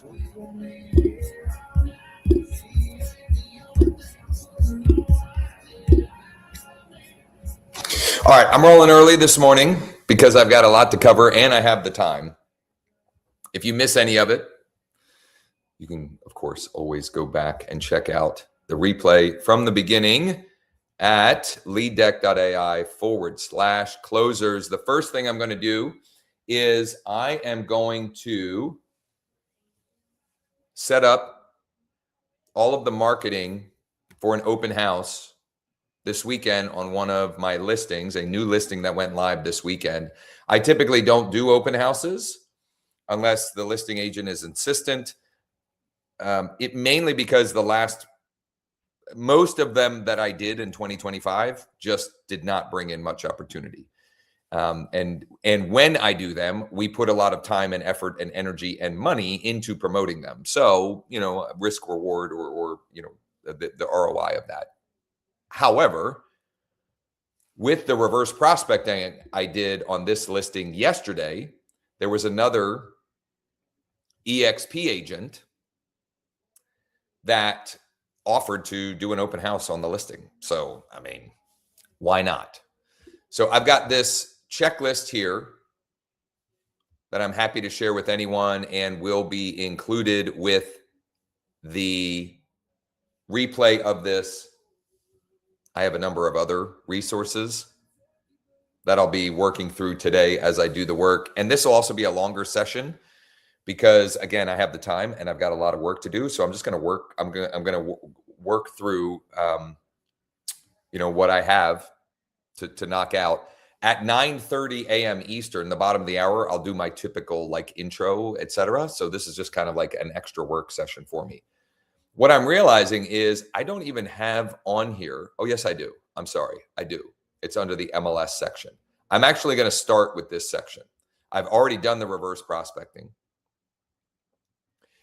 All right, I'm rolling early this morning because I've got a lot to cover and I have the time. If you miss any of it, you can, of course, always go back and check out the replay from the beginning at leaddeck.ai/closers. The first thing I'm going to do is I am going to set up all of the marketing for an open house this weekend on one of my listings, a new listing that went live this weekend. I typically don't do open houses unless the listing agent is insistent. It mainly because most of them that I did in 2025 just did not bring in much opportunity. And when I do them, we put a lot of time and effort and energy and money into promoting them. So, risk reward or the ROI of that. However, with the reverse prospecting I did on this listing yesterday, there was another EXP agent that offered to do an open house on the listing. So, why not? So I've got this checklist here that I'm happy to share with anyone and will be included with the replay of this. I have a number of other resources that I'll be working through today as I do the work. And this will also be a longer session because, again, I have the time and I've got a lot of work to do. So I'm just going to work. I'm going to work through, what I have to knock out. At 9:30 a.m. Eastern, the bottom of the hour, I'll do my typical intro, etc. So this is just kind of like an extra work session for me. What I'm realizing is I don't even have on here. Oh, yes, I do. I'm sorry. I do. It's under the MLS section. I'm actually going to start with this section. I've already done the reverse prospecting.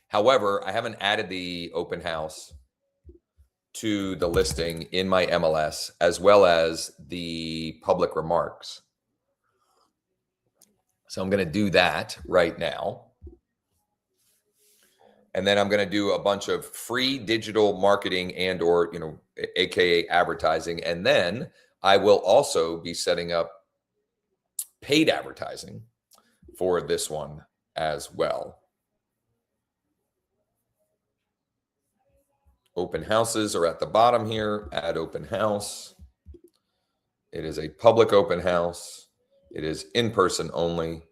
However, I haven't added the open house to the listing in my MLS as well as the public remarks. So I'm going to do that right now. And then I'm going to do a bunch of free digital marketing and or, AKA advertising. And then I will also be setting up paid advertising for this one as well. Open houses are at the bottom here. Add open house. It is a public open house. It is in person only.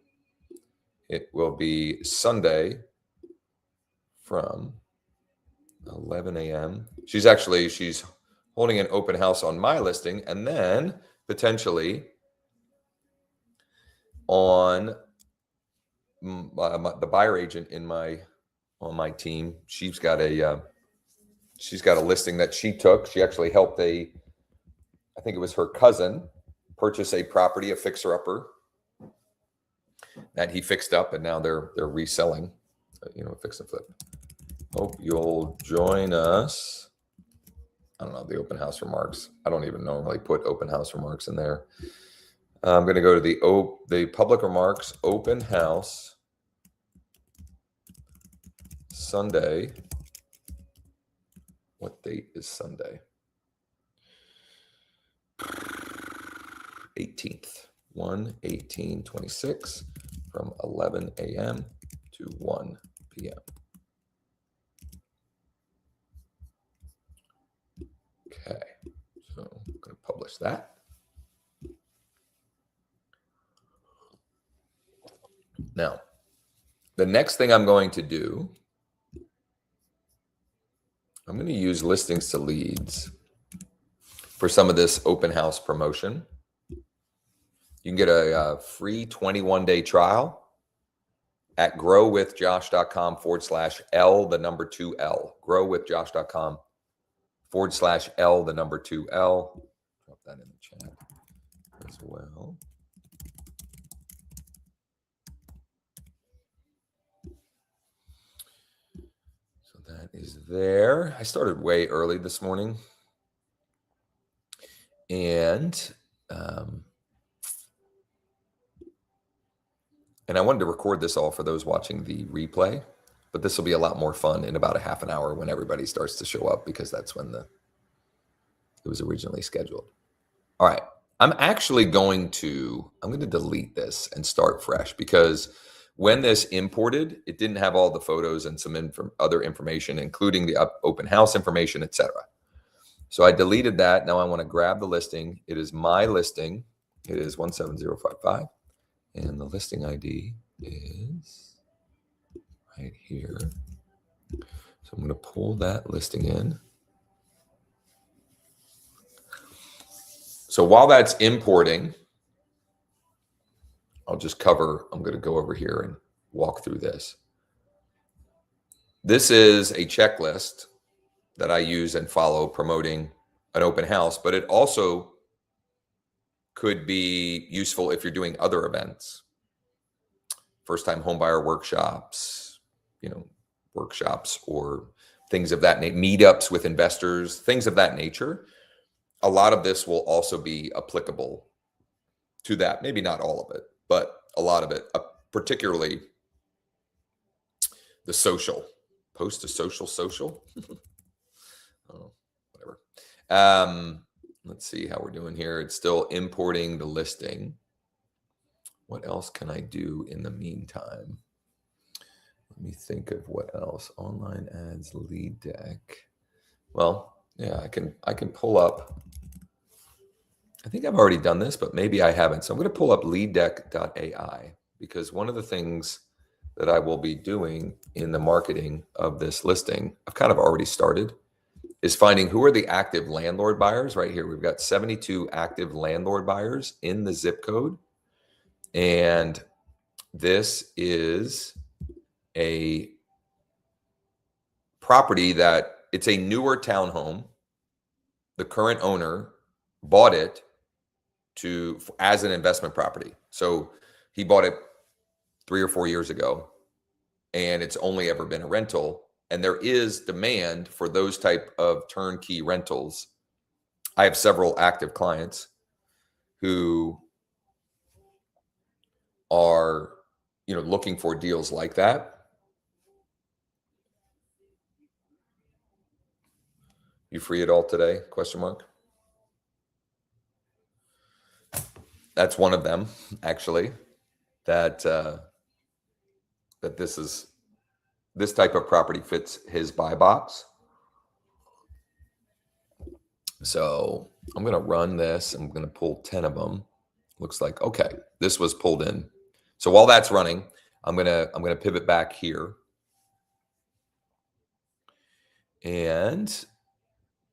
It will be Sunday from 11 a.m. She's holding an open house on my listing and then potentially on the buyer agent on my team. She's got a listing that she took. She actually helped I think it was her cousin purchase a property, a fixer-upper that he fixed up and now they're reselling, fix and flip. Hope you'll join us. I don't know, the open house remarks. I don't even normally put open house remarks in there. I'm going to go to the public remarks, open house, Sunday. What date is Sunday? 18th, 1/18/26 from 11 a.m. to 1 p.m. Okay, so I'm going to publish that. Now, the next thing I'm going to do, I'm going to use listings to leads for some of this open house promotion. You can get a free 21-day trial at growwithjosh.com/L2L. growwithjosh.com/L2L. Drop that in the chat as well. So that is there. I started way early this morning. And I wanted to record this all for those watching the replay. But this will be a lot more fun in about a half an hour when everybody starts to show up, because that's when it was originally scheduled. All right. I'm going to delete this and start fresh, because when this imported, it didn't have all the photos and some other information, including the open house information, etc. So I deleted that. Now I want to grab the listing. It is my listing. It is 17055. And the listing ID is right here. So I'm going to pull that listing in. So while that's importing, I'm going to go over here and walk through this. This is a checklist that I use and follow promoting an open house, but it also could be useful if you're doing other events, first-time homebuyer workshops, workshops or things of that nature, meetups with investors, things of that nature. A lot of this will also be applicable to that. Maybe not all of it, but a lot of it, particularly the social, post to social. Oh, whatever. Let's see how we're doing here. It's still importing the listing. What else can I do in the meantime? Let me think of what else. Online ads, lead deck. Well, yeah, I can pull up. I think I've already done this, but maybe I haven't. So I'm going to pull up leaddeck.ai, because one of the things that I will be doing in the marketing of this listing, I've kind of already started, is finding who are the active landlord buyers. Right here, we've got 72 active landlord buyers in the zip code. And this is a property that it's a newer townhome. The current owner bought it as an investment property. So he bought it 3 or 4 years ago, and it's only ever been a rental. And there is demand for those type of turnkey rentals. I have several active clients who are, looking for deals like that. You free at all today? ? That's one of them, actually, that this type of property fits his buy box. So I'm going to run this. I'm going to pull 10 of them. Looks like, okay, this was pulled in. So while that's running, I'm going to pivot back here. And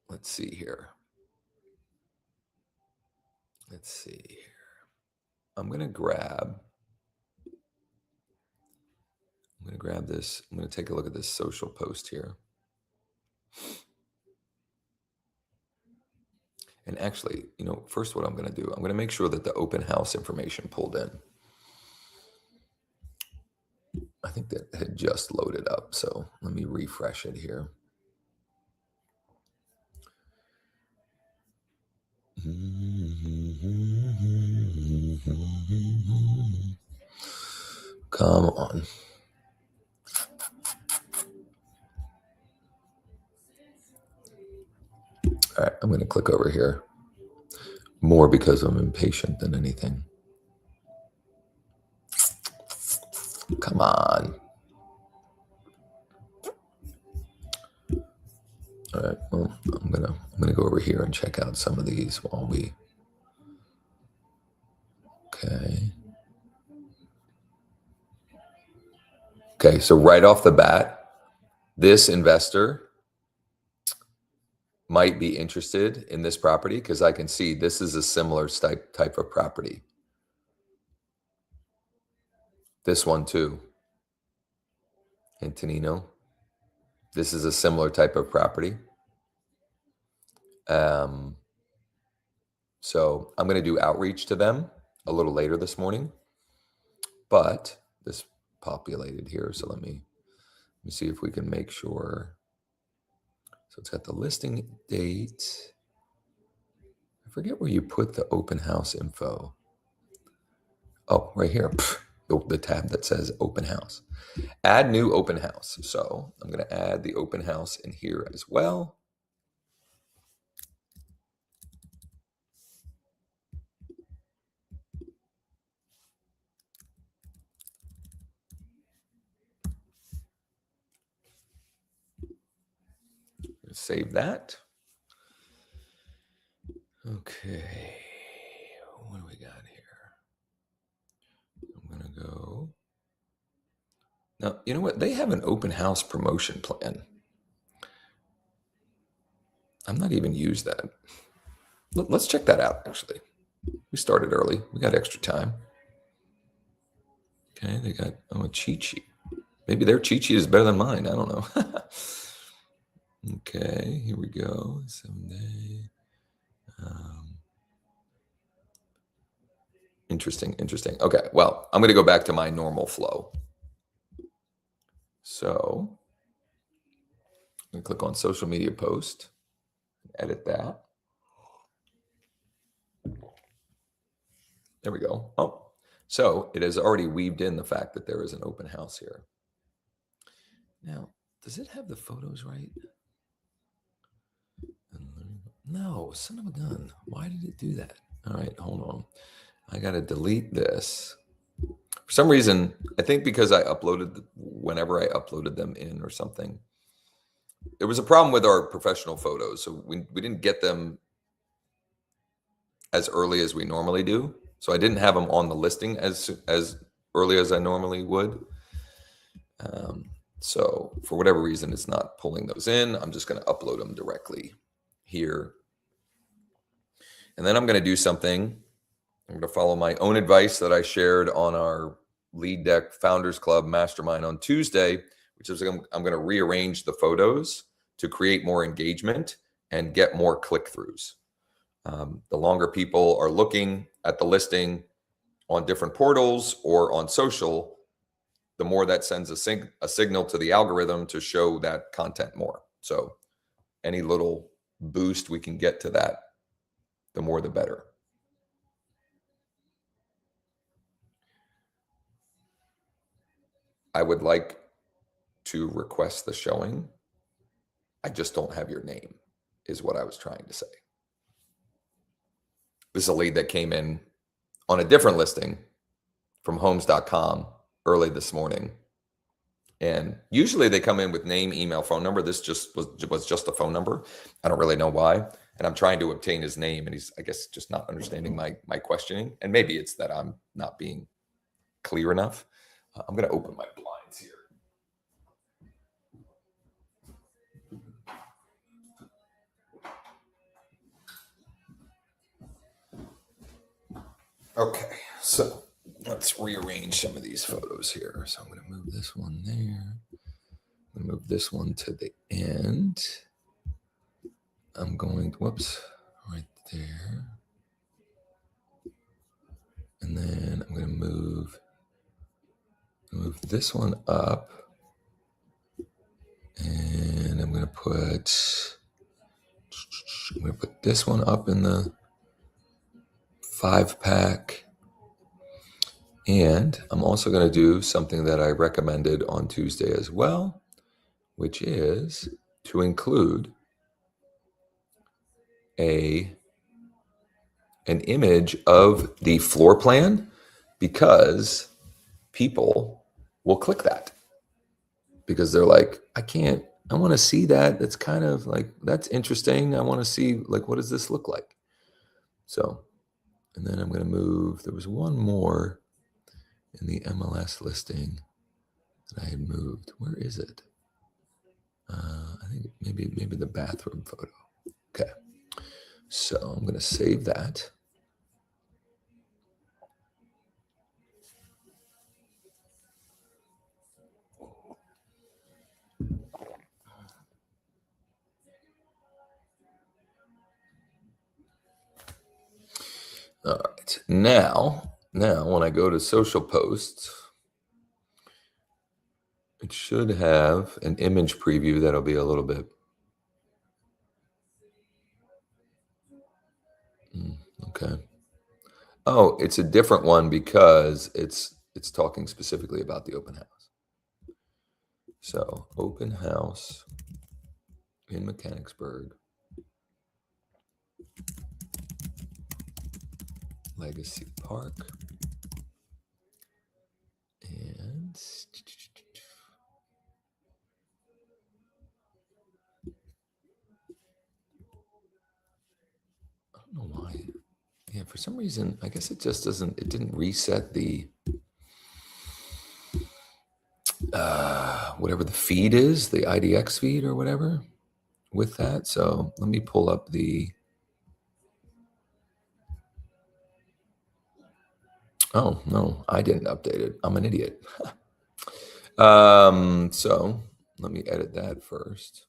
let's see here. I'm going to grab this. I'm going to take a look at this social post here. And actually, first what I'm going to do, I'm going to make sure that the open house information pulled in. I think that had just loaded up. So let me refresh it here. Come on. All right, I'm going to click over here. More because I'm impatient than anything. Come on. All right, well, I'm gonna go over here and check out some of these while we. Okay, so right off the bat, this investor might be interested in this property because I can see this is a similar type of property. This one too, Antonino. This is a similar type of property. So I'm going to do outreach to them a little later this morning, but this populated here. So let me see if we can make sure. So it's got the listing date. I forget where you put the open house info. Oh, right here. the tab that says open house. Add new open house. So I'm going to add the open house in here as well. Save that. Okay. What do we got here? I'm going to go. Now, you know what? They have an open house promotion plan. I'm not even used that. Let's check that out, actually. We started early. We got extra time. Okay, they got a cheat sheet. Maybe their cheat sheet is better than mine. I don't know. Okay, here we go. 7 day. Interesting. Okay, well, I'm going to go back to my normal flow. So I'm going to click on social media post, edit that. There we go. Oh, so it has already weaved in the fact that there is an open house here. Now, does it have the photos right? No, son of a gun. Why did it do that? All right, hold on. I got to delete this. For some reason, I think because I uploaded, whenever I uploaded them in or something, there was a problem with our professional photos. So we didn't get them as early as we normally do. So I didn't have them on the listing as early as I normally would. So for whatever reason, it's not pulling those in. I'm just going to upload them directly here. And then I'm going to do something. I'm going to follow my own advice that I shared on our Lead Deck Founders Club Mastermind on Tuesday, which is I'm going to rearrange the photos to create more engagement and get more click-throughs. The longer people are looking at the listing on different portals or on social, the more that sends a signal to the algorithm to show that content more. So any little boost we can get to that, the more the better. I would like to request the showing. I just don't have your name, is what I was trying to say. This is a lead that came in on a different listing from homes.com early this morning. And usually they come in with name, email, phone number. This just was just a phone number. I don't really know why. And I'm trying to obtain his name, and he's, I guess, just not understanding my questioning. And maybe it's that I'm not being clear enough. I'm going to open my blinds here. Okay, so let's rearrange some of these photos here. So I'm going to move this one there. I'm going to move this one to the end. I'm going, whoops, right there. And then I'm going to move this one up. And I'm going to put this one up in the 5-pack. And I'm also going to do something that I recommended on Tuesday as well, which is to include an image of the floor plan, because people will click that because they're like, I want to see that. That's kind of like, that's interesting. I want to see, like, what does this look like? So, and then I'm going to move, there was one more in the MLS listing that I had moved. Where is it? I think maybe the bathroom photo. Okay. So I'm going to save that. All right. Now when I go to social posts, it should have an image preview that'll be a little bit. Okay. Oh, it's a different one because it's it's talking specifically about the open house. So open house in Mechanicsburg, Legacy Park, and I don't know why. Yeah, for some reason, I guess it just doesn't, it didn't reset the, whatever the feed is, the IDX feed or whatever with that. So let me pull up the, oh, no, I didn't update it. I'm an idiot. So let me edit that first.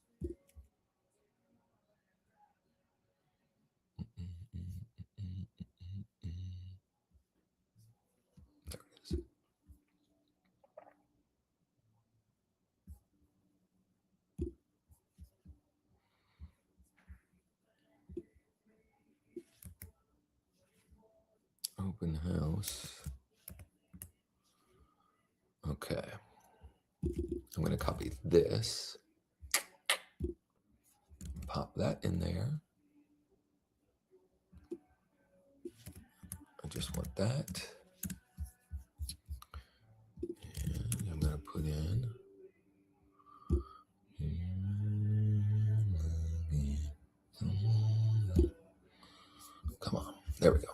There it is. Open house. Okay. I'm going to copy this. Pop that in there. I just want that. And I'm going to put in. Come on. There we go.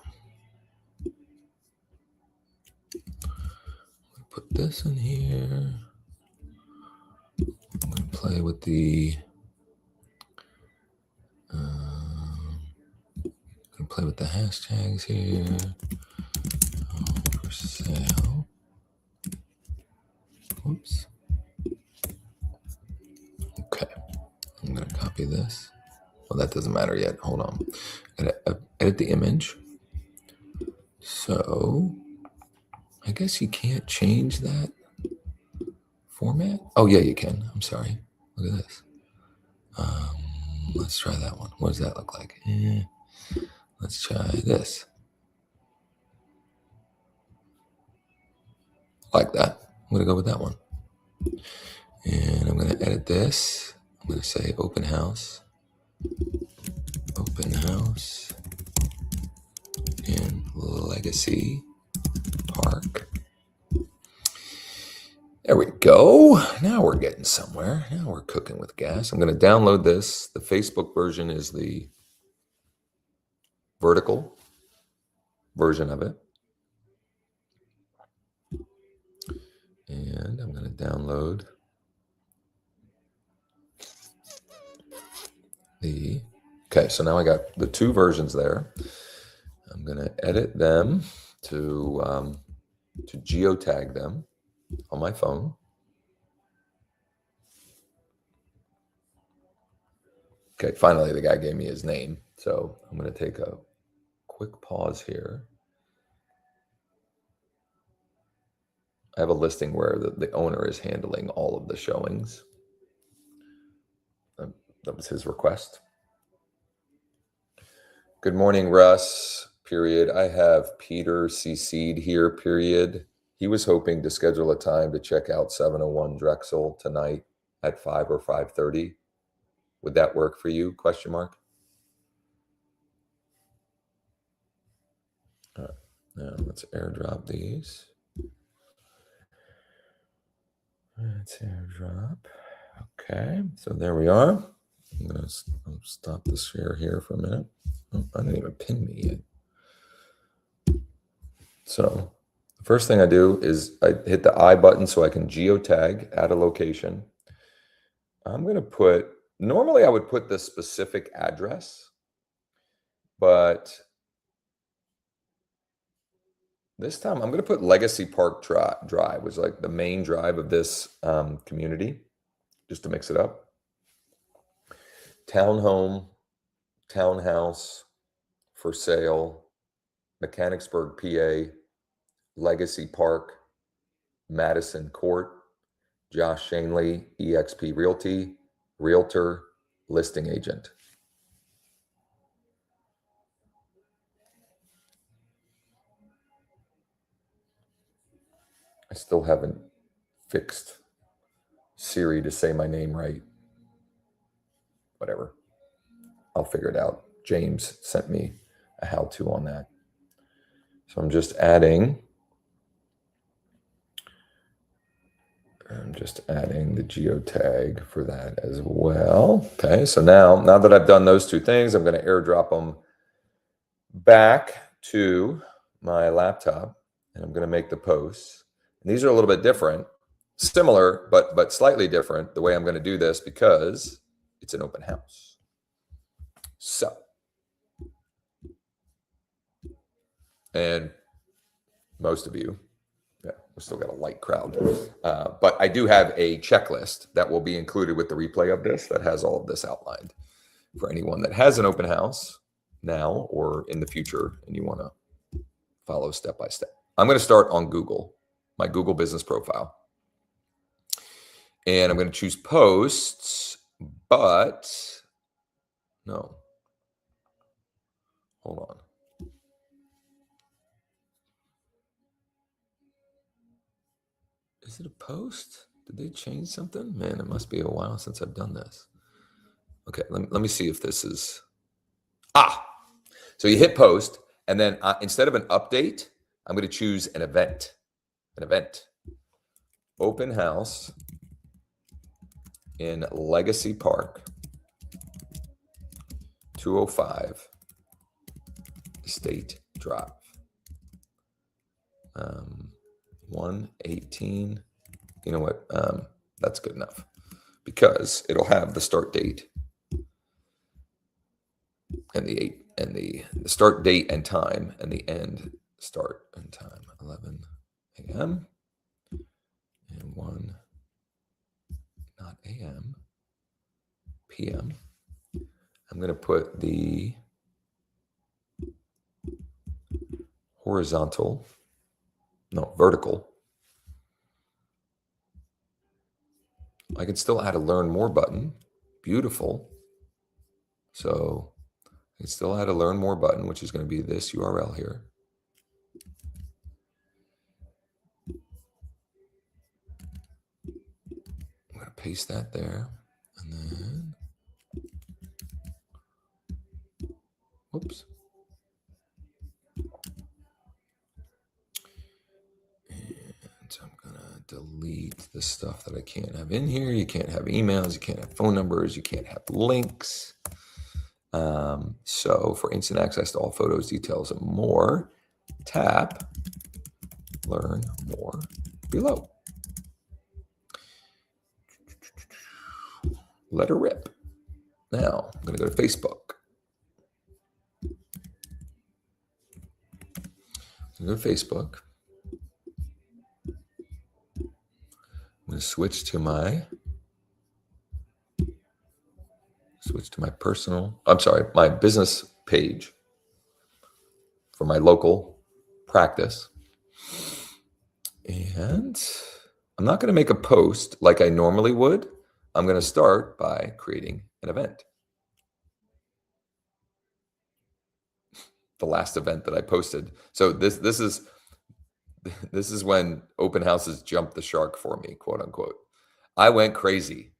Put this in here. I'm going to play with the hashtags here. For sale. Whoops. Okay. I'm going to copy this. Well, that doesn't matter yet. Hold on. I'm going to edit the image. So I guess you can't change that format. Oh, yeah, you can. I'm sorry. Look at this. Let's try that one. What does that look like? Let's try this. Like that. I'm going to go with that one. And I'm going to edit this. I'm going to say open house. Open house in Legacy Park. There we go. Now we're getting somewhere. Now we're cooking with gas. I'm going to download this. The Facebook version is the vertical version of it. And I'm going to download the, okay, so now I got the two versions there. I'm going to edit them to geotag them on my phone. Okay, finally the guy gave me his name. So I'm going to take a quick pause here. I have a listing where the owner is handling all of the showings. That was his request. Good morning, Russ, period. I have Peter CC'd here, period. He was hoping to schedule a time to check out 701 Drexel tonight at 5 or 5:30. Would that work for you? Question mark. All right, now let's airdrop these. Let's airdrop. Okay, so there we are. I'm going to stop the share here for a minute. Oh, I didn't even pin me yet. So the first thing I do is I hit the I button so I can geotag, add a location. I'm going to put, normally I would put the specific address, but this time I'm going to put Legacy Park Drive, which is like the main drive of this community, just to mix it up. Townhome, townhouse, for sale, Mechanicsburg, PA, Legacy Park, Madison Court, Josh Shanley, eXp Realty, Realtor, listing agent. I still haven't fixed Siri to say my name right. Whatever. I'll figure it out. James sent me a how-to on that. So I'm just adding the geotag for that as well. Okay, so now that I've done those two things, I'm going to airdrop them back to my laptop, and I'm going to make the posts. And these are a little bit different, similar, but slightly different the way I'm going to do this because it's an open house. So, and most of you, yeah, we still got a light crowd, but I do have a checklist that will be included with the replay of this that has all of this outlined for anyone that has an open house now or in the future and you want to follow step by step. I'm going to start on Google, my Google business profile. And I'm going to choose posts, but no, hold on. Is it a post? Did they change something? Man, it must be a while since I've done this. Okay, let me see if this is, so you hit post, and then instead of an update, I'm going to choose an event. Open house in Legacy Park, 205 State Drive. 118. You know what? That's good enough because it'll have the start date and the start date and time and the end start and time. 11 a.m. and 1, not a.m. p.m. I'm going to put the vertical. I can still add a learn more button. Beautiful. So I can still add a learn more button, which is going to be this URL here. I'm going to paste that there. And then, whoops. And I'm going to delete the stuff that I can't have in here. You can't have emails. You can't have phone numbers. You can't have links. So for instant access to all photos, details, and more, tap learn more below. Let her rip. Now I'm going to go to Facebook. I'm going to go to Facebook. I'm going to switch to my my business page for my local practice. And I'm not going to make a post like I normally would. I'm going to start by creating an event. The last event that I posted. So this is when open houses jumped the shark for me, quote unquote. I went crazy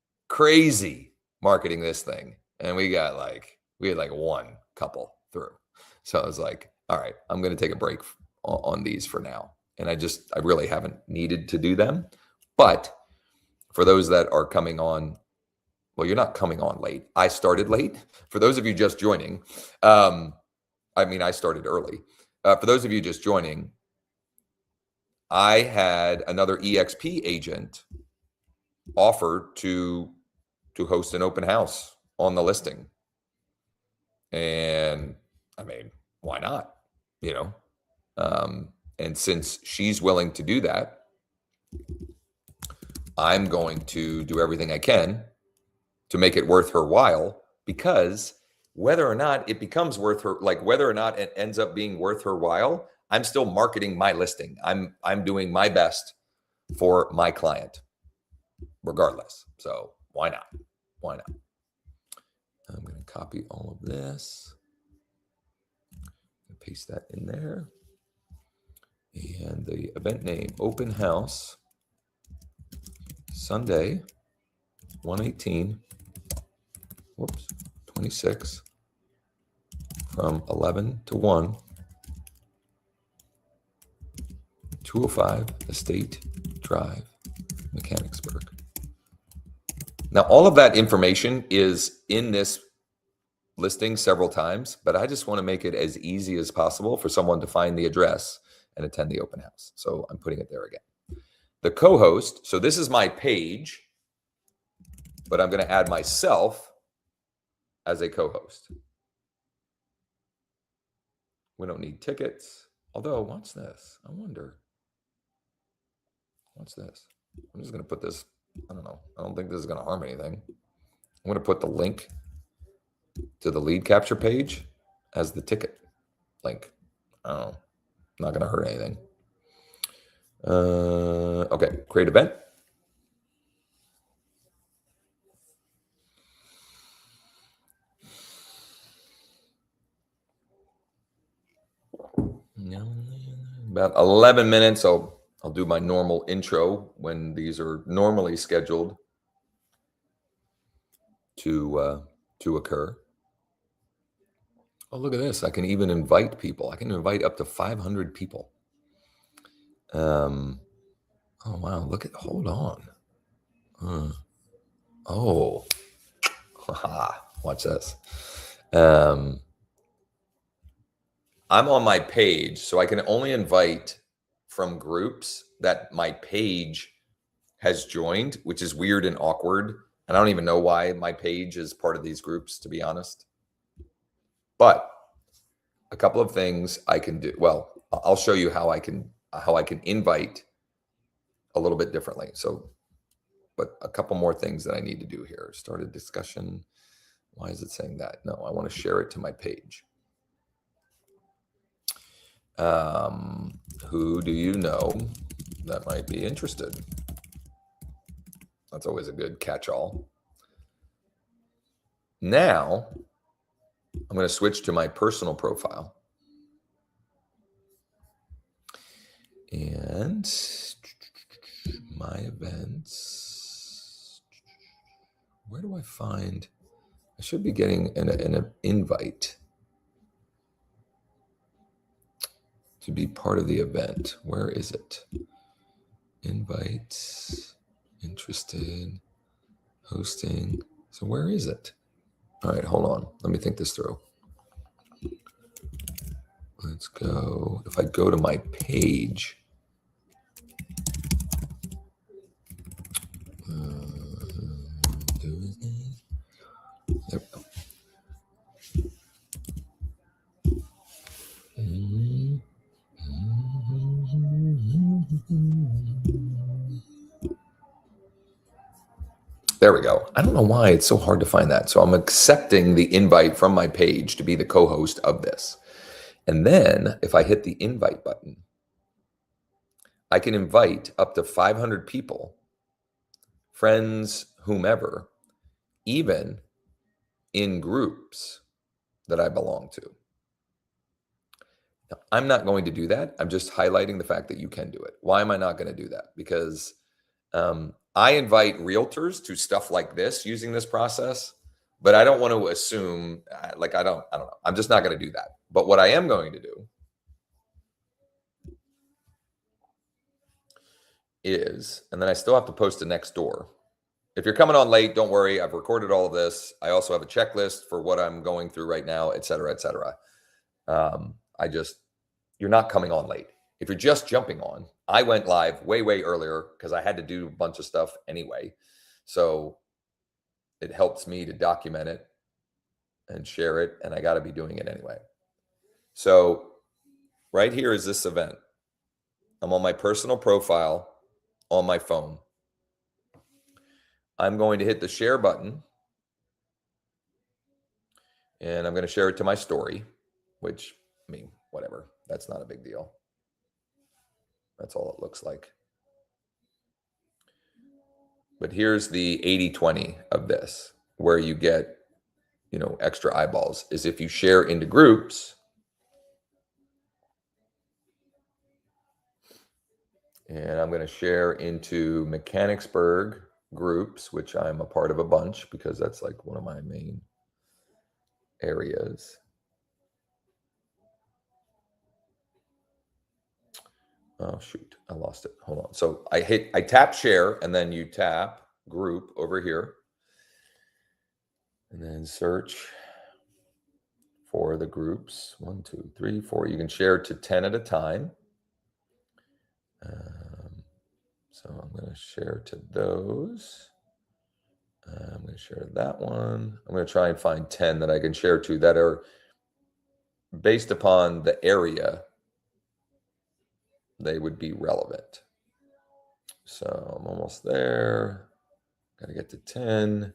marketing this thing. And we had like one couple through. So I was like, all right, I'm going to take a break on these for now. And I really haven't needed to do them. But for those that are coming on, well, you're not coming on late. I started late. For those of you just joining, I started early. For those of you just joining, I had another EXP agent offer to host an open house on the listing. And why not? And since she's willing to do that, I'm going to do everything I can to make it worth her while, because whether or not it becomes worth her, whether or not it ends up being worth her while, I'm still marketing my listing. I'm doing my best for my client regardless. So why not? I'm going to copy all of this, paste that in there. And the event name, Open House, Sunday, 118, 26, from 11 to 1, 205 Estate Drive, Mechanicsburg. Now, all of that information is in this listing several times, but I just want to make it as easy as possible for someone to find the address and attend the open house. So I'm putting it there again. The co-host, so this is my page, but I'm going to add myself as a co-host. We don't need tickets. Although, what's this? I wonder. What's this? I'm just going to put this, I don't know. I don't think this is going to harm anything. I'm going to put the link to the lead capture page as the ticket link. I don't know. Not going to hurt anything. Okay, create event. About 11 minutes. I'll do my normal intro when these are normally scheduled to occur. Oh, look at this. I can even invite people. I can invite up to 500 people. Oh, wow. Look at, hold on. Oh, watch this. I'm on my page, so I can only invite from groups that my page has joined, which is weird and awkward. And I don't even know why my page is part of these groups, to be honest. But a couple of things I can do. Well, I'll show you how I can invite a little bit differently. So, but a couple more things that I need to do here. Start a discussion. Why is it saying that? No, I want to share it to my page. Who do you know that might be interested? That's always a good catch-all. Now, I'm going to switch to my personal profile. And my events. Where do I find? I should be getting an invite to be part of the event. Where is it? Invites, interested, hosting. So where is it? All right, hold on. Let me think this through. Let's go. If I go to my page, there we go. There we go. I don't know why it's so hard to find that. So I'm accepting the invite from my page to be the co-host of this. And then if I hit the invite button, I can invite up to 500 people, friends, whomever, even in groups that I belong to. Now, I'm not going to do that. I'm just highlighting the fact that you can do it. Why am I not going to do that? Because I invite realtors to stuff like this using this process, but I don't want to assume like I don't know. I'm just not going to do that. But what I am going to do is, and then I still have to post a next door. If you're coming on late, don't worry. I've recorded all of this. I also have a checklist for what I'm going through right now, et cetera, et cetera. You're not coming on late. If you're just jumping on, I went live way, way earlier because I had to do a bunch of stuff anyway. So it helps me to document it and share it, and I got to be doing it anyway. So right here is this event. I'm on my personal profile on my phone. I'm going to hit the share button, and I'm going to share it to my story, which, I mean, whatever. That's not a big deal. That's all it looks like. But here's the 80-20 of this, where you get, extra eyeballs, is if you share into groups, And I'm going to share into Mechanicsburg groups, which I'm a part of a bunch because that's like one of my main areas. Oh, shoot. I lost it. Hold on. So I tap share, and then you tap group over here. And then search for the groups. 1, 2, 3, 4. You can share to 10 at a time. So I'm going to share to those. I'm going to share that one. I'm going to try and find 10 that I can share to that are based upon the area. They would be relevant. So I'm almost there. Got to get to 10.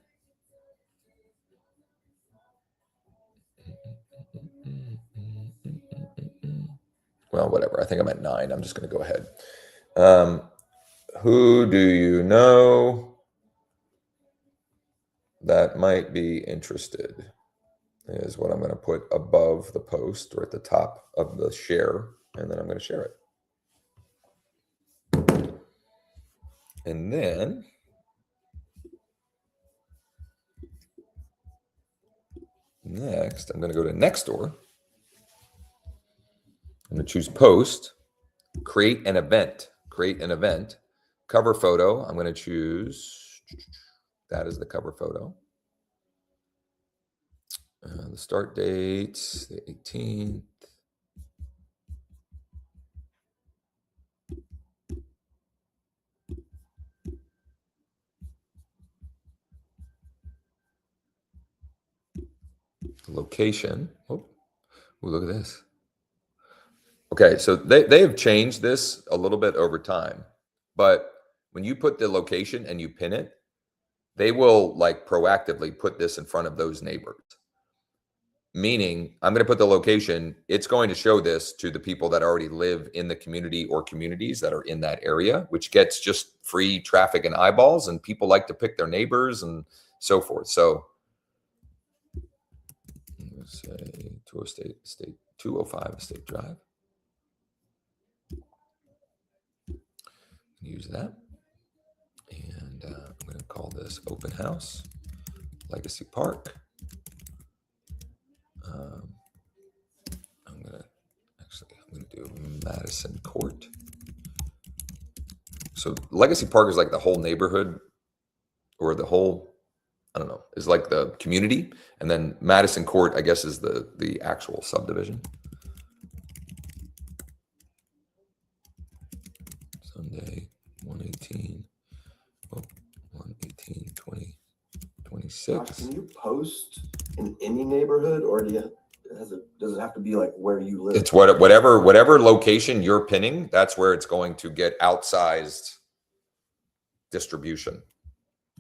Well, whatever. I think I'm at 9. I'm just going to go ahead. Who do you know that might be interested is what I'm going to put above the post or at the top of the share, and then I'm going to share it. And then next, I'm going to go to Nextdoor. I'm going to choose post, create an event, cover photo. I'm going to choose, that is the cover photo. The start date, the 18th. Location. Oh, look at this. Okay, so they have changed this a little bit over time, but when you put the location and you pin it, they will like proactively put this in front of those neighbors. Meaning, I'm going to put the location, it's going to show this to the people that already live in the community or communities that are in that area, which gets just free traffic and eyeballs, and people like to pick their neighbors and so forth. So let's say 205 Estate Drive. Use that. And I'm going to call this Open House, Legacy Park. I'm going to do Madison Court. So Legacy Park is like the whole neighborhood, or the whole, I don't know, is like the community. And then Madison Court, I guess, is the actual subdivision. Sunday, 118, 2026. Can you post in any neighborhood, or does it have to be like where you live? It's whatever location you're pinning, that's where it's going to get outsized distribution.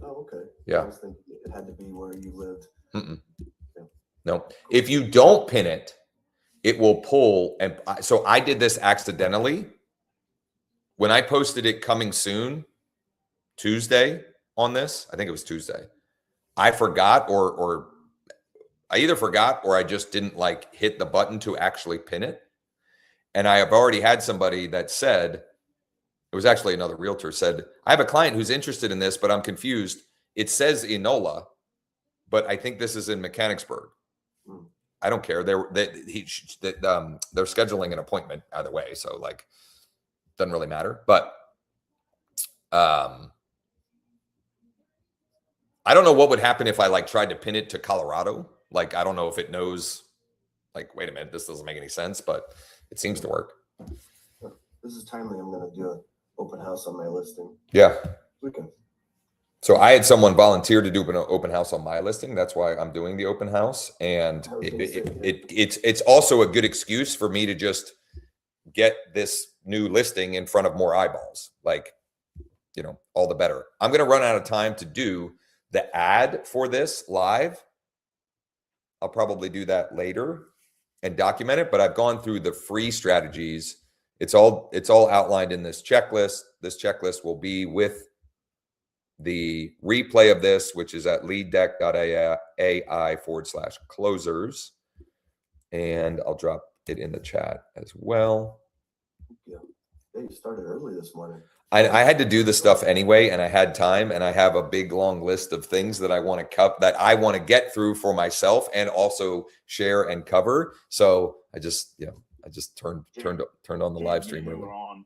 Oh, okay. Yeah. I was thinking it had to be where you lived. Yeah. No, if you don't pin it, it will pull. And so I did this accidentally. When I posted it coming soon, Tuesday on this, I think it was Tuesday, I forgot, or I either forgot or I just didn't like hit the button to actually pin it. And I have already had somebody that said, it was actually another realtor, said, I have a client who's interested in this, but I'm confused. It says Enola, but I think this is in Mechanicsburg. I don't care. They're scheduling an appointment either way. So like, doesn't really matter. But I don't know what would happen if I like tried to pin it to Colorado. Like, I don't know if it knows, like, wait a minute, this doesn't make any sense, but it seems to work. This is timely. I'm going to do an open house on my listing. Yeah. Weekend. So I had someone volunteer to do an open house on my listing. That's why I'm doing the open house. And it's also a good excuse for me to just get this new listing in front of more eyeballs. Like, you know, all the better. I'm going to run out of time to do the ad for this live. I'll probably do that later and document it, but I've gone through the free strategies. It's all outlined in this checklist. This checklist will be with the replay of this, which is at leaddeck.ai/closers. And I'll drop it in the chat as well. Yeah. Hey, you started early this morning. I had to do the stuff anyway, and I had time, and I have a big long list of things that I want to get through for myself and also share and cover. So I just turned on the live stream. You were on,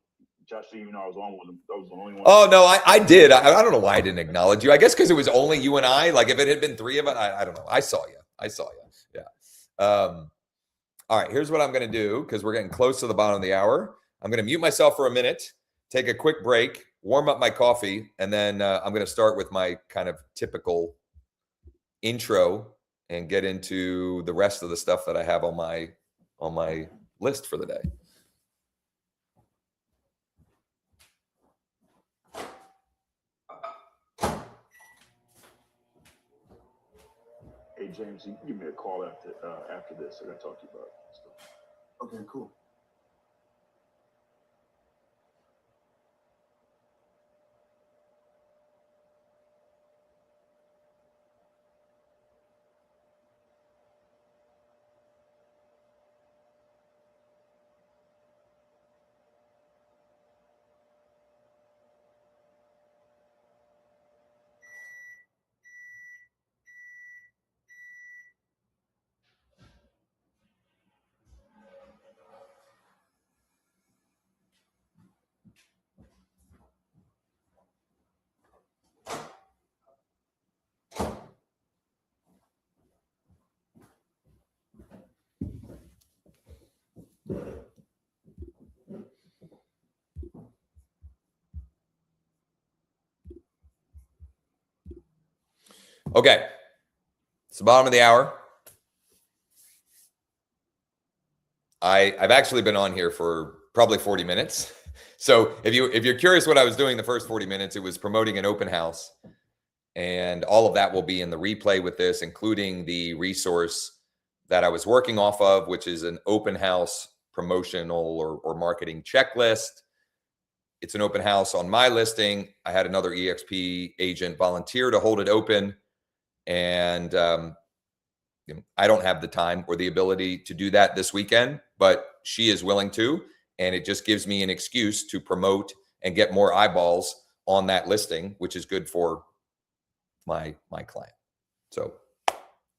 Josh, even though I was on with him, I was the only one. Oh no, I did. I don't know why I didn't acknowledge you. I guess because it was only you and I. Like if it had been three of us, I don't know. I saw you. Yeah. All right. Here's what I'm going to do because we're getting close to the bottom of the hour. I'm going to mute myself for a minute, take a quick break, warm up my coffee, and then I'm going to start with my kind of typical intro and get into the rest of the stuff that I have on my list for the day. Hey James, you can give me a call after this. I got to talk to you about stuff. Okay, cool. Okay. It's the bottom of the hour. I've actually been on here for probably 40 minutes. So if you're curious what I was doing the first 40 minutes, it was promoting an open house. And all of that will be in the replay with this, including the resource that I was working off of, which is an open house promotional or marketing checklist. It's an open house on my listing. I had another EXP agent volunteer to hold it open. And I don't have the time or the ability to do that this weekend, but she is willing to. And it just gives me an excuse to promote and get more eyeballs on that listing, which is good for my client. So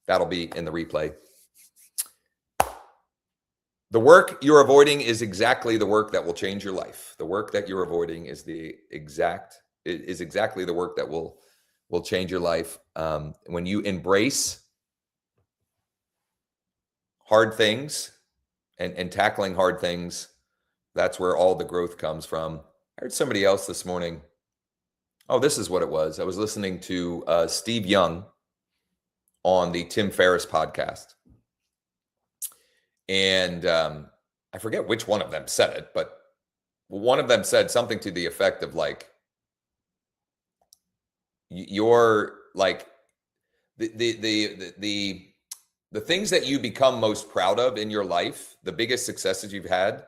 that'll be in the replay. The work you're avoiding is exactly the work that will change your life. The work that you're avoiding is exactly the work that will change your life. When you embrace hard things and tackling hard things, that's where all the growth comes from. I heard somebody else this morning. Oh, this is what it was. I was listening to Steve Young on the Tim Ferriss podcast. And I forget which one of them said it, but one of them said something to the effect of like, you're like the things that you become most proud of in your life, the biggest successes you've had,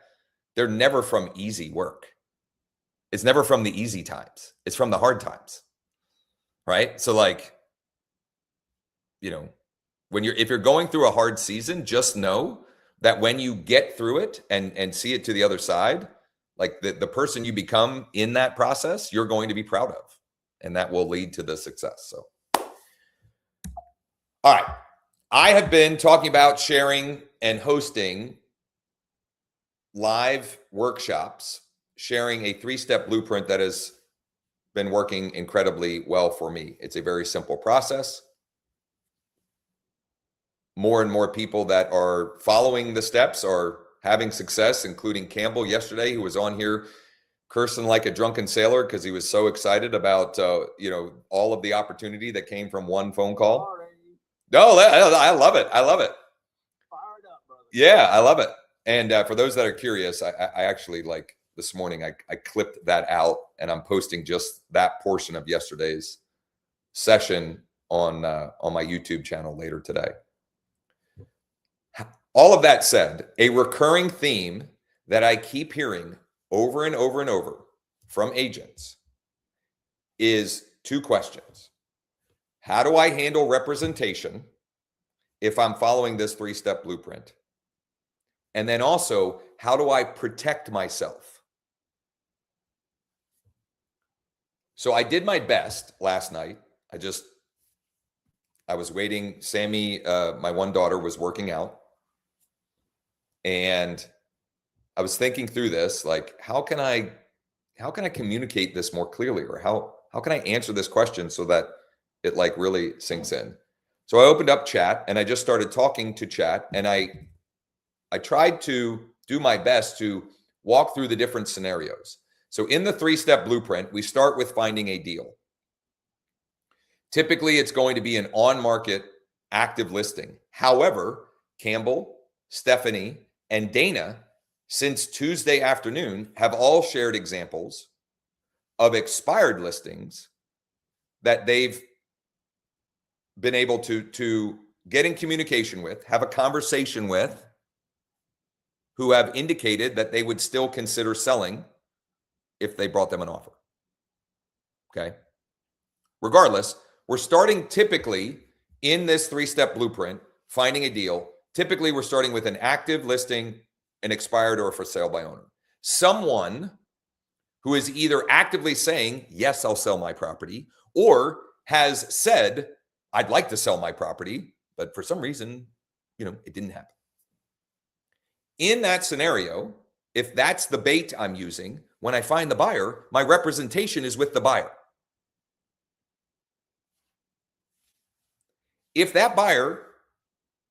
they're never from easy work. It's never from the easy times. It's from the hard times. Right? So like, if you're going through a hard season, just know that when you get through it and see it to the other side, like the person you become in that process, you're going to be proud of, and that will lead to the success. So, all right. I have been talking about sharing and hosting live workshops, sharing a 3-step blueprint that has been working incredibly well for me. It's a very simple process. More and more people that are following the steps are having success, including Campbell yesterday, who was on here cursing like a drunken sailor because he was so excited about all of the opportunity that came from one phone call. No, I love it. I love it. Fired up, brother. Yeah, I love it. And for those that are curious, I actually this morning, I clipped that out and I'm posting just that portion of yesterday's session on my YouTube channel later today. All of that said, a recurring theme that I keep hearing over and over and over from agents is 2 questions. How do I handle representation if I'm following this 3-step blueprint? And then also, how do I protect myself So I did my best last night. I was waiting. Sammy, my one daughter, was working out. And I was thinking through this, like, how can I communicate this more clearly? Or how can I answer this question so that it like really sinks in? So I opened up chat and I just started talking to chat, and I tried to do my best to walk through the different scenarios. So in the 3-step blueprint, we start with finding a deal. Typically, it's going to be an on-market active listing. However, Campbell, Stephanie, and Dana, since Tuesday afternoon, have all shared examples of expired listings that they've been able to get in communication with, have a conversation with, who have indicated that they would still consider selling if they brought them an offer. Okay. Regardless, we're starting typically in this 3-step blueprint, finding a deal. Typically, we're starting with an active listing, an expired, or for sale by owner. Someone who is either actively saying, yes, I'll sell my property, or has said, I'd like to sell my property, but for some reason, it didn't happen. In that scenario, if that's the bait I'm using, when I find the buyer, my representation is with the buyer. If that buyer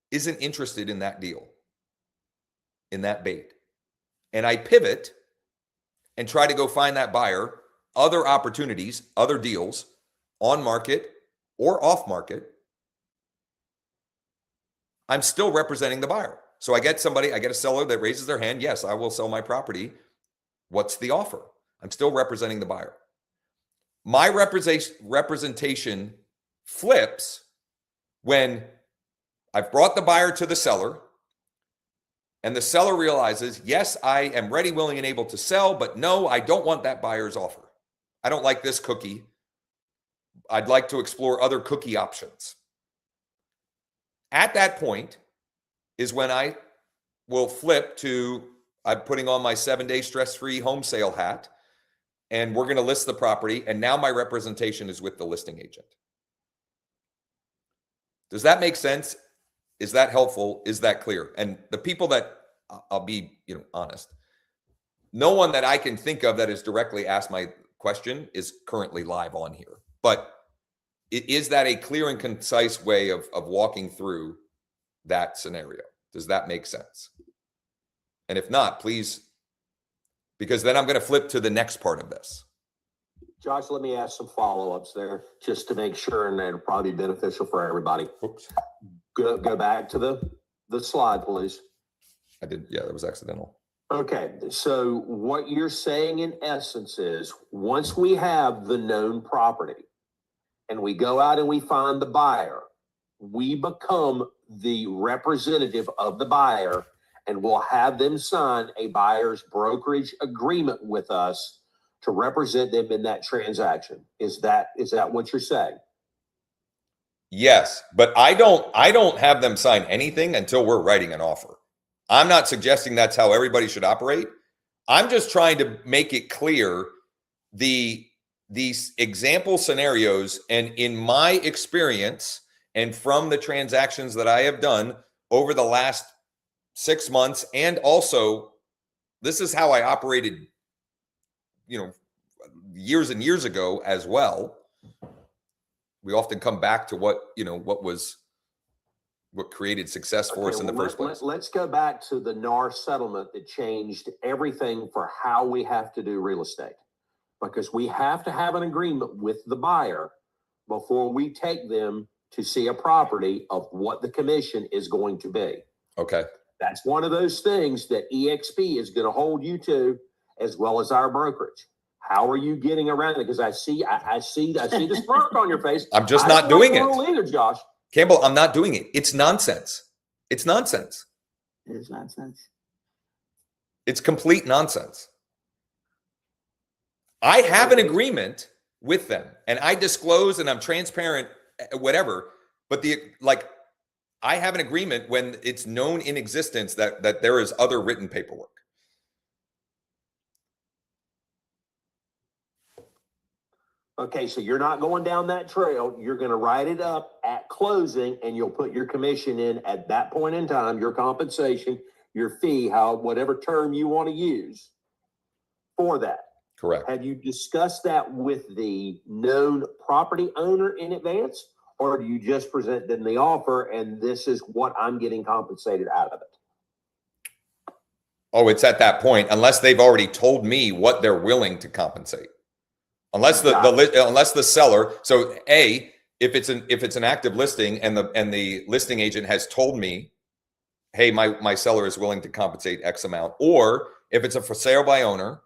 isn't interested in that deal, in that bait, and I pivot and try to go find that buyer other opportunities, other deals, on market or off market, I'm still representing the buyer. So I get a seller that raises their hand. Yes, I will sell my property. What's the offer? I'm still representing the buyer. My representation flips when I've brought the buyer to the seller and the seller realizes, yes, I am ready, willing, and able to sell, but no, I don't want that buyer's offer. I don't like this cookie. I'd like to explore other cookie options. At that point is when I will flip to, I'm putting on my 7-day stress-free home sale hat, and we're going to list the property, and now my representation is with the listing agent. Does that make sense? Is that helpful? Is that clear? And the people that, I'll be honest, no one that I can think of that has directly asked my question is currently live on here. But is that a clear and concise way of walking through that scenario? Does that make sense? And if not, please, because then I'm going to flip to the next part of this. Josh, let me ask some follow-ups there just to make sure, and it'll probably be beneficial for everybody. Oops. Go back to the slide, please. I did. Yeah, that was accidental. Okay. So what you're saying in essence is once we have the known property and we go out and we find the buyer, we become the representative of the buyer and we'll have them sign a buyer's brokerage agreement with us to represent them in that transaction. Is that what you're saying? Yes, but I don't have them sign anything until we're writing an offer. I'm not suggesting that's how everybody should operate. I'm just trying to make it clear these example scenarios, and in my experience and from the transactions that I have done over the last 6 months, and also this is how I operated, years and years ago as well. We often come back to what created success for us in the first place. Let's go back to the NAR settlement that changed everything for how we have to do real estate, because we have to have an agreement with the buyer before we take them to see a property of what the commission is going to be. Okay. That's one of those things that EXP is going to hold you to, as well as our brokerage. How are you getting around it? Because I see the smirk on your face. I'm just not doing it. Either, Josh. Campbell, I'm not doing it. It's nonsense. It's nonsense. It is nonsense. It's complete nonsense. I have an agreement with them and I disclose and I'm transparent, whatever. But I have an agreement when it's known in existence that there is other written paperwork. Okay, so you're not going down that trail. You're going to write it up at closing, and you'll put your commission in at that point in time, your compensation, your fee, whatever term you want to use for that. Correct. Have you discussed that with the known property owner in advance, or do you just present them the offer and this is what I'm getting compensated out of it? Oh, it's at that point, unless they've already told me what they're willing to compensate. Unless unless the seller, so if it's an active listing and the listing agent has told me, hey, my seller is willing to compensate X amount, or if it's a for sale by owner.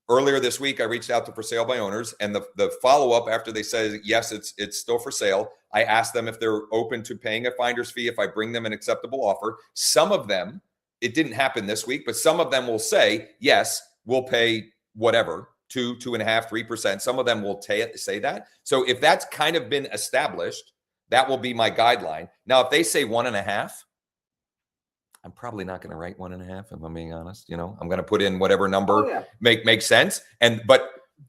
Earlier this week, I reached out to for sale by owners, and the follow-up after they said, yes, it's still for sale, I asked them if they're open to paying a finder's fee if I bring them an acceptable offer. Some of them, it didn't happen this week, but some of them will say, yes, we'll pay whatever, 2.5%, 3%. Some of them will say that. So if that's kind of been established, that will be my guideline. Now, if they say 1.5%, I'm probably not going to write 1.5%. If I'm being honest, I'm going to put in whatever number makes sense. And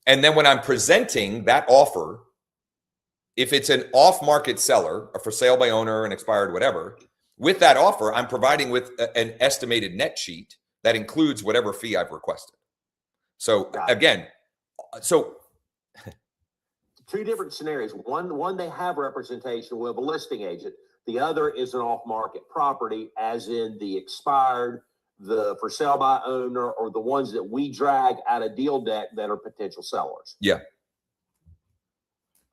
then when I'm presenting that offer, if it's an off-market seller, a for sale by owner, an expired, whatever, with that offer, I'm providing with an estimated net sheet that includes whatever fee I've requested. So again, two different scenarios. One they have representation with a listing agent. The other is an off-market property, as in the expired, the for sale by owner, or the ones that we drag out of deal deck that are potential sellers. Yeah.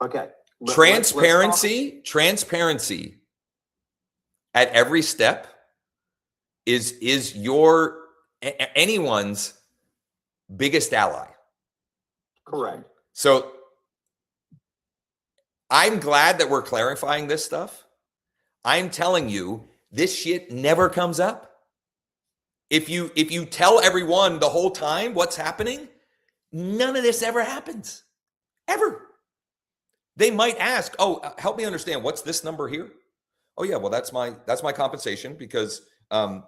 Okay. Transparency at every step is anyone's biggest ally. Correct. So I'm glad that we're clarifying this stuff. I'm telling you, this shit never comes up. If you tell everyone the whole time what's happening, none of this ever happens. Ever. They might ask, oh, help me understand, what's this number here? Oh yeah, well that's my compensation because I'm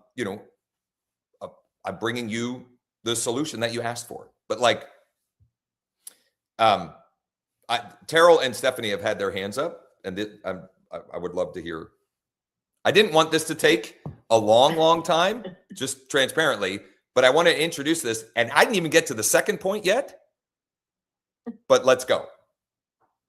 bringing you the solution that you asked for. But Terrell and Stephanie have had their hands up, and I would love to hear. I didn't want this to take a long time, just transparently, but I want to introduce this, and I didn't even get to the second point yet, but let's go.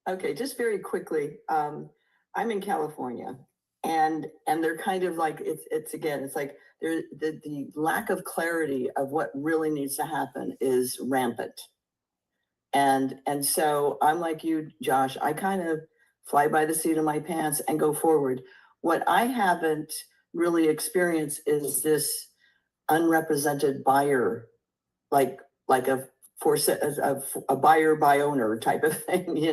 Okay, just very quickly. I'm in California, and they're kind of like, it's like the lack of clarity of what really needs to happen is rampant. And so I'm like you, Josh, I kind of fly by the seat of my pants and go forward. What I haven't really experienced is this unrepresented buyer, like a buyer by owner type of thing,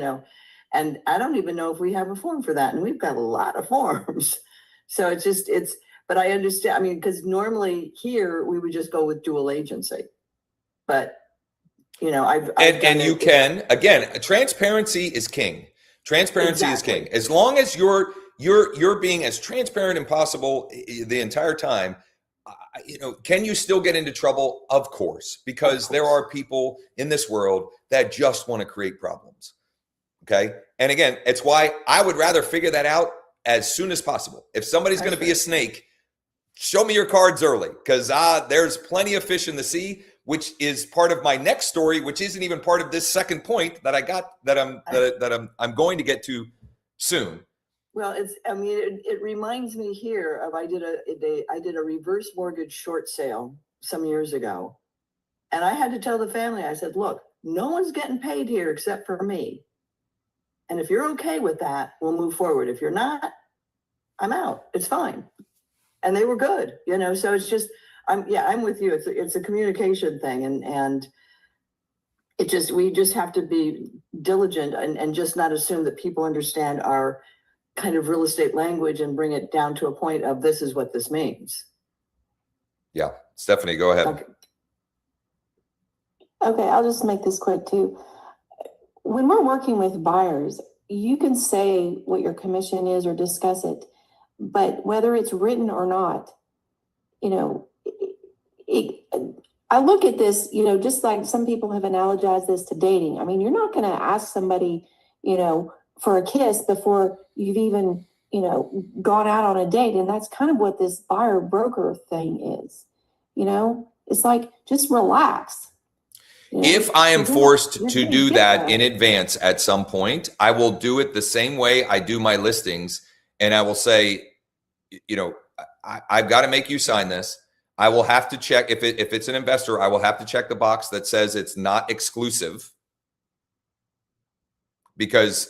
And I don't even know if we have a form for that. And we've got a lot of forms. So but I understand, because normally here we would just go with dual agency. But, transparency is king. Transparency is king. As long as you're being as transparent as possible the entire time, can you still get into trouble? Of course, because there are people in this world that just want to create problems. Okay. And again, it's why I would rather figure that out as soon as possible. If somebody's going to be a snake, show me your cards early, because there's plenty of fish in the sea, which is part of my next story, which isn't even part of this second point that I got that I'm going to get to soon. Well, it reminds me here of I did a reverse mortgage short sale some years ago, and I had to tell the family, I said, look, no one's getting paid here except for me. And if you're okay with that, we'll move forward. If you're not, I'm out. It's fine. And they were good, so it's just, I'm with you. It's a communication thing. And we just have to be diligent and just not assume that people understand our kind of real estate language and bring it down to a point of this is what this means. Yeah. Stephanie, go ahead. Okay, I'll just make this quick too. When we're working with buyers, you can say what your commission is or discuss it, but whether it's written or not, I I look at this, you know, just like some people have analogized this to dating. I mean, you're not going to ask somebody, you know, for a kiss before you've even, you know, gone out on a date. And that's kind of what this buyer broker thing is. You know, it's like, just relax. You know, If I am you're gonna- forced you're to gonna do get that there. in advance at some point, I will do it the same way I do my listings. And I will say, you know, I've got to make you sign this. I will have to check if it's an investor, I will have to check the box that says it's not exclusive. Because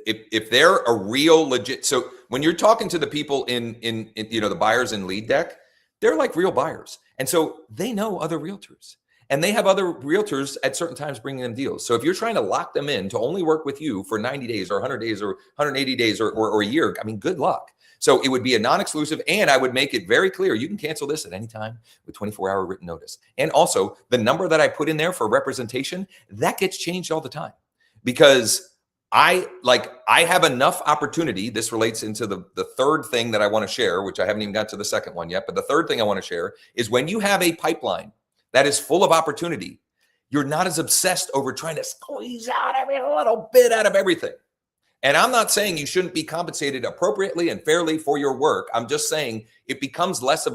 if they're a real legit, so when you're talking to the people in you know, the buyers in lead deck, they're like real buyers. And so they know other realtors. And they have other realtors at certain times bringing them deals. So if you're trying to lock them in to only work with you for 90 days or 100 days or 180 days or a year, I mean, good luck. So it would be a non-exclusive, and I would make it very clear you can cancel this at any time with 24-hour written notice. And also the number that I put in there for representation, that gets changed all the time, because I have enough opportunity. This relates into the third thing that I want to share, which I haven't even got to the second one yet. But the third thing I want to share is when you have a pipeline that is full of opportunity, you're not as obsessed over trying to squeeze out every little bit out of everything. And I'm not saying you shouldn't be compensated appropriately and fairly for your work. I'm just saying it becomes less of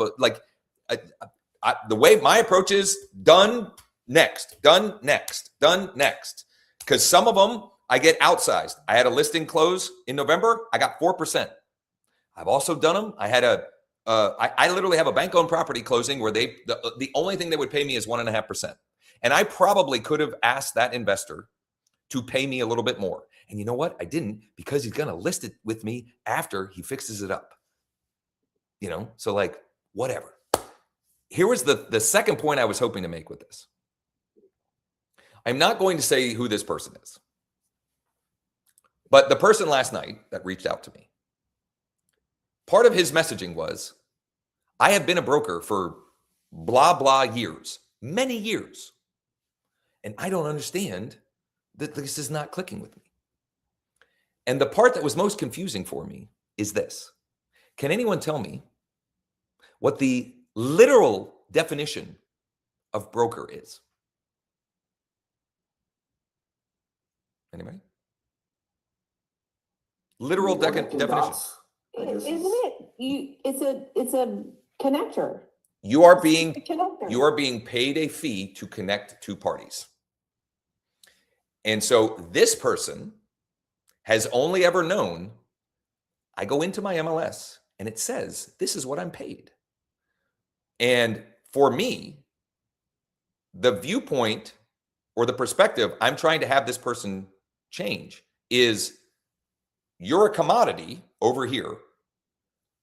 the way my approach is: done next, done next, done next. Because some of them I get outsized. I had a listing close in November. I got 4%. I've also done them. I had I literally have a bank-owned property closing where the only thing they would pay me is 1.5%. And I probably could have asked that investor to pay me a little bit more. And you know what? I didn't, because he's going to list it with me after he fixes it up. You know, so like, whatever. Here was the second point I was hoping to make with this. I'm not going to say who this person is, but the person last night that reached out to me, part of his messaging was, I have been a broker for blah, blah years, many years. And I don't understand that this is not clicking with me. And the part that was most confusing for me is this. Can anyone tell me what the literal definition of broker is? Anybody? Literal Connecting definition. dots, I guess Isn't is- it? It's a connector. You are It's being a connector. you are being paid a fee to connect two parties. And so this person has only ever known, I go into my MLS and it says, this is what I'm paid. And for me, the viewpoint or the perspective I'm trying to have this person change is, you're a commodity over here.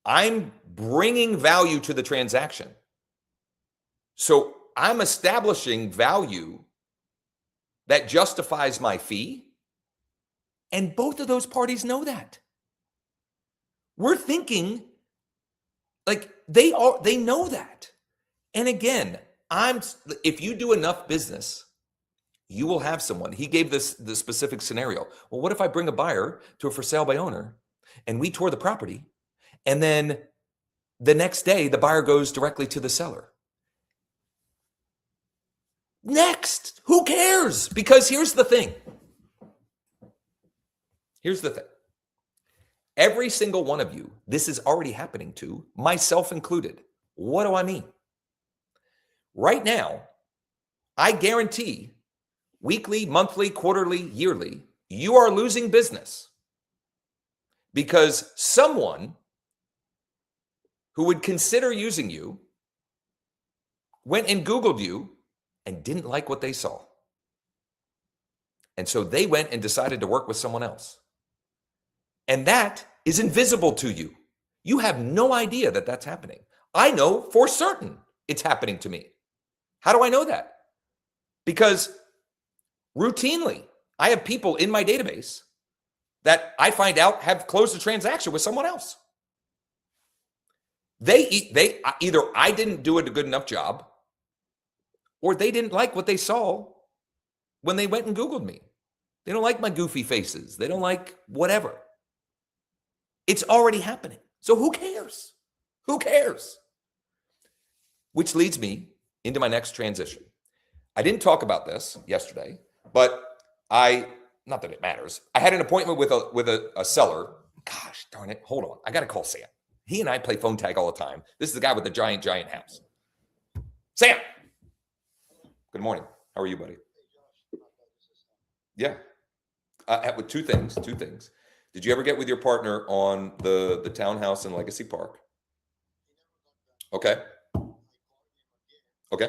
I'm bringing value to the transaction. So I'm establishing value that justifies my fee. And both of those parties know that. We're thinking like they know that. And again, if you do enough business, you will have someone. He gave the specific scenario. Well, what if I bring a buyer to a for sale by owner and we tour the property, and then the next day the buyer goes directly to the seller? Next, who cares? Because here's the thing. Here's the thing. Every single one of you, this is already happening to, myself included. What do I mean? Right now, I guarantee weekly, monthly, quarterly, yearly, you are losing business because someone who would consider using you went and Googled you and didn't like what they saw. And so they went and decided to work with someone else. And that is invisible to you. You have no idea that that's happening. I know for certain it's happening to me. How do I know that? Because routinely, I have people in my database that I find out have closed a transaction with someone else. They either I didn't do a good enough job, or they didn't like what they saw when they went and Googled me. They don't like my goofy faces. They don't like whatever. It's already happening. So who cares? Who cares? Which leads me into my next transition. I didn't talk about this yesterday, but not that it matters. I had an appointment with a seller. Gosh darn it. Hold on. I got to call Sam. He and I play phone tag all the time. This is the guy with the giant house. Sam. Good morning. How are you, buddy? Yeah. With two things. Did you ever get with your partner on the townhouse in Legacy Park? Okay. Okay.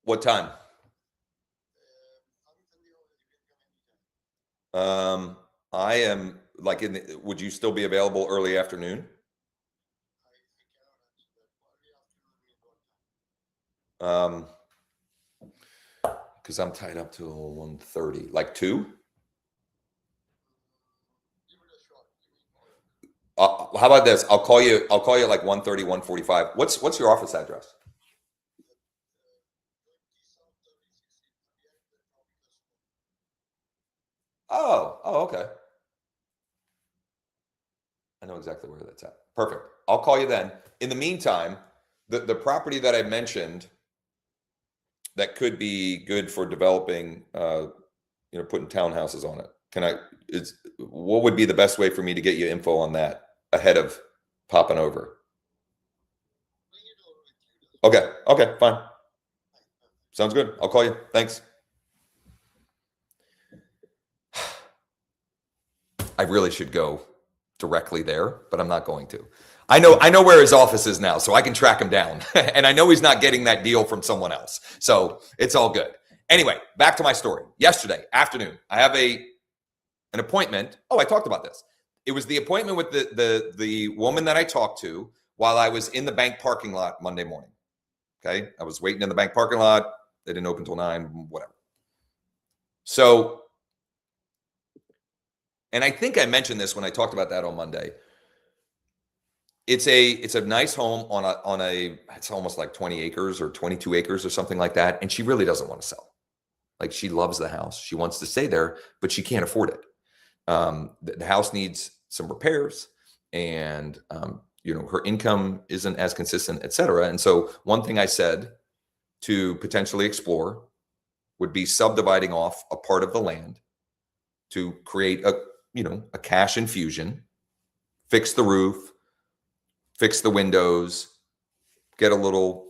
What time? I am like would you still be available early afternoon? Because I'm tied up till 1:30, like 2. How about this? I'll call you at like 1:30, 1:45. What's your office address? Oh, okay. I know exactly where that's at. Perfect. I'll call you then. In the meantime, the property that I mentioned that could be good for developing, putting townhouses on it. What would be the best way for me to get you info on that ahead of popping over? Okay, fine. Sounds good. I'll call you. Thanks. I really should go directly there, but I'm not going to. I know where his office is now, so I can track him down. And I know he's not getting that deal from someone else. So it's all good. Anyway, back to my story. Yesterday afternoon, I have an appointment. Oh, I talked about this. It was the appointment with the woman that I talked to while I was in the bank parking lot Monday morning. Okay. I was waiting in the bank parking lot. They didn't open till 9, whatever. So, and I think I mentioned this when I talked about that on Monday. It's a nice home on a it's almost like 20 acres or 22 acres or something like that. And she really doesn't want to sell. Like, she loves the house. She wants to stay there, but she can't afford it. The house needs some repairs, and her income isn't as consistent, et cetera. And so one thing I said to potentially explore would be subdividing off a part of the land to create a cash infusion, fix the roof, fix the windows, get a little,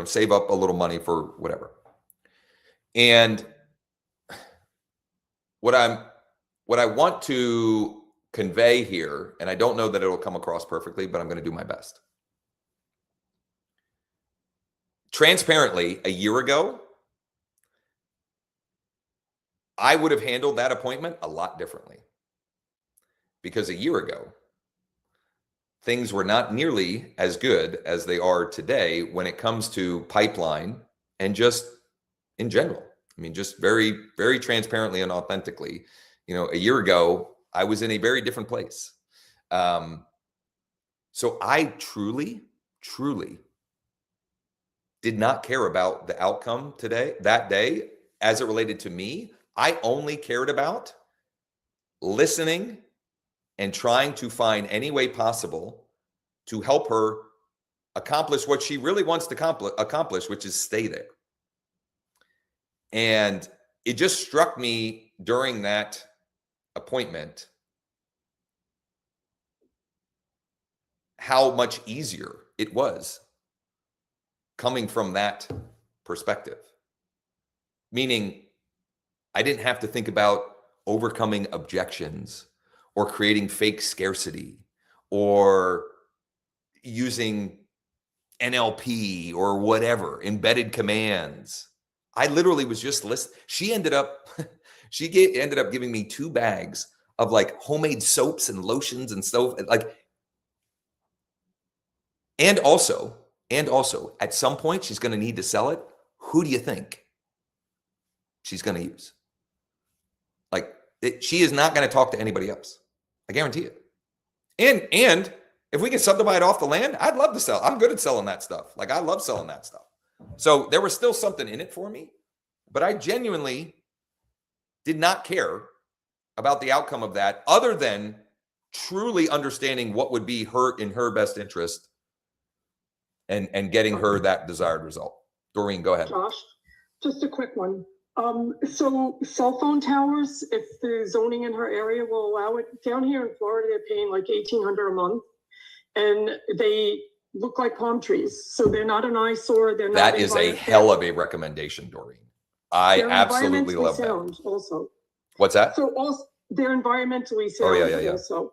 save up a little money for whatever. And what I want to convey here, and I don't know that it'll come across perfectly, but I'm going to do my best. Transparently, a year ago, I would have handled that appointment a lot differently. Because a year ago, things were not nearly as good as they are today when it comes to pipeline and just in general. I mean, just very, very transparently and authentically, a year ago, I was in a very different place. So I truly did not care about the outcome that day, as it related to me. I only cared about listening and trying to find any way possible to help her accomplish what she really wants to accomplish, which is stay there. And it just struck me during that appointment how much easier it was coming from that perspective. Meaning, I didn't have to think about overcoming objections or creating fake scarcity or using NLP or whatever, embedded commands. I literally was just listening. She ended up giving me 2 bags of like homemade soaps and lotions and stuff. And also, at some point, she's going to need to sell it. Who do you think she's going to use? She is not going to talk to anybody else. I guarantee it. And if we can subdivide off the land, I'd love to sell. I'm good at selling that stuff. I love selling that stuff. So there was still something in it for me, But I genuinely did not care about the outcome of that, other than truly understanding what would be in her best interest and getting her that desired result. Doreen, go ahead. Josh, just a quick one. So cell phone towers, if the zoning in her area will allow it, down here in Florida, they're paying like $1,800 a month, and they look like palm trees. So they're not an eyesore. They're not. That is a hell of a recommendation, Doreen. I absolutely love that. Also, what's that? so also they're environmentally sound. Oh, yeah. Also,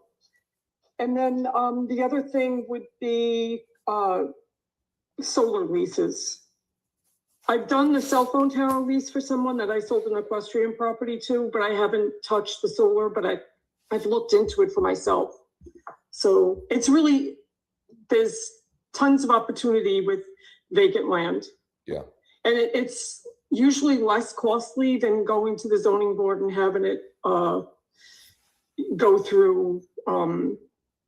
and then the other thing would be solar leases. I've done the cell phone tower lease for someone that I sold an equestrian property to, but I haven't touched the solar, but I've looked into it for myself. So it's really, there's tons of opportunity with vacant land. Yeah. And it's usually less costly than going to the zoning board and having it go through,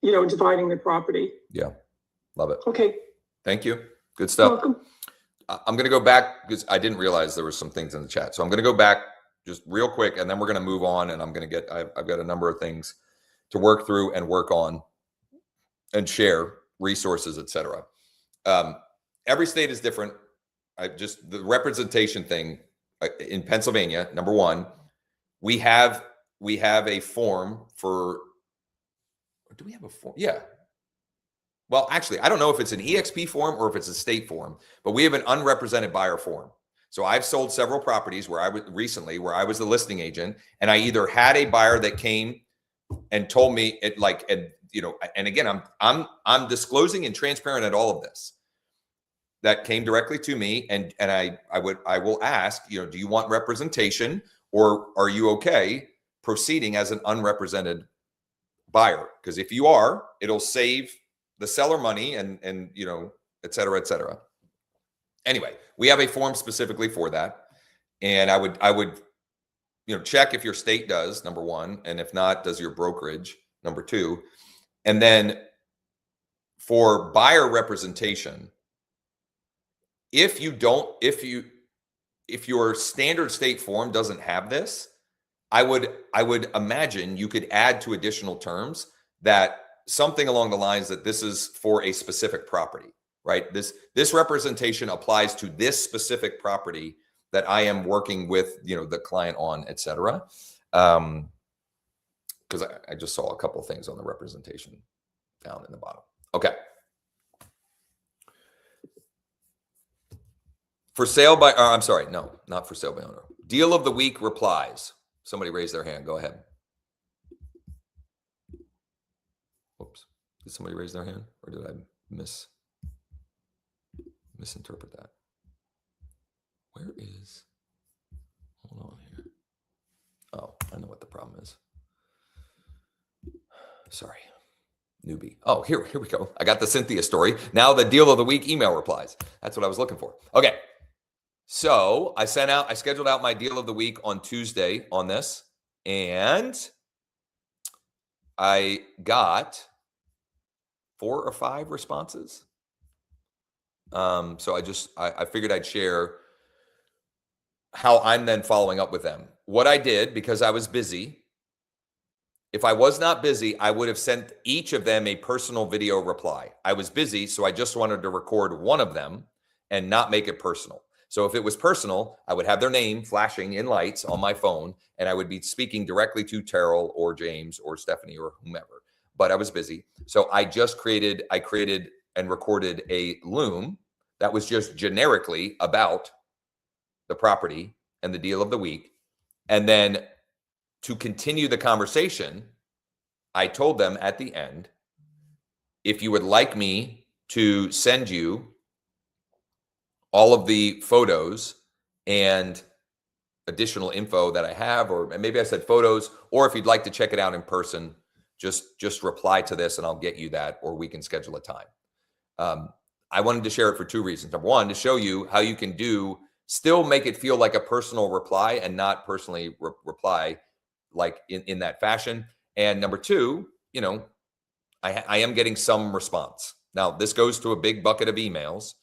dividing the property. Yeah. Love it. Okay. Thank you. Good stuff. Welcome. I'm going to go back because I didn't realize there were some things in the chat. So I'm going to go back just real quick, and then we're going to move on, and I've got a number of things to work through and work on and share resources, etc. Every state is different. The representation thing in Pennsylvania, number one, we have a form for, do we have a form? Yeah. Well, actually, I don't know if it's an EXP form or if it's a state form, but we have an unrepresented buyer form. So I've sold several properties where I was the listing agent, and I either had a buyer that came and told me it, like, and again, I'm disclosing and transparent at all of this, that came directly to me, and I will ask, do you want representation, or are you okay proceeding as an unrepresented buyer? Because if you are, it'll save the seller money and et cetera, et cetera. Anyway, we have a form specifically for that. And I would check if your state does, number one, and if not, does your brokerage, number two. And then for buyer representation, if your standard state form doesn't have this, I would imagine you could add to additional terms that something along the lines that this is for a specific property, right? This representation applies to this specific property that I am working with, the client on, et cetera. Because I just saw a couple of things on the representation down in the bottom. Okay. For sale by, I'm sorry, no, not for sale by owner. Deal of the week replies. Somebody raised their hand. Go ahead. Whoops. Did somebody raise their hand, or did I misinterpret that? Where is, hold on here. Oh, I know what the problem is. Sorry. Newbie. Oh, here we go. I got the Cynthia story. Now the deal of the week email replies. That's what I was looking for. Okay. So I scheduled out my deal of the week on Tuesday on this, and I got 4 or 5 responses. So I figured I'd share how I'm then following up with them. What I did, because I was busy, if I was not busy, I would have sent each of them a personal video reply. I was busy, so I just wanted to record one of them and not make it personal. So if it was personal, I would have their name flashing in lights on my phone, and I would be speaking directly to Terrell or James or Stephanie or whomever. But I was busy. So I created and recorded a Loom that was just generically about the property and the deal of the week. And then to continue the conversation, I told them at the end, if you would like me to send you all of the photos and additional info that I have, or maybe I said photos, or if you'd like to check it out in person, just reply to this and I'll get you that, or we can schedule a time. I wanted to share it for 2 reasons. Number one, to show you how you can still make it feel like a personal reply and not personally reply like in that fashion. And number two, I am getting some response. Now, this goes to a big bucket of emails.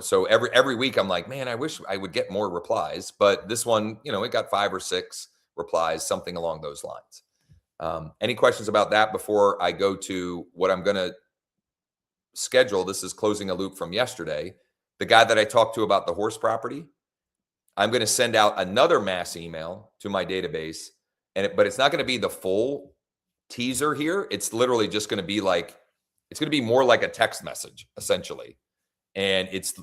so every week I'm like, man, I wish I would get more replies, but this one, it got 5 or 6 replies, something along those lines. Any questions about that before I go to what I'm going to schedule? This is closing a loop from yesterday. The guy that I talked to about the horse property, I'm going to send out another mass email to my database, but it's not going to be the full teaser here. It's literally just going to be it's going to be more like a text message, essentially. And it's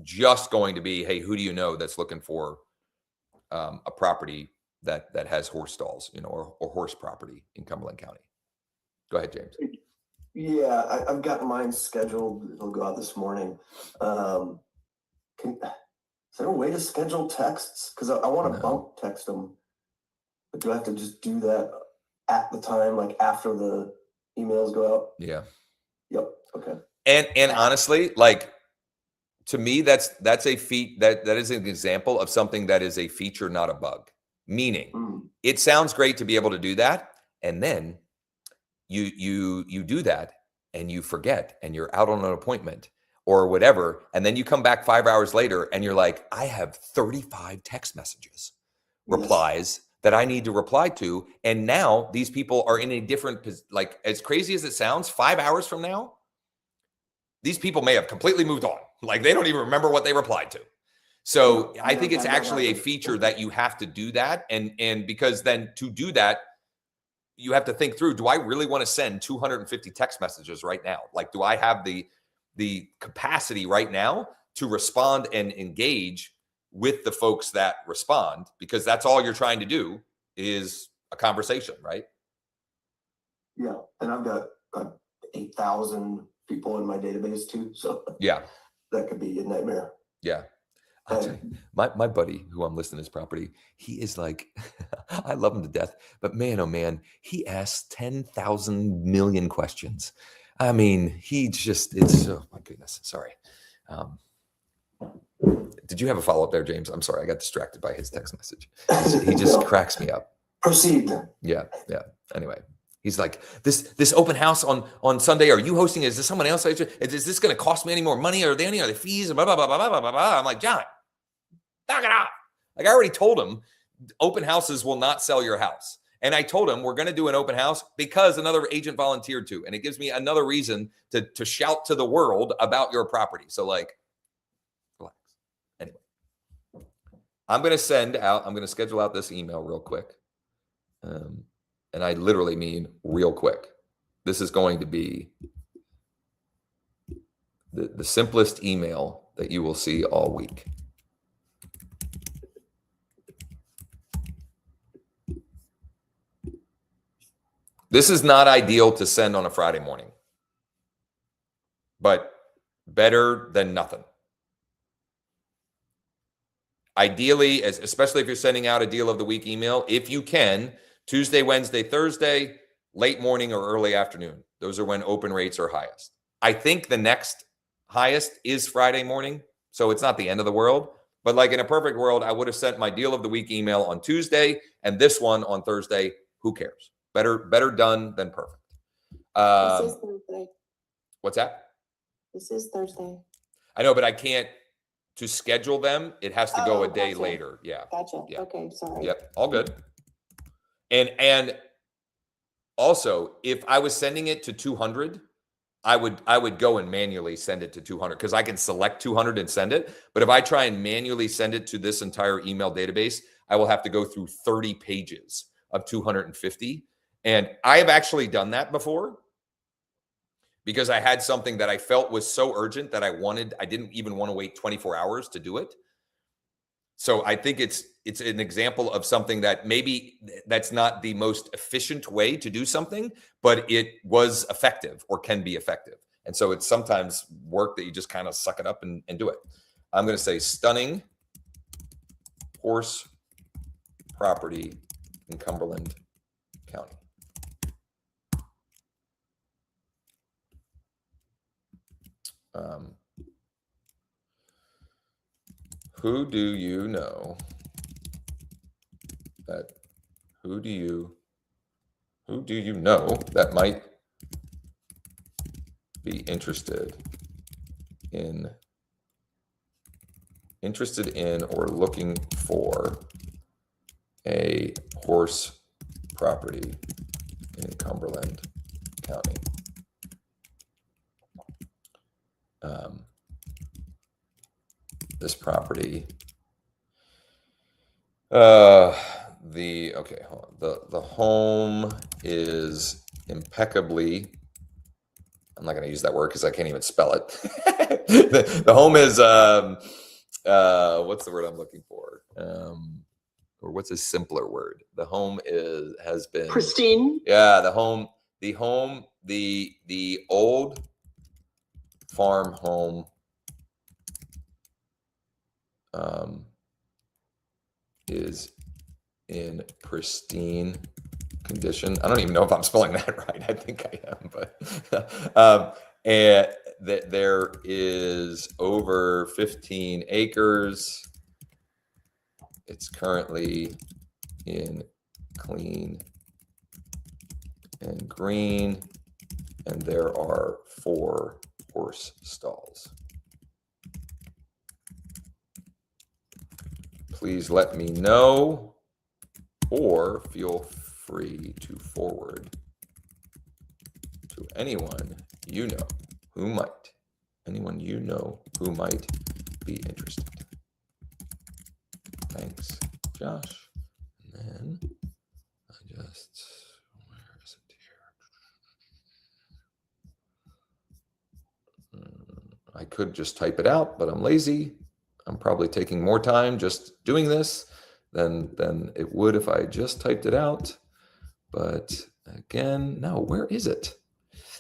just going to be, hey, who do you know that's looking for a property that has horse stalls, or horse property in Cumberland County? Go ahead, James. Yeah, I've got mine scheduled. It'll go out this morning. Is there a way to schedule texts? Because I want to bump text them. But do I have to just do that at the time, like after the emails go out? Yeah. Yep. Okay. And honestly, to me, that's a that is an example of something that is a feature, not a bug. Meaning, it sounds great to be able to do that, and then you do that and you forget, and you're out on an appointment or whatever, and then you come back 5 hours later and you're like, I have 35 text messages, replies that I need to reply to, and now these people are in a different, as crazy as it sounds, 5 hours from now, these people may have completely moved on. They don't even remember what they replied to. So I think it's actually a feature that you have to do that. And because then to do that, you have to think through, do I really want to send 250 text messages right now? Do I have the capacity right now to respond and engage with the folks that respond? Because that's all you're trying to do is a conversation, right? Yeah. And I've got 8,000 people in my database too. So yeah, that could be a nightmare. Yeah. I'll tell you, my buddy who I'm listing his property, he is I love him to death, but man, oh man, he asks 10,000 million questions. I mean, oh my goodness. Sorry. Did you have a follow-up there, James? I'm sorry. I got distracted by his text message. He just cracks me up. Proceed. Yeah. Anyway, he's like, this open house on Sunday, are you hosting? Is this someone else? Is this going to cost me any more money? Are there any other fees? Blah, blah, blah, blah, blah, blah, blah. I'm like, John, knock it off. I already told him open houses will not sell your house. And I told him we're going to do an open house because another agent volunteered to. And it gives me another reason to shout to the world about your property. So relax. Anyway, I'm going to schedule out this email real quick. And I literally mean real quick. This is going to be the simplest email that you will see all week. This is not ideal to send on a Friday morning, but better than nothing. Ideally, especially if you're sending out a deal of the week email, if you can, Tuesday, Wednesday, Thursday, late morning or early afternoon. Those are when open rates are highest. I think the next highest is Friday morning, so it's not the end of the world. But in a perfect world, I would have sent my deal of the week email on Tuesday and this one on Thursday. Who cares? Better done than perfect. This is Thursday. What's that? This is Thursday. I know, but I can't. To schedule them, it has to go a day gotcha. later. Yeah. Gotcha. Yeah. Okay, sorry. Yep. All good. And also, if I was sending it to 200, I would go and manually send it to 200 because I can select 200 and send it. But if I try and manually send it to this entire email database, I will have to go through 30 pages of 250. And I have actually done that before because I had something that I felt was so urgent that I didn't even want to wait 24 hours to do it. So I think it's an example of something that maybe that's not the most efficient way to do something, but it was effective or can be effective. And so it's sometimes work that you just kind of suck it up and do it. I'm going to say stunning horse property in Cumberland County. Who do you know that might be interested in interested in or looking for a horse property in Cumberland County. This property, okay, hold on. The home is impeccably, I'm not going to use that word because I can't even spell it. the home is, what's the word I'm looking for? Or what's a simpler word? The home has been Pristine. Yeah, the old farm home is in pristine condition. I don't even know if I'm spelling that right. I think I am, but and there is over 15 acres. It's currently in clean and green, and there are 4 horse stalls. Please let me know, or feel free to forward to anyone you know who might be interested. Thanks, Josh. And then where is it here? I could just type it out, but I'm lazy. I'm probably taking more time just doing this than it would if I just typed it out. But again, no, where is it?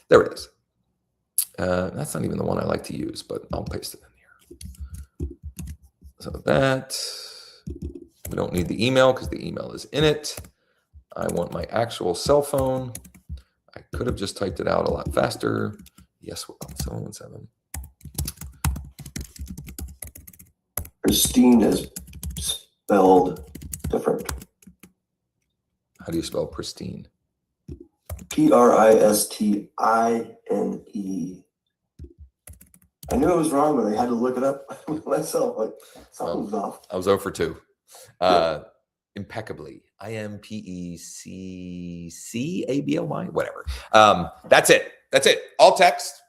There it is. That's not even the one I like to use, but I'll paste it in here. So that, we don't need the email because the email is in it. I want my actual cell phone. I could have just typed it out a lot faster. Yes, 717. Pristine is spelled different. How do you spell pristine? Pristine. I knew it was wrong, but I had to look it up myself. Like something's off. I was 0 for 2. Impeccably. IMPECCABLY. Whatever. That's it. That's it. All text.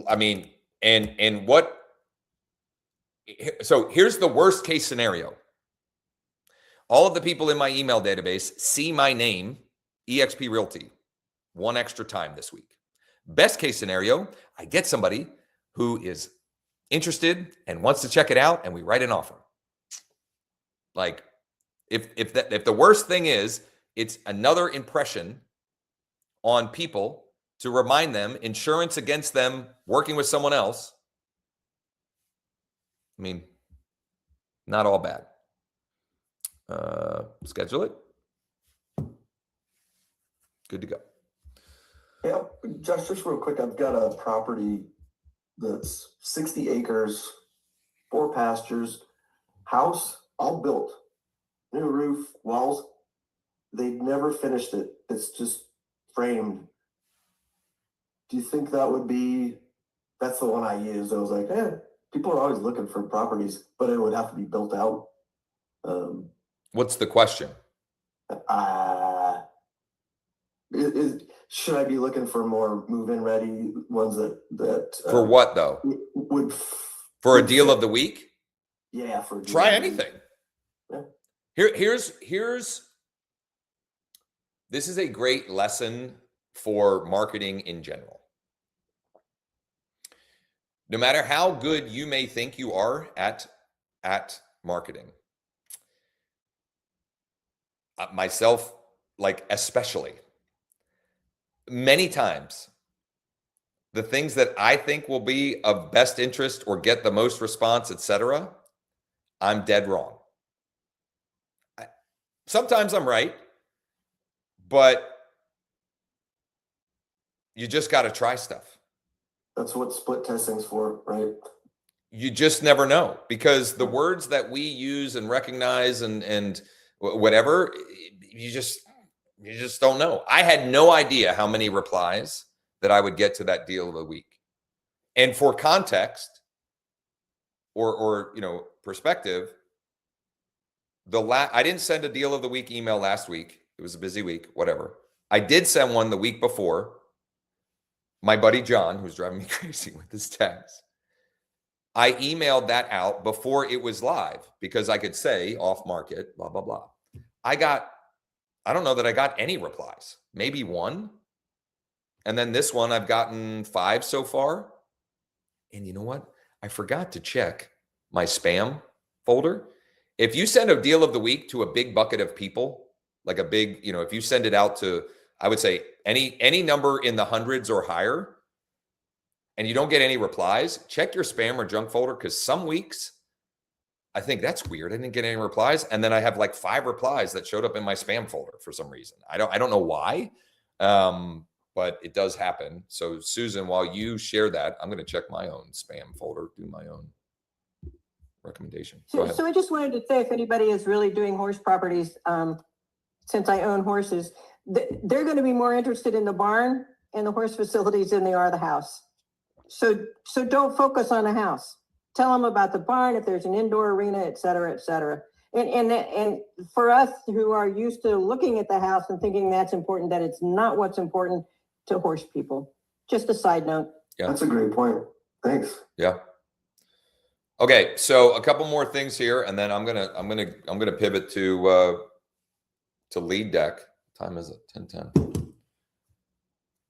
I mean, and what? So here's the worst case scenario. All of the people in my email database see my name, eXp Realty, 1 extra time this week. Best case scenario, I get somebody who is interested and wants to check it out, and we write an offer. Like, if the worst thing is, it's another impression on people to remind them, insurance against them working with someone else. I mean, not all bad. Schedule it. Good to go. Yeah, just real quick, I've got a property that's 60 acres, 4 pastures, house all built, new roof, walls. They've never finished it. It's just framed. Do you think that would be? That's the one I used. I was like, people are always looking for properties, but it would have to be built out. What's the question? Should I be looking for more move-in ready ones that For what though? For a deal of the week? Yeah, for Try anything. Yeah. Here's this is a great lesson for marketing in general. No matter how good you may think you are at marketing, myself, like especially, many times the things that I think will be of best interest or get the most response, etc., I'm dead wrong. Sometimes I'm right, but you just got to try stuff. That's what split testing's for, right? You just never know, because the words that we use and recognize and whatever, you just don't know. I had no idea how many replies that I would get to that deal of the week. And for context, or perspective, I didn't send a deal of the week email last week. It was a busy week, whatever. I did send one the week before. My buddy John, who's driving me crazy with his text, I emailed that out before it was live because I could say off market, blah, blah, blah. I don't know that I got any replies, maybe one. And then this one, I've gotten 5 so far. And you know what? I forgot to check my spam folder. If you send a deal of the week to a big bucket of people, like a big, if you send it out to, I would say any number in the hundreds or higher, and you don't get any replies, check your spam or junk folder, because some weeks I think that's weird. I didn't get any replies. And then I have like 5 replies that showed up in my spam folder for some reason. I don't know why, but it does happen. So Susan, while you share that, I'm going to check my own spam folder, do my own recommendation. Go ahead. So I just wanted to say, if anybody is really doing horse properties, since I own horses, they're going to be more interested in the barn and the horse facilities than they are the house. So don't focus on the house. Tell them about the barn, if there's an indoor arena, et cetera, et cetera. And for us who are used to looking at the house and thinking that's important, that it's not what's important to horse people. Just a side note. Yeah. That's a great point. Thanks. Yeah. Okay, so a couple more things here, and then I'm gonna pivot to lead deck. What time is it? 10:10.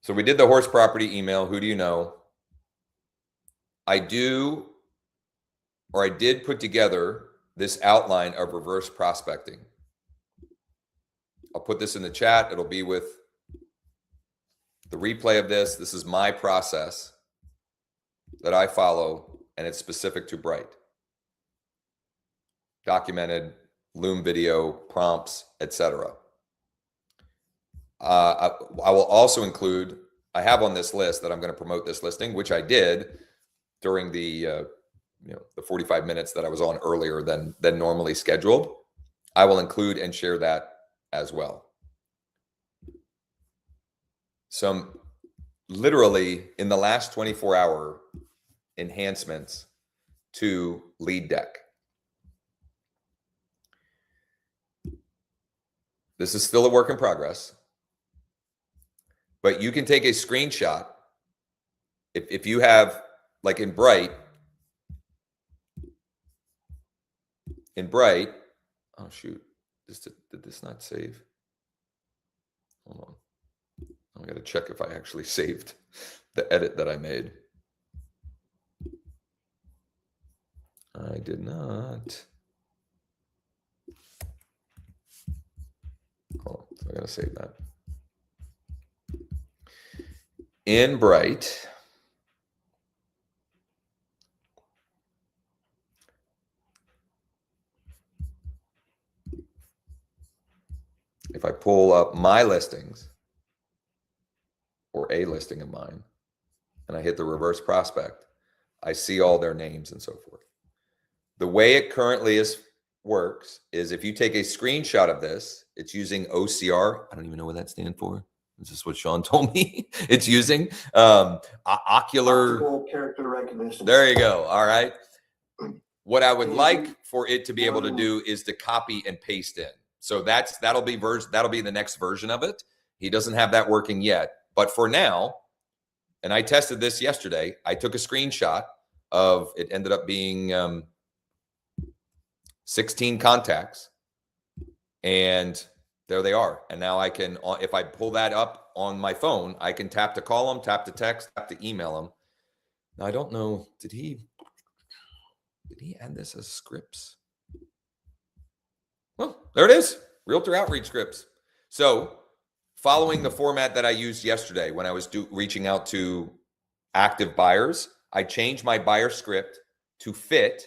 So we did the horse property email. Who do you know? I did put together this outline of reverse prospecting. I'll put this in the chat. It'll be with the replay of this. This is my process that I follow, and it's specific to Bright. Documented, Loom video, prompts, etc. I will also include, I have on this list that I'm going to promote this listing, which I did during the 45 minutes that I was on earlier than normally scheduled. I will include and share that as well. Some literally in the last 24-hour enhancements to lead deck. This is still a work in progress, but you can take a screenshot. If you have, like in Bright, oh shoot, did this not save? Hold on. I got to check if I actually saved the edit that I made. I did not. Oh, so I got to save that. In Bright, if I pull up my listings or a listing of mine and I hit the reverse prospect, I see all their names and so forth. The way it currently works is if you take a screenshot of this, it's using OCR. I don't even know what that stands for. This is what Sean told me it's using. Optical character recognition. There you go. All right. What I would like for it to be able to do is to copy and paste in. So that'll be the next version of it. He doesn't have that working yet, but for now, and I tested this yesterday, I took a screenshot of it. Ended up being 16 contacts, and there they are. And now I can, if I pull that up on my phone, I can tap to call them, tap to text, tap to email them. Now I don't know, did he add this as scripts? Well, there it is. Realtor outreach scripts. So following the format that I used yesterday when I was reaching out to active buyers, I changed my buyer script to fit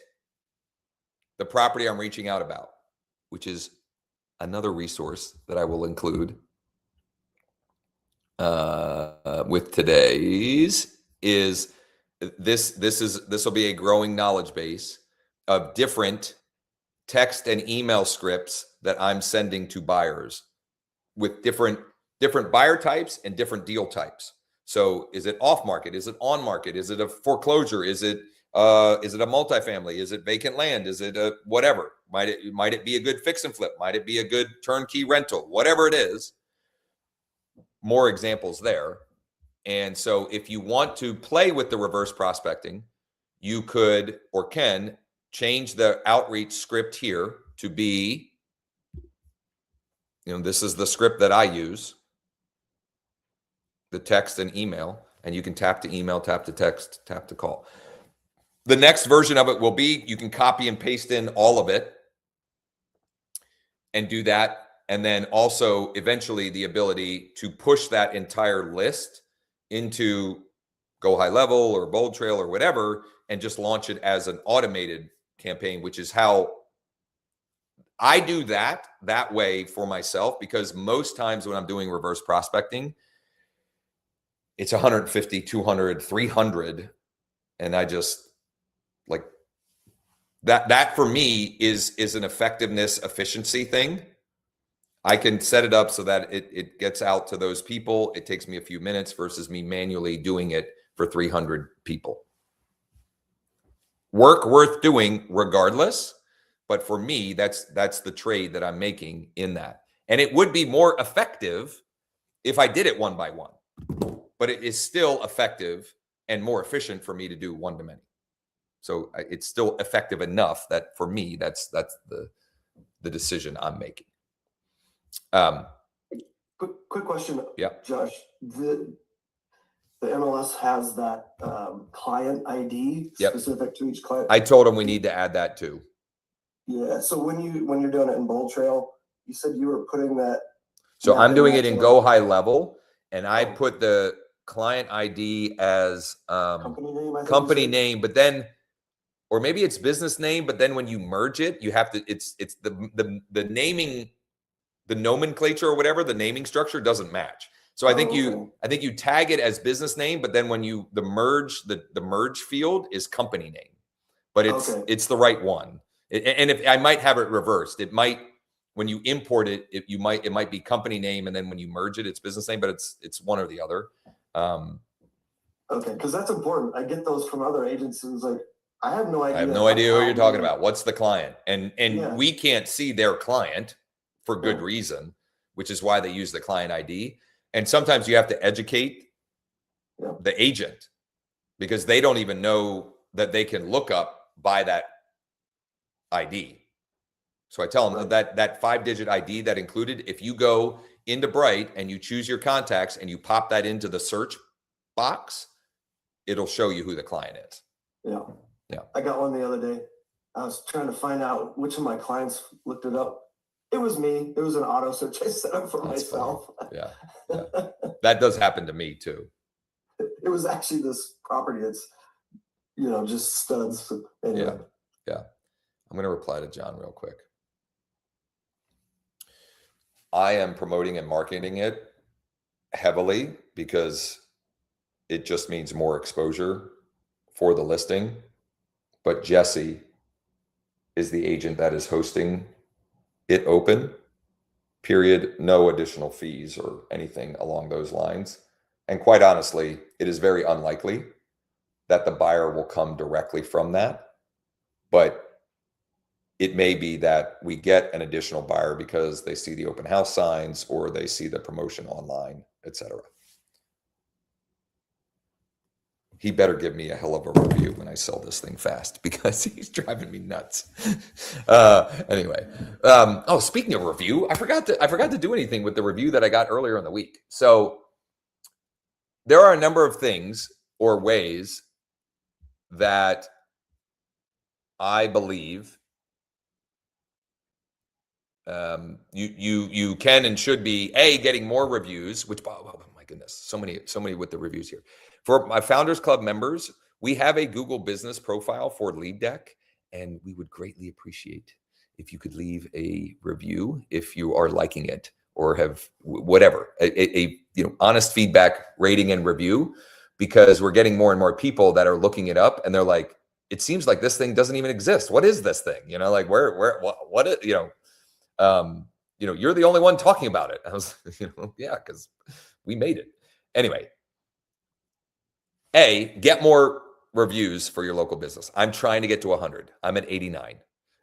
the property I'm reaching out about, which is another resource that I will include with today's is this will be a growing knowledge base of different text and email scripts that I'm sending to buyers with different buyer types and different deal types. So is it off market? Is it on market? Is it a foreclosure? Is it Is it a multifamily? Is it vacant land? Is it a whatever? Might it be a good fix and flip? Might it be a good turnkey rental? Whatever it is, more examples there. And so if you want to play with the reverse prospecting, you could or can change the outreach script here to be, this is the script that I use, the text and email, and you can tap to email, tap to text, tap to call. The next version of it will be, you can copy and paste in all of it and do that. And then also eventually the ability to push that entire list into Go High Level or Bold Trail or whatever, and just launch it as an automated campaign, which is how I do that way for myself, because most times when I'm doing reverse prospecting, it's 150, 200, 300. And I just like that for me is an effectiveness efficiency thing. I can set it up so that it gets out to those people. It takes me a few minutes versus me manually doing it for 300 people. Work worth doing regardless. But for me, that's the trade that I'm making in that. And it would be more effective if I did it one by one. But it is still effective and more efficient for me to do one to many. So it's still effective enough that for me, that's the decision I'm making. Quick question. Yeah. Josh, the MLS has that client ID specific to each client. I told him we need to add that too. Yeah. So when you're doing it in Bold Trail, you said you were putting that. So I'm doing it in Go High Level, and I put the client ID as company name, but then, or maybe it's business name, but then when you merge it, you have to, it's the naming, the nomenclature or whatever, the naming structure doesn't match. So I think you tag it as business name, but then when the merge field is company name, but it's the right one. And if I might have it reversed, it might, when you import it, it might be company name, and then when you merge it, it's business name, but it's one or the other. Okay, because that's important. I get those from other agencies. Like, I have no idea. I have no idea who you're talking about. What's the client? And we can't see their client for good reason, which is why they use the client ID. And sometimes you have to educate the agent, because they don't even know that they can look up by that ID. So I tell them that 5-digit ID that included, if you go into Bright and you choose your contacts and you pop that into the search box, it'll show you who the client is. Yeah. I got one the other day. I was trying to find out which of my clients looked it up. It was me. It was an auto search I set up for myself. Yeah. That does happen to me too. It was actually this property that's, just studs. Anyway. Yeah. I'm going to reply to John real quick. I am promoting and marketing it heavily because it just means more exposure for the listing. But Jesse is the agent that is hosting it open, period. No additional fees or anything along those lines. And quite honestly, it is very unlikely that the buyer will come directly from that. But it may be that we get an additional buyer because they see the open house signs or they see the promotion online, etc. He better give me a hell of a review when I sell this thing fast, because he's driving me nuts. Anyway, speaking of review, I forgot to do anything with the review that I got earlier in the week. So there are a number of things or ways that I believe you can and should be getting more reviews, which, oh my goodness, so many with the reviews here. For my Founders Club members, we have a Google business profile for Lead Deck, and we would greatly appreciate if you could leave a review if you are liking it or have whatever, a honest feedback, rating, and review, because we're getting more and more people that are looking it up and they're like, it seems like this thing doesn't even exist. What is this thing? Like what is, you're the only one talking about it. I was, yeah, because we made it. Anyway, get more reviews for your local business. I'm trying to get to 100. I'm at 89.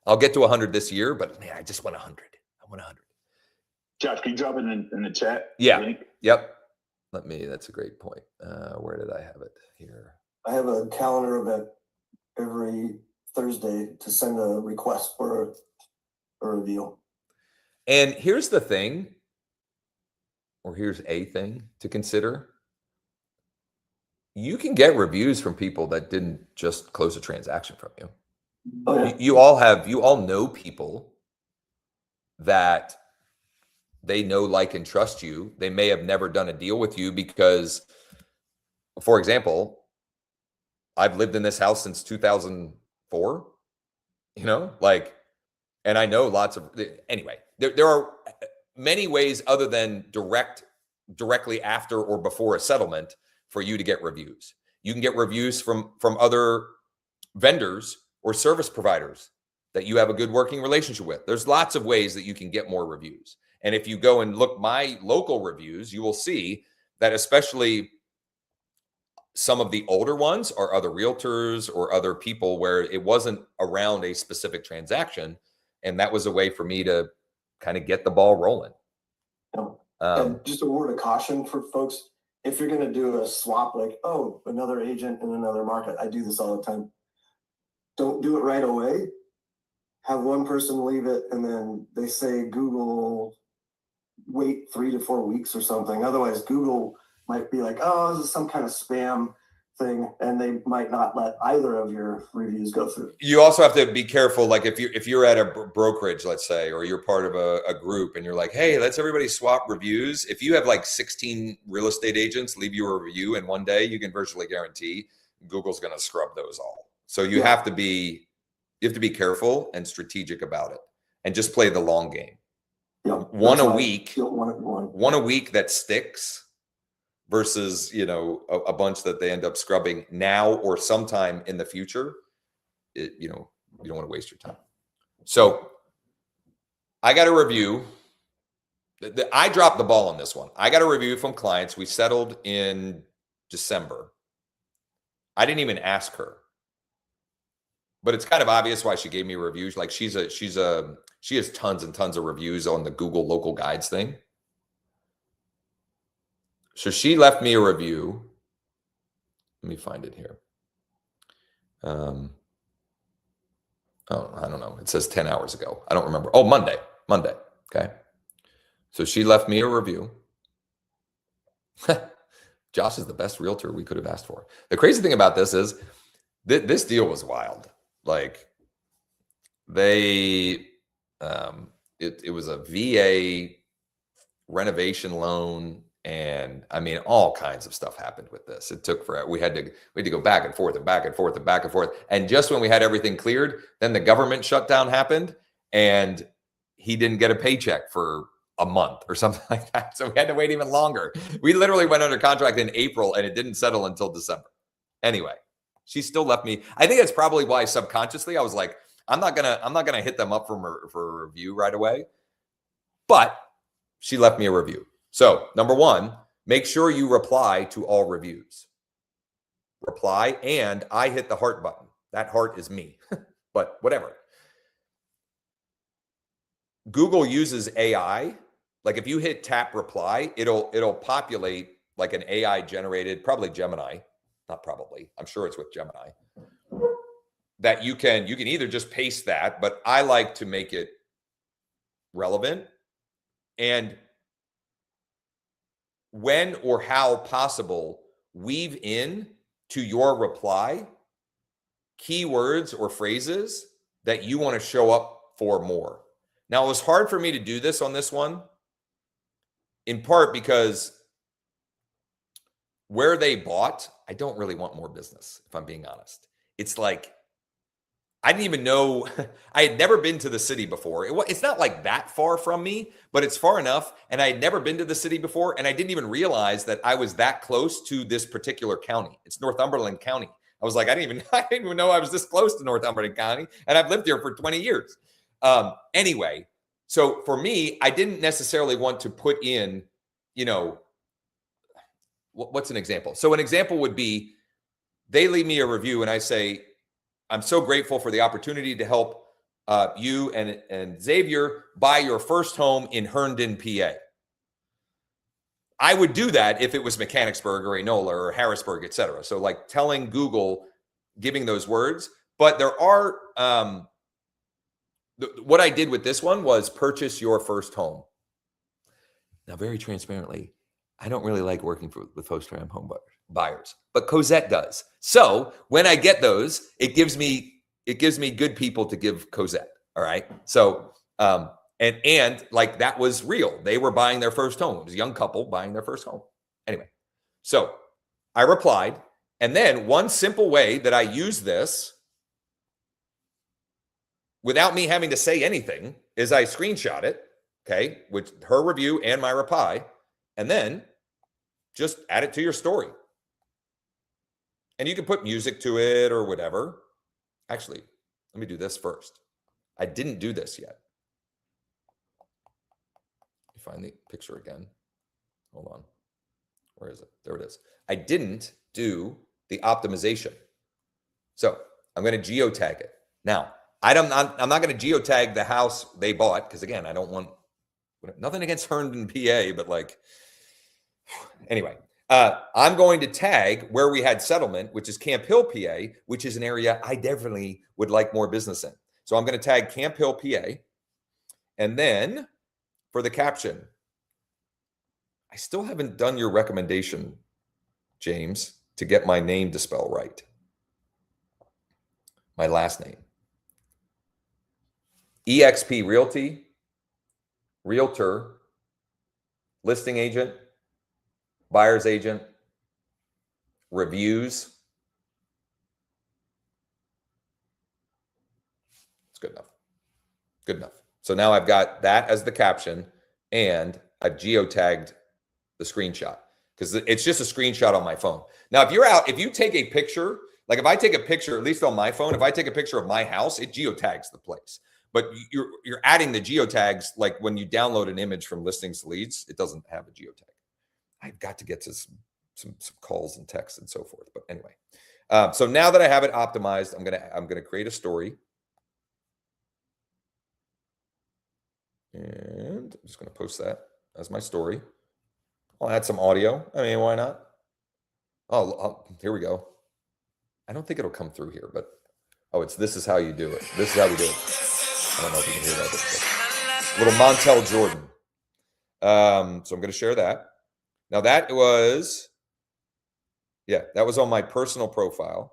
I'll get to 100 this year, but man, I just want 100. I want 100. Josh, can you drop it in the chat? Yeah. Link? Yep. That's a great point. Where did I have it here? I have a calendar event every Thursday to send a request for a review. And here's the thing, or here's a thing to consider. You can get reviews from people that didn't just close a transaction from you. Oh, yeah. You all know people that they know, like, and trust you. They may have never done a deal with you because, for example, I've lived in this house since 2004, and I know lots of, anyway, there are many ways other than directly after or before a settlement for you to get reviews. You can get reviews from other vendors or service providers that you have a good working relationship with. There's lots of ways that you can get more reviews. And if you go and look my local reviews, you will see that especially some of the older ones are other realtors or other people where it wasn't around a specific transaction. And that was a way for me to kind of get the ball rolling. And just a word of caution for folks. If you're going to do a swap, like, oh, another agent in another market, I do this all the time. Don't do it right away. Have one person leave it, and then they say Google wait 3 to 4 weeks or something. Otherwise, Google might be like, oh, this is some kind of spam thing, and they might not let either of your reviews go through. You also have to be careful. Like if you're at a brokerage, let's say, or you're part of a group and you're like, hey, let's everybody swap reviews. If you have like 16 real estate agents leave you a review in one day, you can virtually guarantee Google's going to scrub those all. So you have to be careful and strategic about it and just play the long game. Yeah, one a week that sticks versus, a bunch that they end up scrubbing now or sometime in the future. You don't want to waste your time. So I got a review. I dropped the ball on this one. I got a review from clients. We settled in December. I didn't even ask her, but it's kind of obvious why she gave me reviews. Like she has tons and tons of reviews on the Google local guides thing. So she left me a review. Let me find it here. I don't know. It says 10 hours ago. I don't remember. Oh, Monday. Okay. So she left me a review. Josh is the best realtor we could have asked for. The crazy thing about this is this deal was wild. Like it was a VA renovation loan. And I mean, all kinds of stuff happened with this. It took forever. We had to go back and forth and back and forth and back and forth. And just when we had everything cleared, then the government shutdown happened and he didn't get a paycheck for a month or something like that. So we had to wait even longer. We literally went under contract in April and it didn't settle until December. Anyway, she still left me. I think that's probably why subconsciously I was like, I'm not gonna hit them up for a review right away. But she left me a review. So number one, make sure you reply to all reviews. Reply, and I hit the heart button. That heart is me, but whatever. Google uses AI. Like if you hit tap reply, it'll populate like an AI generated, probably Gemini, not probably, I'm sure it's with Gemini, that you can either just paste that, but I like to make it relevant. And when or how possible, weave in to your reply keywords or phrases that you want to show up for more. Now, it was hard for me to do this on this one, in part because where they bought, I don't really want more business, if I'm being honest. It's like, I didn't even know, I had never been to the city before. It's not like that far from me, but it's far enough. And I had never been to the city before. And I didn't even realize that I was that close to this particular county. It's Northumberland County. I was like, I didn't even know I was this close to Northumberland County. And I've lived here for 20 years. Anyway, so for me, I didn't necessarily want to put in, what's an example? So an example would be they leave me a review and I say, I'm so grateful for the opportunity to help you and Xavier buy your first home in Herndon, PA. I would do that if it was Mechanicsburg or Enola or Harrisburg, et cetera. So like telling Google, giving those words. But there are, what I did with this one was purchase your first home. Now, very transparently, I don't really like working with first-time home buyers, but Cosette does. So when I get those, it gives me good people to give Cosette. All right. So, and like that was real. They were buying their first home. It was a young couple buying their first home. Anyway, so I replied. And then one simple way that I use this without me having to say anything is I screenshot it, okay, with her review and my reply, and then just add it to your story. And you can put music to it or whatever. Actually, let me do this first. I didn't do this yet. Find the picture again. Hold on. Where is it? There it is. I didn't do the optimization. So I'm going to geotag it. Now, I'm not going to geotag the house they bought because, again, I don't want nothing against Herndon, PA, but like, anyway, I'm going to tag where we had settlement, which is Camp Hill, PA, which is an area I definitely would like more business in. So I'm going to tag Camp Hill, PA. And then for the caption, I still haven't done your recommendation, James, to get my name to spell right. My last name. eXp Realty, Realtor, Listing Agent, Buyer's Agent, Reviews. It's good enough. Good enough. So now I've got that as the caption and I've geotagged the screenshot because it's just a screenshot on my phone. Now, if you're out, if you take a picture, like if I take a picture, at least on my phone, if I take a picture of my house, it geotags the place. But you're adding the geotags, like when you download an image from Listings to Leads, it doesn't have a geotag. I've got to get to some calls and texts and so forth. But anyway, so now that I have it optimized, I'm gonna create a story. And I'm just going to post that as my story. I'll add some audio. I mean, why not? Oh, here we go. I don't think it'll come through here, but this is how you do it. This is how we do it. I don't know if you can hear that. Little Montel Jordan. So I'm going to share that. Now that was on my personal profile,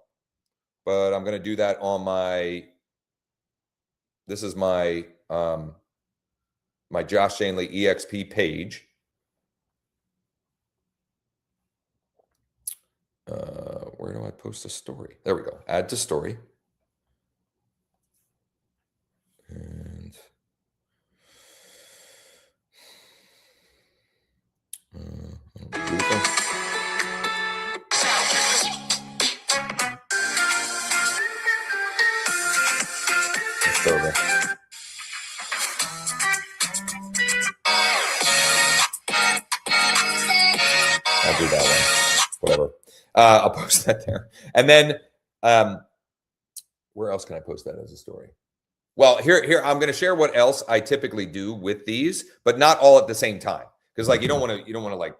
but I'm going to do that on this is my Josh Shanley EXP page. Where do I post a story? There we go. Add to story. And there we go. I'll do that one. Whatever. I'll post that there. And then where else can I post that as a story? Well, here I'm going to share what else I typically do with these, but not all at the same time. Because like you don't want to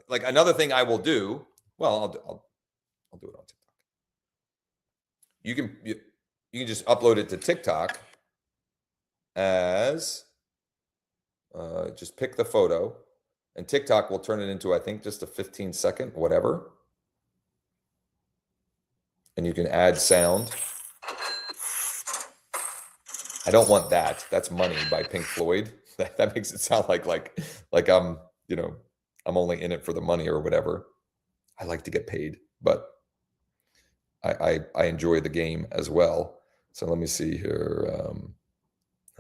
like another thing I will do. Well, I'll do it on TikTok. You can just upload it to TikTok as just pick the photo. And TikTok will turn it into, I think, just a 15-second, whatever. And you can add sound. I don't want that. That's Money by Pink Floyd. That makes it sound like I'm, I'm only in it for the money or whatever. I like to get paid, but I enjoy the game as well. So let me see here.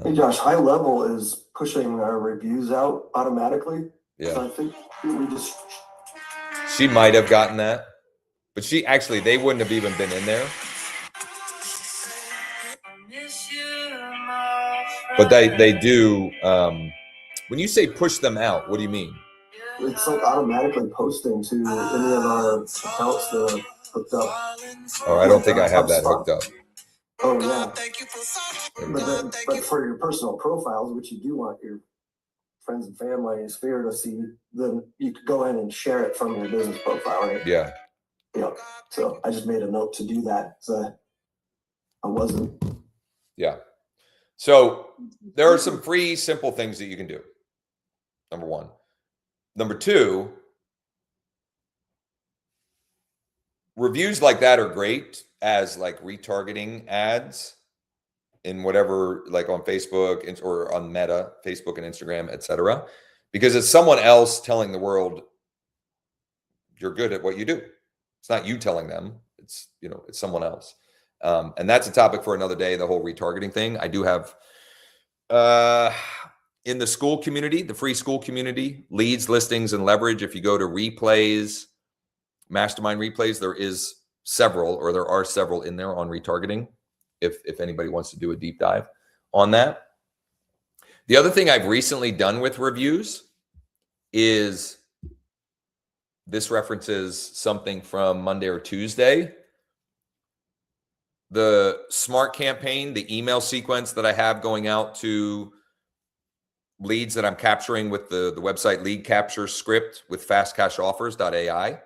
Hey Josh, High Level is pushing our reviews out automatically. Yeah. So I think she might have gotten that, but they wouldn't have even been in there. But they do. When you say push them out, what do you mean? It's like automatically posting to any of our accounts hooked up. Oh, I don't think I have that hooked up. Oh, yeah. But for your personal profiles, which you do want your friends and family and sphere to see, then you could go in and share it from your business profile, right? Yeah. Yeah. So I just made a note to do that. So I wasn't. Yeah. So there are some free, simple things that you can do. Number one. Number two, reviews like that are great as like retargeting ads in whatever, like on Facebook or on Meta, Facebook and Instagram, etc. Because it's someone else telling the world you're good at what you do. It's not you telling them. It's, you know, it's someone else. And that's a topic for another day, the whole retargeting thing. I do have in the school community, the free school community, leads, listings, and leverage. If you go to replays, mastermind replays, there are several in there on retargeting. If anybody wants to do a deep dive on that. The other thing I've recently done with reviews is, this references something from Monday or Tuesday. The smart campaign, the email sequence that I have going out to leads that I'm capturing with the website lead capture script with fastcashoffers.ai.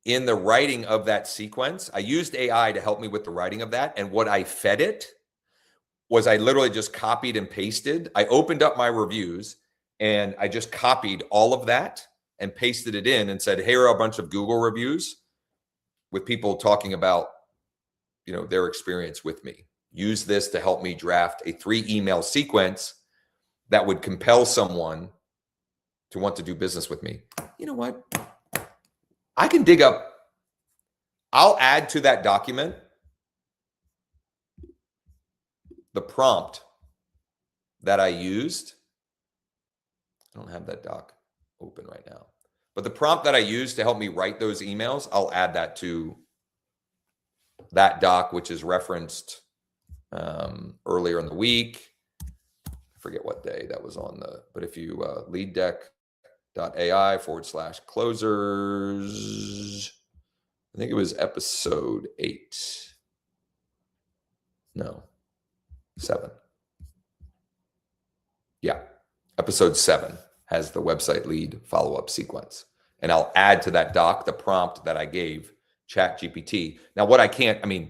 In the writing of that sequence, I used AI to help me with the writing of that. And what I fed it was I literally just copied and pasted. I opened up my reviews and I just copied all of that and pasted it in and said, here are a bunch of Google reviews with people talking about, you know, their experience with me. Use this to help me draft a 3 email sequence that would compel someone to want to do business with me. You know what? I can dig up, I'll add to that document the prompt that I used. I don't have that doc open right now, but the prompt that I used to help me write those emails, I'll add that to that doc, which is referenced earlier in the week. I forget what day that was on but if you leaddeck.ai/closers, I think it was episode 8. No, 7. Yeah, episode 7 has the website lead follow-up sequence. And I'll add to that doc the prompt that I gave ChatGPT. Now, what I can't, I mean,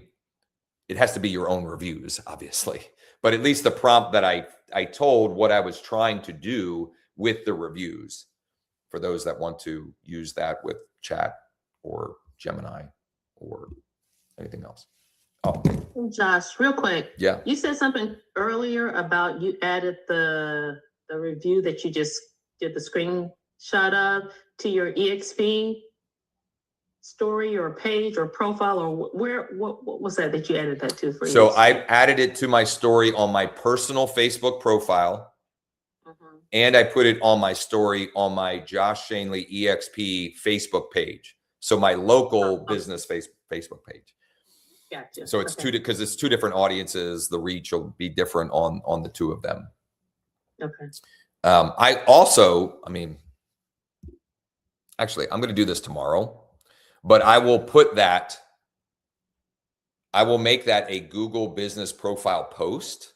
it has to be your own reviews, obviously. But at least the prompt that I told what I was trying to do with the reviews for those that want to use that with Chat or Gemini or anything else. Oh, Josh, real quick. yeah. You said something earlier about you added the review that you just did the screenshot of to your EXP story or page or profile, or what was that you added that to for So EXP? I added it to my story on my personal Facebook profile. And I put it on my story on my Josh Shanley EXP Facebook page. So my local business Facebook page. Gotcha. So it's because it's 2 different audiences. The reach will be different on the 2 of them. Okay. I also, actually, I'm going to do this tomorrow, but I will make that a Google business profile post.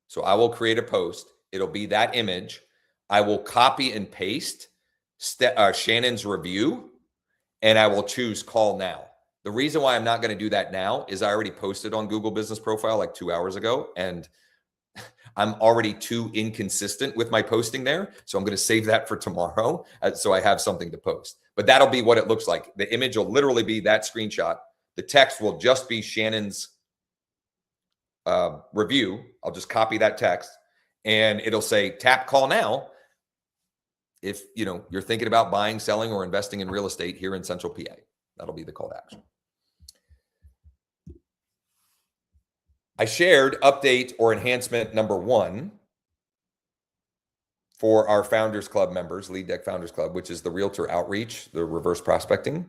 So I will create a post. It'll be that image. I will copy and paste Shannon's review, and I will choose call now. The reason why I'm not going to do that now is I already posted on Google Business Profile like 2 hours ago, and I'm already too inconsistent with my posting there. So I'm going to save that for tomorrow so I have something to post. But that'll be what it looks like. The image will literally be that screenshot. The text will just be Shannon's review. I'll just copy that text, and it'll say tap call now if you're thinking about buying, selling, or investing in real estate here in Central PA. That'll be the call to action. I shared update or enhancement number 1 for our Founders Club members, Lead Deck Founders Club, which is the realtor outreach, the reverse prospecting.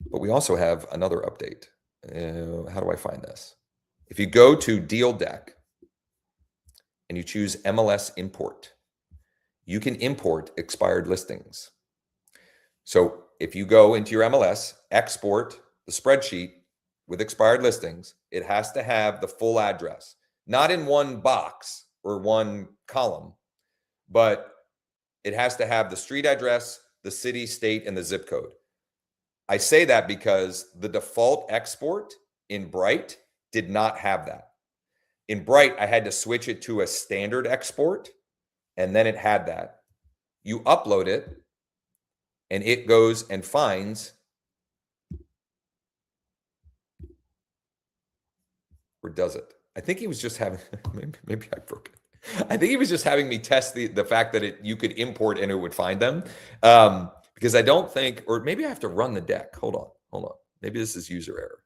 But we also have another update. How do I find this? If you go to Deal Deck and you choose MLS import, you can import expired listings. So if you go into your MLS, export the spreadsheet with expired listings, it has to have the full address, not in one box or one column, but it has to have the street address, the city, state, and the zip code. I say that because the default export in Bright did not have that. In Bright, I had to switch it to a standard export, and then it had that. You upload it, and it goes and finds, or does it? I think he was just having, maybe I broke it. I think he was just having me test the fact that you could import and it would find them. Because I don't think, or maybe I have to run the deck. Hold on. Maybe this is user error.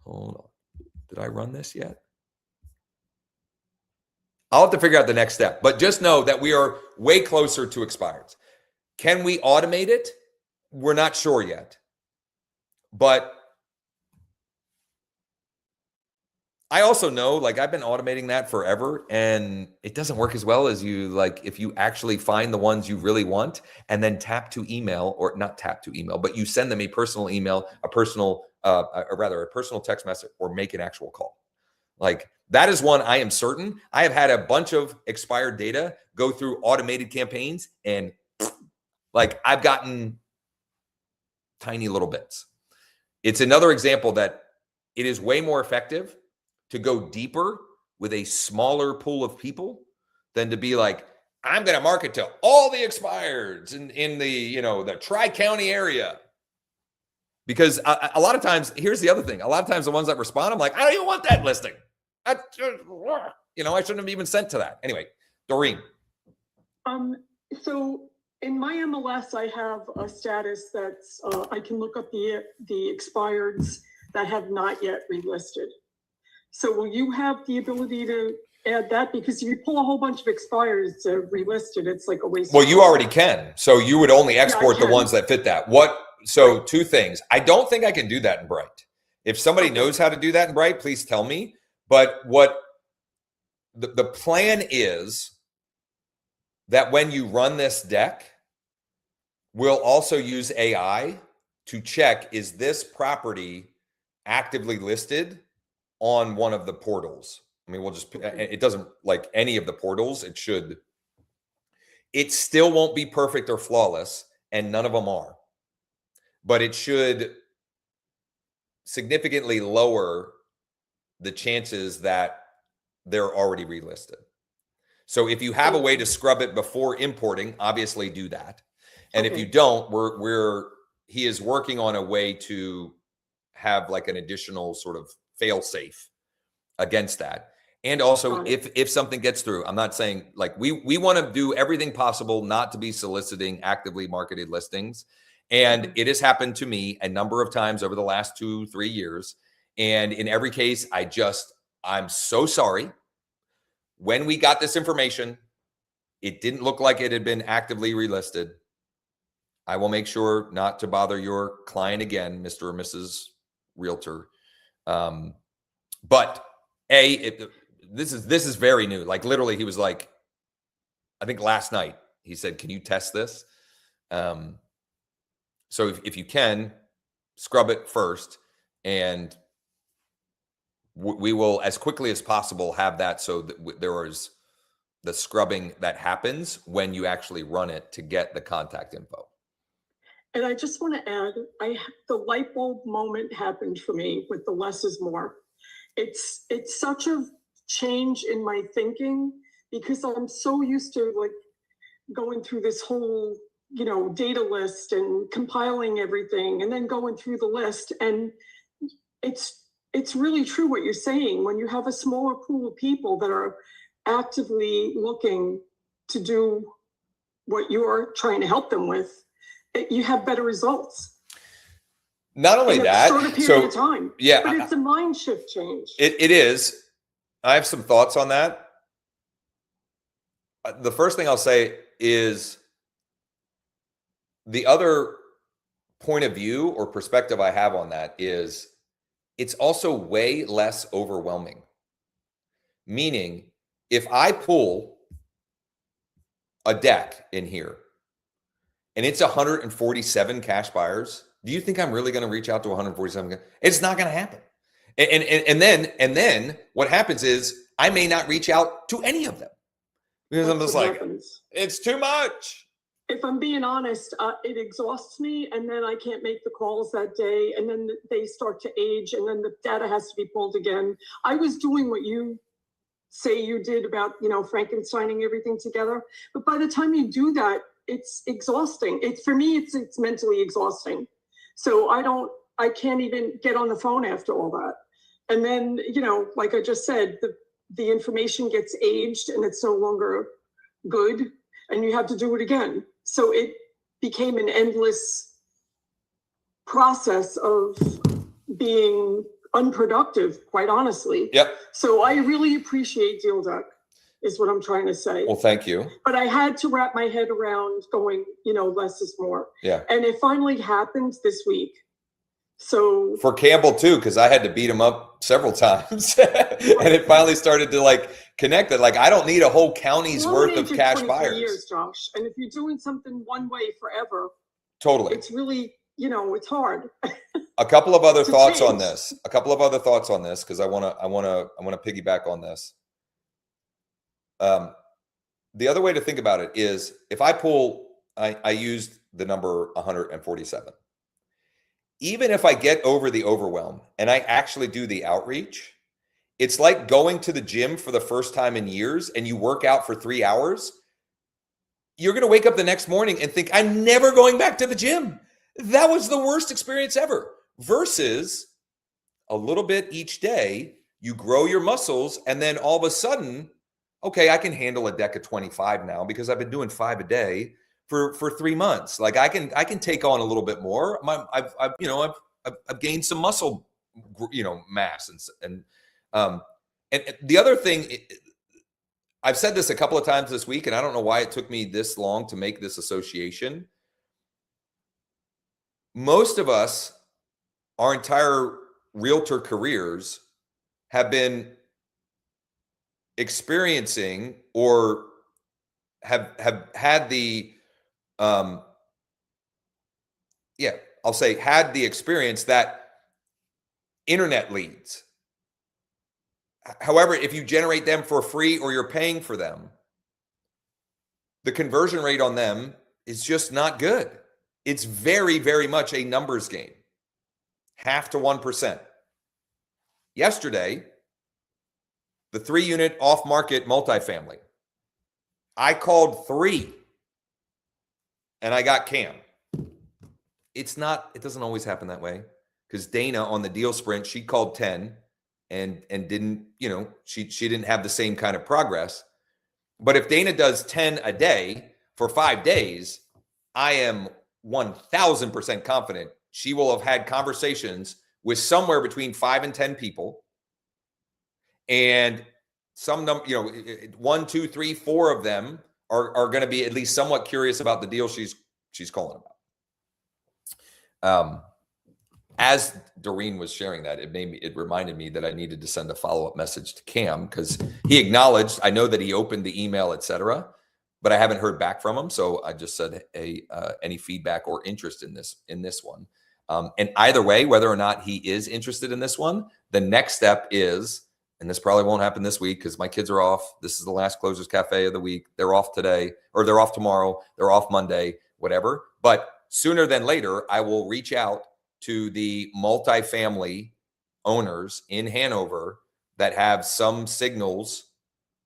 Hold on. Did I run this yet? I'll have to figure out the next step, but just know that we are way closer to expireds. Can we automate it? We're not sure yet, but I also know, like, I've been automating that forever and it doesn't work as well as you, like, if you actually find the ones you really want and then tap to email, or not tap to email, but you send them a personal email, a personal text message, or make an actual call. Like, that is one I am certain. I have had a bunch of expired data go through automated campaigns, and like, I've gotten tiny little bits. It's another example that it is way more effective to go deeper with a smaller pool of people than to be like, I'm going to market to all the expireds in the, the Tri-County area. Because a lot of times, here's the other thing. A lot of times the ones that respond, I'm like, I don't even want that listing. I shouldn't have even sent to that. Anyway, Doreen. So in my MLS, I have a status that's, I can look up the expireds that have not yet relisted. So will you have the ability to add that? Because if you pull a whole bunch of expireds relisted, it's like a waste. Well, you already can. So you would only export the ones that fit that. So two things. I don't think I can do that in Bright. If somebody knows how to do that in Bright, please tell me. But what the plan is that when you run this deck, we'll also use AI to check, is this property actively listed on one of the portals? I mean, it doesn't, like any of the portals, it still won't be perfect or flawless, and none of them are, but it should significantly lower the chances that they're already relisted. So if you have a way to scrub it before importing, obviously do that. And if you don't, he is working on a way to have like an additional sort of fail safe against that. And also, if something gets through, I'm not saying, like, we want to do everything possible not to be soliciting actively marketed listings. And it has happened to me a number of times over the last 2-3 years. And in every case, I'm so sorry. When we got this information, it didn't look like it had been actively relisted. I will make sure not to bother your client again, Mr. or Mrs. Realtor. But this is very new. Like, literally, he was like, I think last night, he said, can you test this? So if you can, scrub it first, and we will, as quickly as possible, have that so that there is the scrubbing that happens when you actually run it to get the contact info. And I just want to add, the light bulb moment happened for me with the less is more. It's such a change in my thinking, because I'm so used to, like, going through this whole, data list and compiling everything and then going through the list. And it's really true what you're saying. When you have a smaller pool of people that are actively looking to do what you're trying to help them with, you have better results. Not only that, short a period of time. Yeah, but it's a mind shift change. It is. I have some thoughts on that. The first thing I'll say is the other point of view or perspective I have on that is it's also way less overwhelming. Meaning, if I pull a deck in here and it's 147 cash buyers, do you think I'm really going to reach out to 147? It's not going to happen. And then what happens is I may not reach out to any of them because I'm That's just what like, happens. it's too much. If I'm being honest, it exhausts me, and then I can't make the calls that day, and then they start to age, and then the data has to be pulled again. I was doing what you say you did about, Frankensteining everything together, but by the time you do that, it's exhausting. For me, it's mentally exhausting. So I can't even get on the phone after all that. And then, like I just said, the information gets aged and it's no longer good, and you have to do it again. So it became an endless process of being unproductive, quite honestly. Yep. So I really appreciate Deal Deck, is what I'm trying to say. Well, thank you. But I had to wrap my head around going, less is more. Yeah. And it finally happened this week. So For Campbell too, because I had to beat him up several times, and it finally started to connect it. I don't need a whole county's worth of cash buyers. Years, Josh. And if you're doing something one way forever, Totally. it's really, it's hard. A couple of other thoughts on change. this. A couple of other thoughts on this because I want to piggyback on this. The other way to think about it is if I used the number 147. Even if I get over the overwhelm and I actually do the outreach, it's like going to the gym for the first time in years and you work out for 3 hours. You're going to wake up the next morning and think, I'm never going back to the gym. That was the worst experience ever. Versus a little bit each day, you grow your muscles, and then all of a sudden, okay, I can handle a deck of 25 now because I've been doing 5 a day for 3 months. I can take on a little bit more. I've gained some muscle, mass, and the other thing, I've said this a couple of times this week, and I don't know why it took me this long to make this association. Most of us, our entire realtor careers, have been experiencing or have had the had the experience that internet leads. However, if you generate them for free or you're paying for them, the conversion rate on them is just not good. It's very, very much a numbers game. 0.5 to 1%. Yesterday, the 3-unit off-market multifamily, I called 3 and I got Cam. It doesn't always happen that way because Dana on the DealSprint, she called 10 and didn't, she didn't have the same kind of progress. But if Dana does 10 a day for 5 days, I am 1000% confident she will have had conversations with somewhere between 5 and 10 people. And some number, 1, 2, 3, 4 of them are going to be at least somewhat curious about the deal she's calling about. As Doreen was sharing that, it reminded me that I needed to send a follow-up message to Cam because he acknowledged, I know that he opened the email, etc., but I haven't heard back from him. So I just said, hey, any feedback or interest in this one. And either way, whether or not he is interested in this one, the next step is, and this probably won't happen this week because my kids are off. This is the last Closers Cafe of the week. They're off today, or they're off tomorrow. They're off Monday, whatever. But sooner than later, I will reach out to the multifamily owners in Hanover that have some signals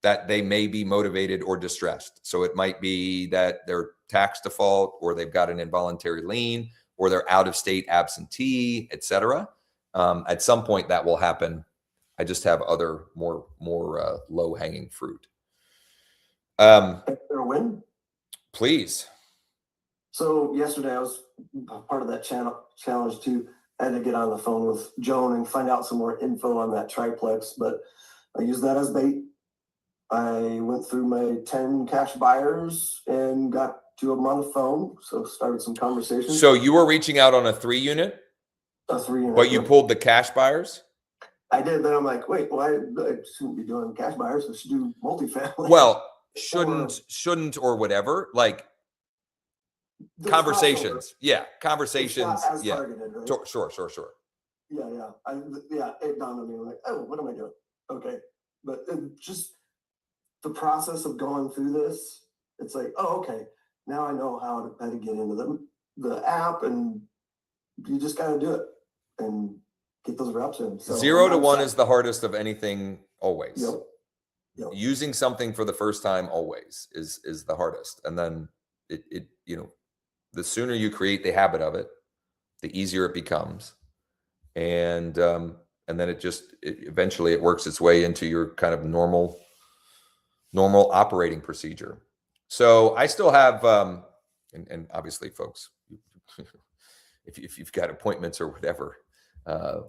that they may be motivated or distressed. So it might be that they're tax default, or they've got an involuntary lien, or they're out of state absentee, etc. At some point that will happen. I just have other more low hanging fruit. Their win. Please. So yesterday I was part of that challenge too. I had to get on the phone with Joan and find out some more info on that triplex, but I used that as bait. I went through my 10 cash buyers and got 2 of them on the phone. So started some conversations. So you were reaching out on a 3-unit? A 3-unit. But you pulled the cash buyers? I did. Then I'm like, wait, well, I shouldn't be doing cash buyers. I should do multifamily. Well, shouldn't or whatever. There's conversations. Yeah, crossover. It's conversations. not as Yeah, targeted, right? sure. Yeah. It dawned on me like, oh, what am I doing? Okay. But just the process of going through this, it's like, oh, okay. Now I know how to get into the app, and you just got to do it and get those reps in. So 0 to 1 is the hardest of anything always. Yep. Using something for the first time always is the hardest. And then it the sooner you create the habit of it, the easier it becomes. And then eventually it works its way into your kind of normal operating procedure. So I still have, and obviously folks, if you've got appointments or whatever,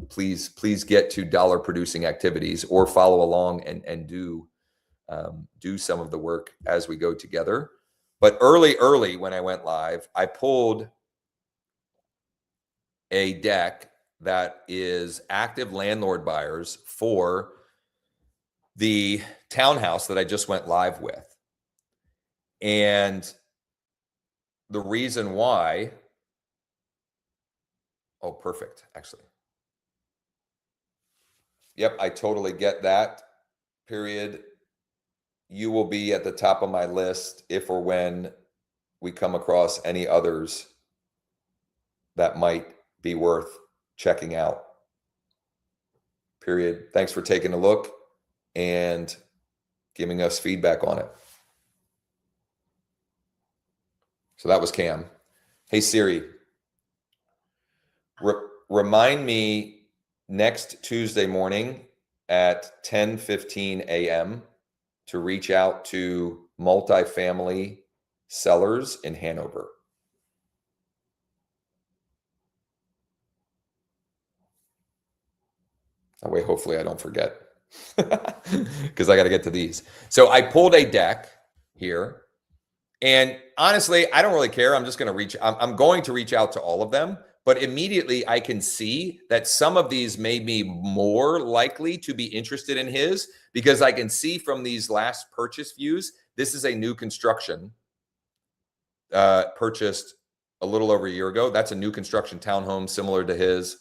please get to dollar producing activities or follow along and do some of the work as we go together. But early when I went live, I pulled a deck that is active landlord buyers for the townhouse that I just went live with. And the reason why, oh, perfect, actually. Yep, I totally get that, period. You will be at the top of my list if or when we come across any others that might be worth checking out, period. Thanks for taking a look and giving us feedback on it. So that was Cam. Hey, Siri, remind me next Tuesday morning at 10:15 a.m. to reach out to multifamily sellers in Hanover. That way, hopefully I don't forget because I got to get to these. So I pulled a deck here, and honestly, I don't really care. I'm just going to I'm going to reach out to all of them, but immediately I can see that some of these made me more likely to be interested in his, because I can see from these last purchase views, this is a new construction purchased a little over a year ago. That's a new construction townhome similar to his.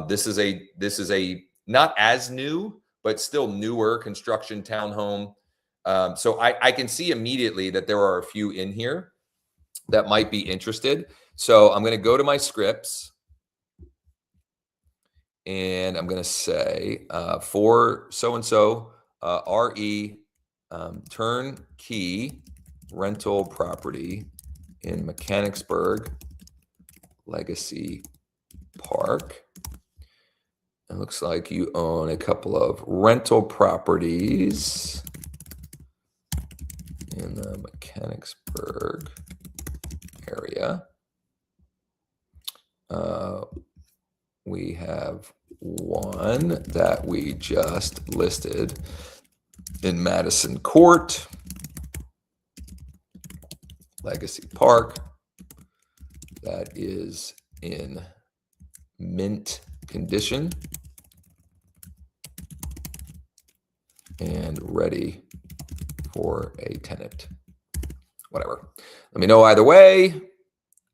This is a not as new, but still newer construction townhome. So I can see immediately that there are a few in here that might be interested. So I'm going to go to my scripts and I'm going to say for so-and-so, RE turnkey rental property in Mechanicsburg Legacy Park. It looks like you own a couple of rental properties in the Mechanicsburg area. We have one that we just listed in Madison Court, Legacy Park, that is in mint condition and ready for a tenant. Whatever. Let me know either way.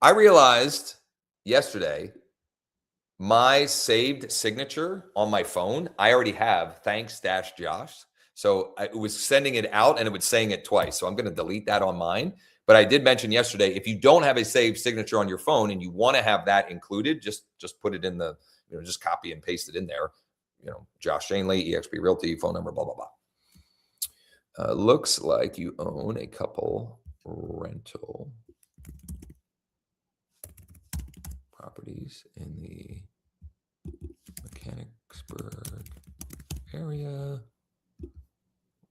I realized yesterday my saved signature on my phone, I already have thanks-Josh. So I was sending it out and it was saying it twice. So I'm going to delete that on mine. But I did mention yesterday, if you don't have a saved signature on your phone and you want to have that included, just put it in the, just copy and paste it in there. Josh Shanley, eXp Realty, phone number, blah, blah, blah. Looks like you own a couple rental properties in the Mechanicsburg area.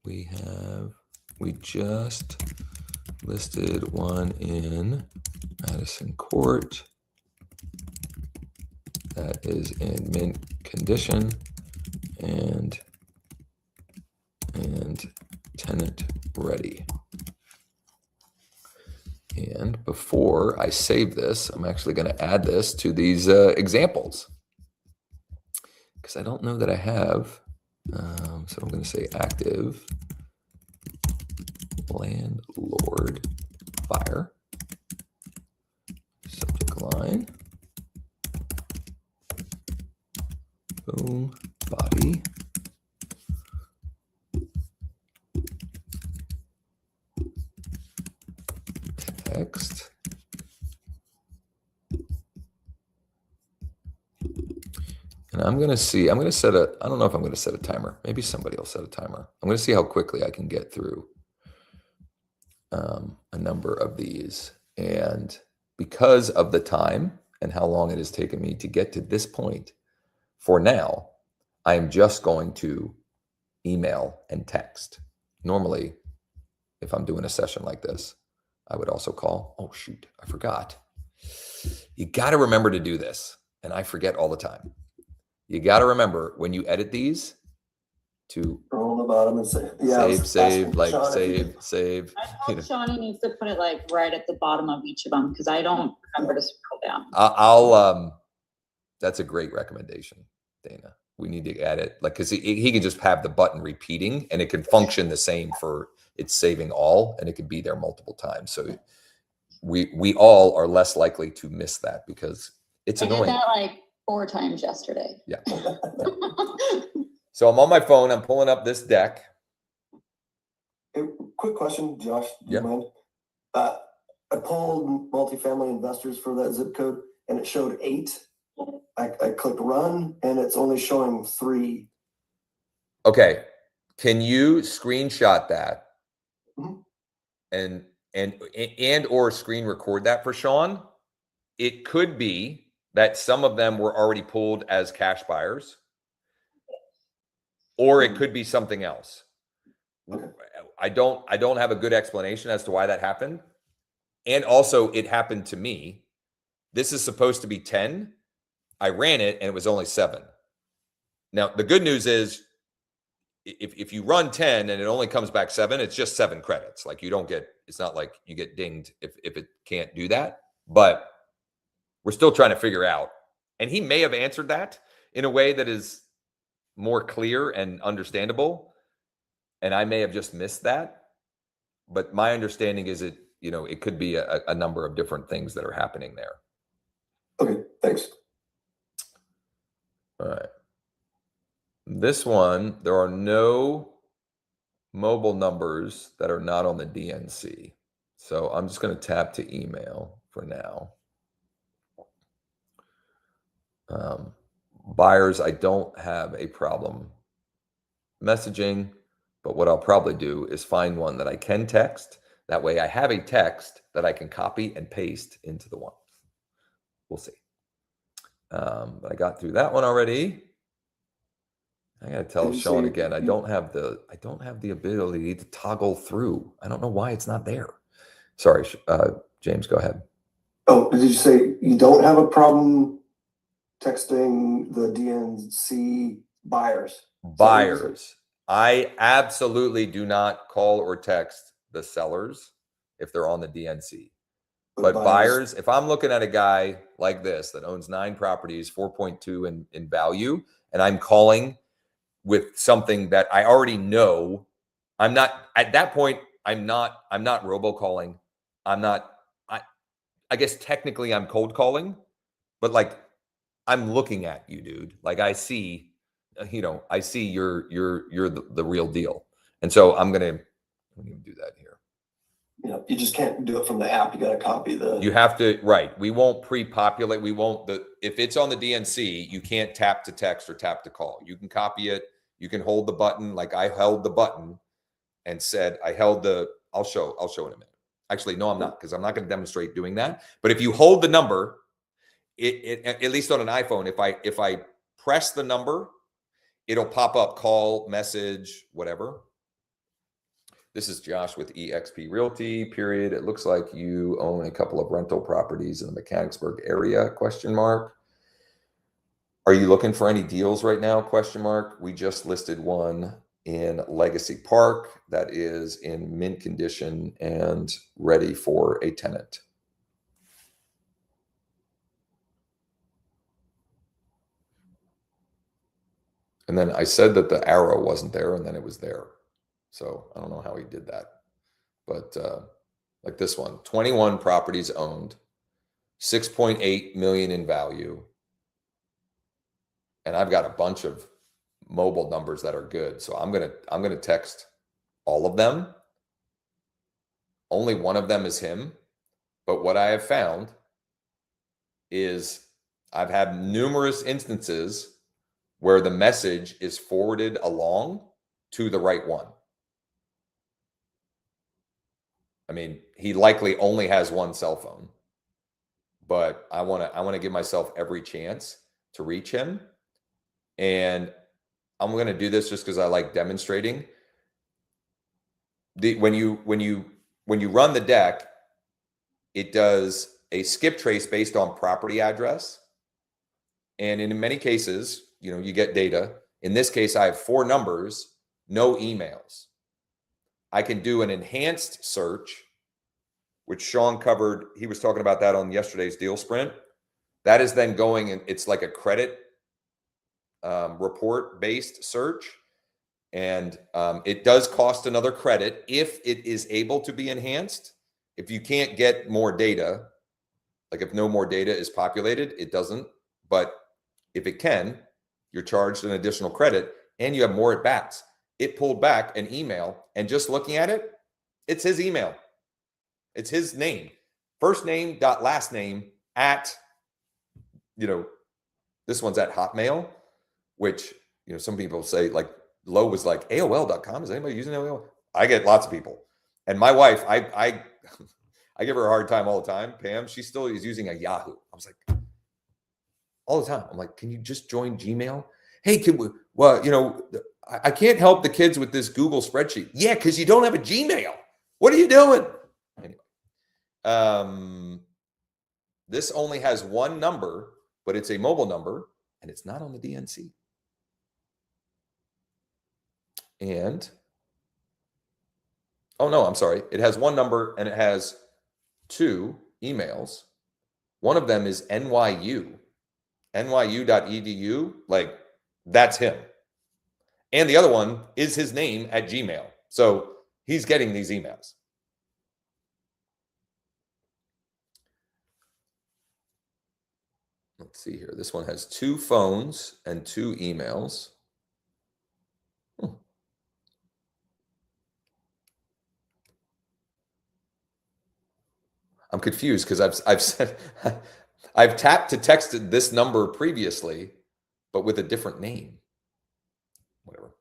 We just listed one in Madison Court that is in mint condition and tenant ready. And before I save this, I'm actually going to add this to these examples because I don't know that I have. So I'm going to say active landlord buyer. text. And I'm going to see, I don't know if I'm going to set a timer. Maybe somebody will set a timer. I'm going to see how quickly I can get through a number of these. And because of the time and how long it has taken me to get to this point, for now, I am just going to email and text. Normally, if I'm doing a session like this, I would also call. Oh, shoot, I forgot. You got to remember to do this. And I forget all the time. You got to remember when you edit these to Roll on the bottom and say, save. I know Shawnee needs to put it like right at the bottom of each of them because I don't remember to scroll down. I'll that's a great recommendation, Dana. We need to add it like because he can just have the button repeating and it can function the same for it's saving all and it could be there multiple times. So we all are less likely to miss that because it's annoying. I did that like 4 times yesterday. Yeah. So I'm on my phone. I'm pulling up this deck. Hey, quick question, Josh. Do Yeah. you mind? I pulled multifamily investors for that zip code and it showed 8. I clicked run and it's only showing 3. Okay. Can you screenshot that and or screen record that for Sean? It could be that some of them were already pulled as cash buyers, or it could be something else. Okay. I don't have a good explanation as to why that happened. And also it happened to me. This is supposed to be 10. I ran it and it was only 7. Now, the good news is if you run 10 and it only comes back 7, it's just 7 credits. Like you don't get, it's not like you get dinged if it can't do that, but we're still trying to figure out. And he may have answered that in a way that is more clear and understandable. And I may have just missed that. But my understanding is it could be a number of different things that are happening there. Okay, thanks. All right. This one, there are no mobile numbers that are not on the DNC. So I'm just going to tap to email for now. Buyers, I don't have a problem messaging, but what I'll probably do is find one that I can text. That way I have a text that I can copy and paste into the one. We'll see. But I got through that one already. I gotta tell Sean again, I don't have the ability to toggle through. I don't know why it's not there. Sorry, James, go ahead. Oh, did you say you don't have a problem texting the DNC buyers? Buyers. I absolutely do not call or text the sellers if they're on the DNC. But buyers, if I'm looking at a guy like this that owns 9 properties, 4.2 in value, and I'm calling with something that I already know, I'm not at that point. I'm not robocalling. I guess technically I'm cold calling, but like I'm looking at you, dude. Like I see, I see you're the real deal. And so I'm going to do that here. You just can't do it from the app. You got to copy the. You have to, right. We won't pre-populate. We won't, if it's on the DNC, you can't tap to text or tap to call. You can copy it. You can hold the button. Like I held the button and said, I'll show in a minute. Actually, no, I'm not, because I'm not going to demonstrate doing that. But if you hold the number, it at least on an iPhone, if I press the number, it'll pop up call, message, whatever. This is Josh with eXp Realty, period. It looks like you own a couple of rental properties in the Mechanicsburg area, question mark. Are you looking for any deals right now, question mark? We just listed one in Legacy Park that is in mint condition and ready for a tenant. And then I said that the arrow wasn't there, and then it was there. So I don't know how he did that. But like this one, 21 properties owned, 6.8 million in value. And I've got a bunch of mobile numbers that are good. So I'm gonna text all of them. Only one of them is him. But what I have found is I've had numerous instances where the message is forwarded along to the right one. I mean, he likely only has one cell phone, but I want to give myself every chance to reach him. And I'm going to do this just because I like demonstrating. When you run the deck, it does a skip trace based on property address. And in many cases, you get data. In this case, I have 4 numbers, no emails. I can do an enhanced search, which Sean covered. He was talking about that on yesterday's DealSprint. That is then going, and it's like a credit report based search. And it does cost another credit if it is able to be enhanced. If you can't get more data, like if no more data is populated, it doesn't. But if it can, you're charged an additional credit and you have more at bats. It pulled back an email, and just looking at it, it's his email. It's his name. First name dot last name at, this one's at Hotmail, which, some people say, like, Lowe was like, AOL.com. Is anybody using AOL? I get lots of people. And my wife, I give her a hard time all the time. Pam, she still is using a Yahoo. I was like, all the time. I'm like, can you just join Gmail? Hey, can we, I can't help the kids with this Google spreadsheet. Yeah, because you don't have a Gmail. What are you doing? Anyway, this only has one number, but it's a mobile number, and it's not on the DNC. And, oh no, I'm sorry. It has one number and it has 2 emails. One of them is NYU, nyu.edu. Like, that's him. And the other one is his name at Gmail. So he's getting these emails. Let's see here. This one has 2 phones and 2 emails. I'm confused because I've said I've tapped to texted this number previously, but with a different name. Whatever.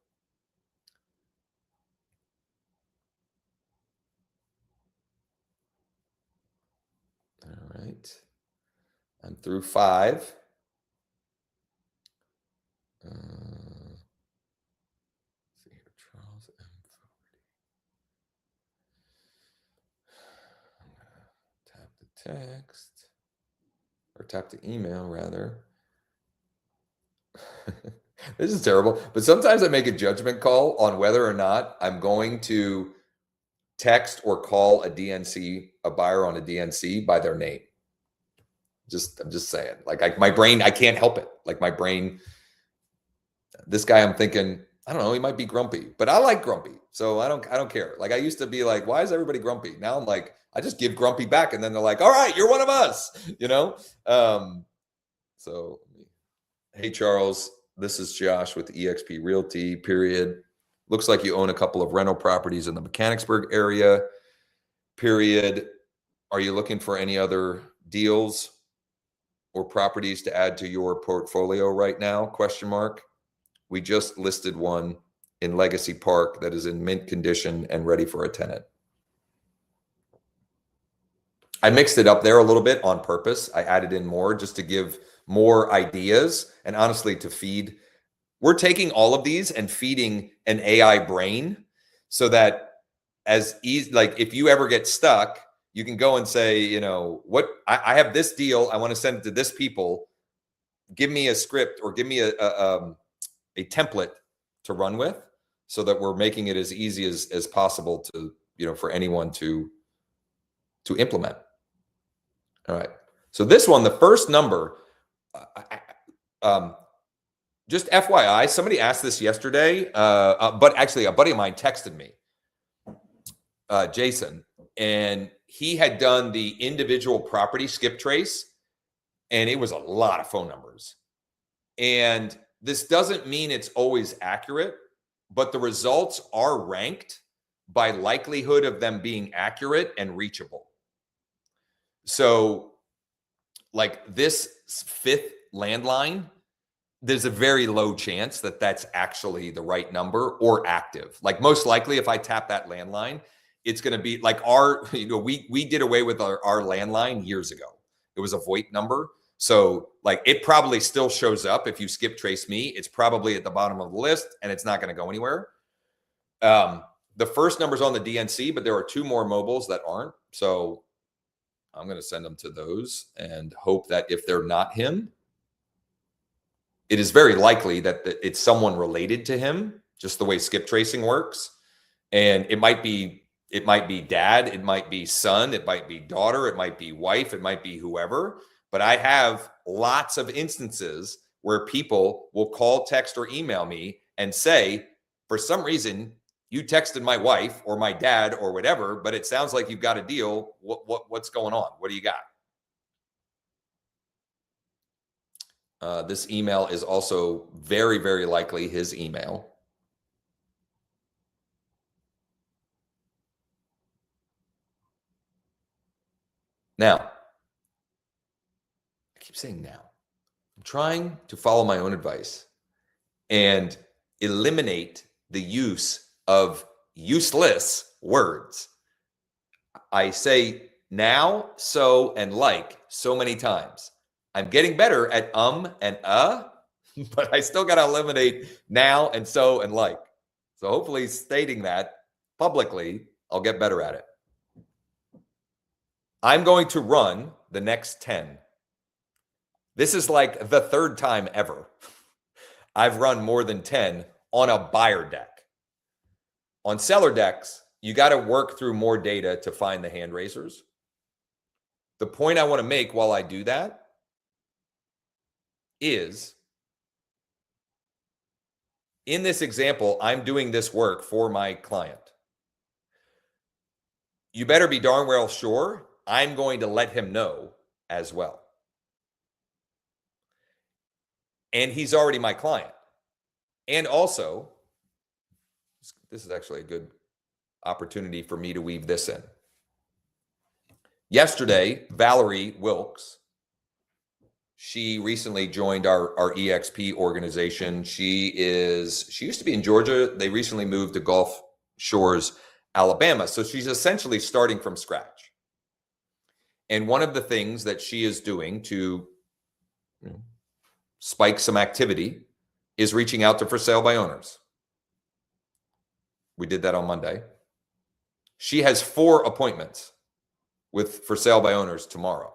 All right. I'm through 5. Let's see here, Charles M. Tap the text, or tap the email rather. This is terrible, but sometimes I make a judgment call on whether or not I'm going to text or call a buyer on a DNC by their name. I'm just saying, like my brain, I can't help it. Like my brain, this guy, I'm thinking, I don't know, he might be grumpy, but I like grumpy. So I don't care. Like I used to be like, why is everybody grumpy? Now I'm like, I just give grumpy back. And then they're like, all right, you're one of us, So, hey, Charles, this is Josh with eXp Realty, period. Looks like you own a couple of rental properties in the Mechanicsburg area, period. Are you looking for any other deals or properties to add to your portfolio right now? Question mark. We just listed one in Legacy Park that is in mint condition and ready for a tenant. I mixed it up there a little bit on purpose. I added in more just to give more ideas and honestly to feed. We're taking all of these and feeding an AI brain so that as easy, like if you ever get stuck, you can go and say, I have this deal. I want to send it to this people. Give me a script or give me a template to run with so that we're making it as easy as possible to, for anyone to implement. All right. So this one, the first number, just FYI, somebody asked this yesterday, but actually a buddy of mine texted me, Jason, and he had done the individual property skip trace, and it was a lot of phone numbers. And this doesn't mean it's always accurate, but the results are ranked by likelihood of them being accurate and reachable. So like this fifth landline, there's a very low chance that that's actually the right number or active. Like most likely if I tap that landline, it's going to be like we did away with our landline years ago. It was a VoIP number. So like it probably still shows up. If you skip trace me, it's probably at the bottom of the list and it's not going to go anywhere. The first number's on the DNC, but there are 2 more mobiles that aren't. So I'm going to send them to those and hope that if they're not him, it is very likely that it's someone related to him, just the way skip tracing works. And it might be dad, it might be son, it might be daughter, it might be wife, it might be whoever. But I have lots of instances where people will call, text, or email me and say, for some reason, you texted my wife or my dad or whatever, but it sounds like you've got a deal. What's going on? What do you got? This email is also very, very likely his email. Now, I keep saying now. I'm trying to follow my own advice and eliminate the use of useless words. I say now, so, and like so many times. I'm getting better at and but I still got to eliminate now and so and like. So hopefully stating that publicly, I'll get better at it. I'm going to run the next 10. This is like the 3rd time ever I've run more than 10 on a buyer deck. On seller decks, you got to work through more data to find the hand raisers. The point I want to make while I do that is, in this example, I'm doing this work for my client. You better be darn well sure I'm going to let him know as well. And he's already my client. And also, this is actually a good opportunity for me to weave this in. Yesterday, Valerie Wilkes, she recently joined our EXP organization. She used to be in Georgia. They recently moved to Gulf Shores, Alabama. So she's essentially starting from scratch. And one of the things that she is doing to spike some activity is reaching out to for sale by owners. We did that on Monday. She has 4 appointments with for sale by owners tomorrow.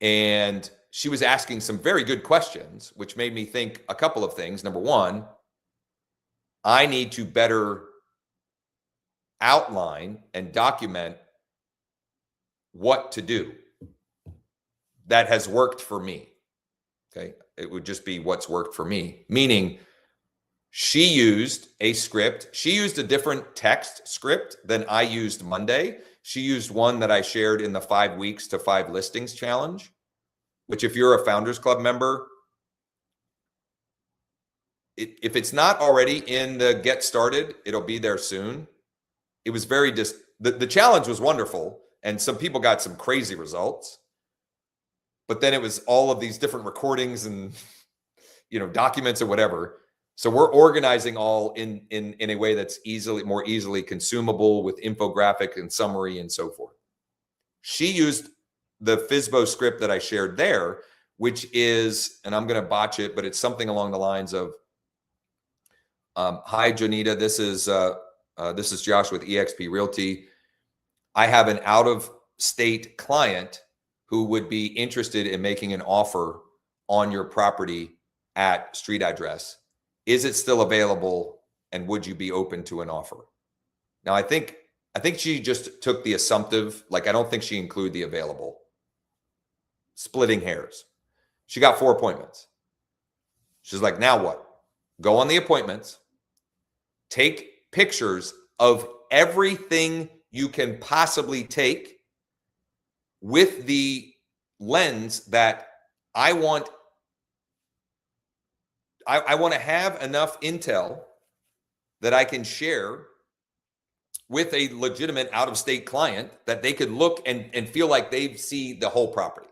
And she was asking some very good questions, which made me think a couple of things. Number one, I need to better outline and document what to do that has worked for me. Okay. It would just be what's worked for me, meaning she used a script. She used a different text script than I used Monday. She used one that I shared in the 5 weeks to 5 listings challenge, which if you're a Founders Club member, if it's not already in the get started, it'll be there soon. It was very the challenge was wonderful, and some people got some crazy results. But then it was all of these different recordings and documents or whatever. So we're organizing all in a way that's more easily consumable with infographic and summary and so forth. She used the FSBO script that I shared there, which is, and I'm going to botch it, but it's something along the lines of, hi, Janita, this is Josh with eXp Realty. I have an out-of-state client who would be interested in making an offer on your property at street address. Is it still available, and would you be open to an offer? Now, I think she just took the assumptive, like I don't think she included the available. Splitting hairs. She got 4 appointments. She's like, now what? Go on the appointments, take pictures of everything you can possibly take with the lens that I want to have enough intel that I can share with a legitimate out-of-state client that they could look and feel like they see the whole property.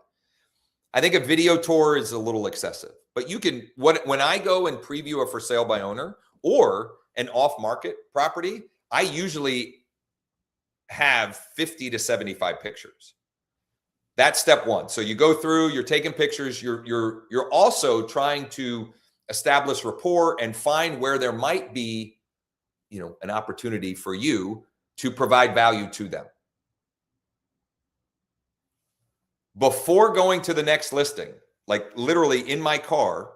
I think a video tour is a little excessive, but you can, when I go and preview a for sale by owner or an off-market property, I usually have 50 to 75 pictures. That's step one. So you go through, you're taking pictures, you're also trying to establish rapport and find where there might be, an opportunity for you to provide value to them. Before going to the next listing, like literally in my car,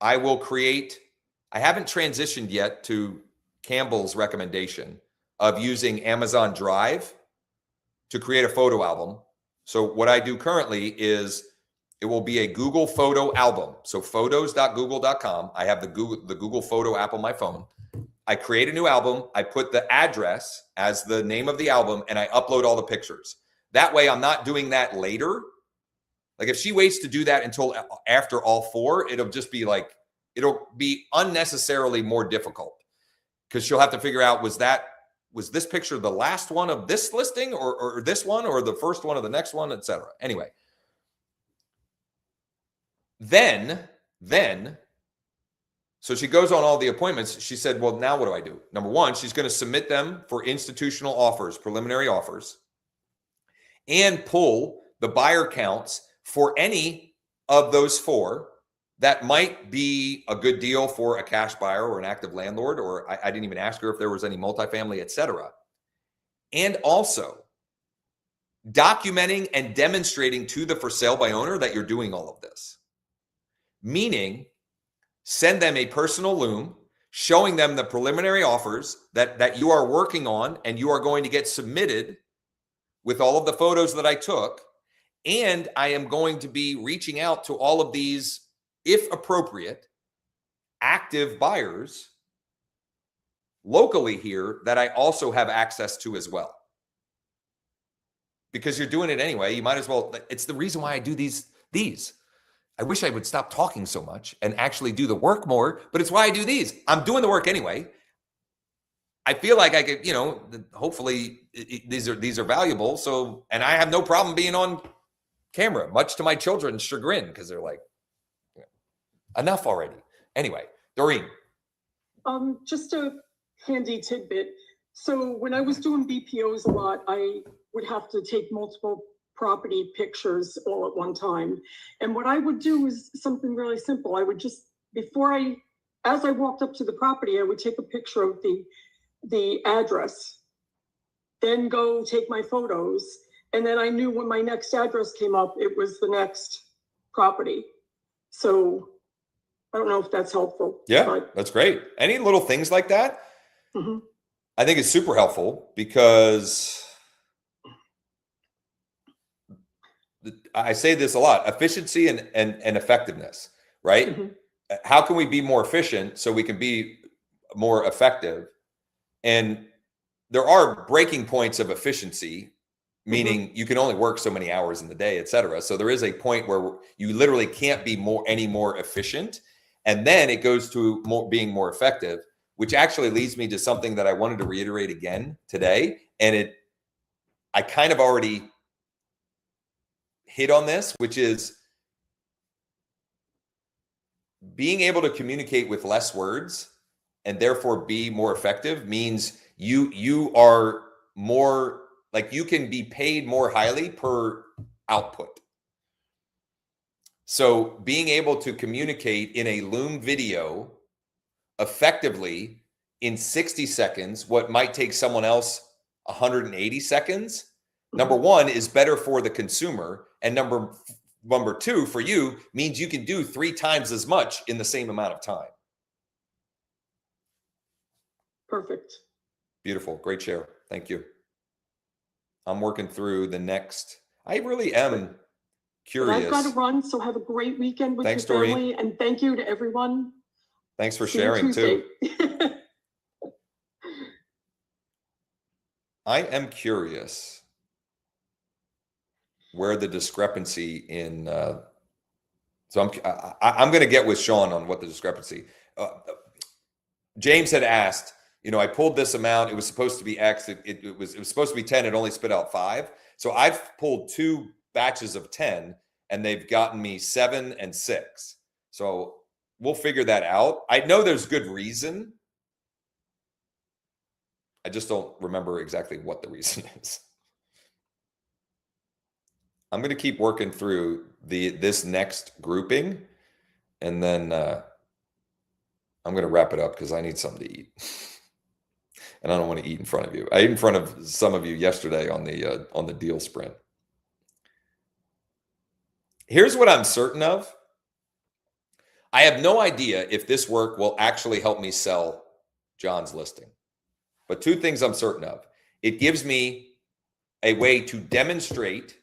I haven't transitioned yet to Campbell's recommendation of using Amazon Drive to create a photo album. So what I do currently is it will be a Google photo album. So photos.google.com. I have the Google photo app on my phone. I create a new album. I put the address as the name of the album and I upload all the pictures. That way I'm not doing that later. Like if she waits to do that until after all four, it'll be unnecessarily more difficult because she'll have to figure out, was this picture the last one of this listing or this one or the first one of the next one, etc. Anyway, then, so she goes on all the appointments. She said, well, now what do I do? Number one, she's going to submit them for institutional offers, preliminary offers, and pull the buyer counts for any of those four that might be a good deal for a cash buyer or an active landlord, or I didn't even ask her if there was any multifamily, etc. And also documenting and demonstrating to the for sale by owner that you're doing all of this. Meaning, send them a personal loom showing them the preliminary offers that you are working on and you are going to get submitted with all of the photos that I took. And I am going to be reaching out to all of these, if appropriate, active buyers locally here that I also have access to as well. Because you're doing it anyway, you might as well. It's the reason why I do these. I wish I would stop talking so much and actually do the work more, but it's why I do these. I'm doing the work anyway. I feel like I could, hopefully these are valuable. So, and I have no problem being on camera, much to my children's chagrin, because they're like, enough already. Anyway, Doreen. Just a handy tidbit. So when I was doing BPOs a lot, I would have to take multiple property pictures all at one time. And what I would do is something really simple. I would just, as I walked up to the property, I would take a picture of the address, then go take my photos. And then I knew when my next address came up, it was the next property. So I don't know if that's helpful. Yeah, that's great. Any little things like that, Mm-hmm. I think is super helpful because I say this a lot, efficiency and effectiveness, right? Mm-hmm. How can we be more efficient so we can be more effective? And there are breaking points of efficiency, meaning you can only work so many hours in the day, et cetera. So there is a point where you literally can't be any more efficient. And then it goes to being more effective, which actually leads me to something that I wanted to reiterate again today. And I kind of already hit on this, which is being able to communicate with less words and therefore be more effective means you are more, like, you can be paid more highly per output. So being able to communicate in a Loom video effectively in 60 seconds, what might take someone else 180 seconds, number one, is better for the consumer. And number two, for you, means you can do 3 times as much in the same amount of time. Perfect. Beautiful. Great share. Thank you. I'm working through the next. I really am curious. But I've got to run, so have a great weekend with Thanks, your family. Doreen. And thank you to everyone. Thanks for See you sharing too. Tuesday. I am curious where the discrepancy in. So I'm going to get with Sean on what the discrepancy. James had asked, I pulled this amount. It was supposed to be X. It was supposed to be 10. It only spit out 5. So I've pulled 2 batches of 10, and they've gotten me 7 and 6. So we'll figure that out. I know there's good reason. I just don't remember exactly what the reason is. I'm going to keep working through this next grouping, and then I'm going to wrap it up because I need something to eat. And I don't want to eat in front of you. I ate in front of some of you yesterday on the DealSprint. Here's what I'm certain of. I have no idea if this work will actually help me sell John's listing. But 2 things I'm certain of. It gives me a way to demonstrate,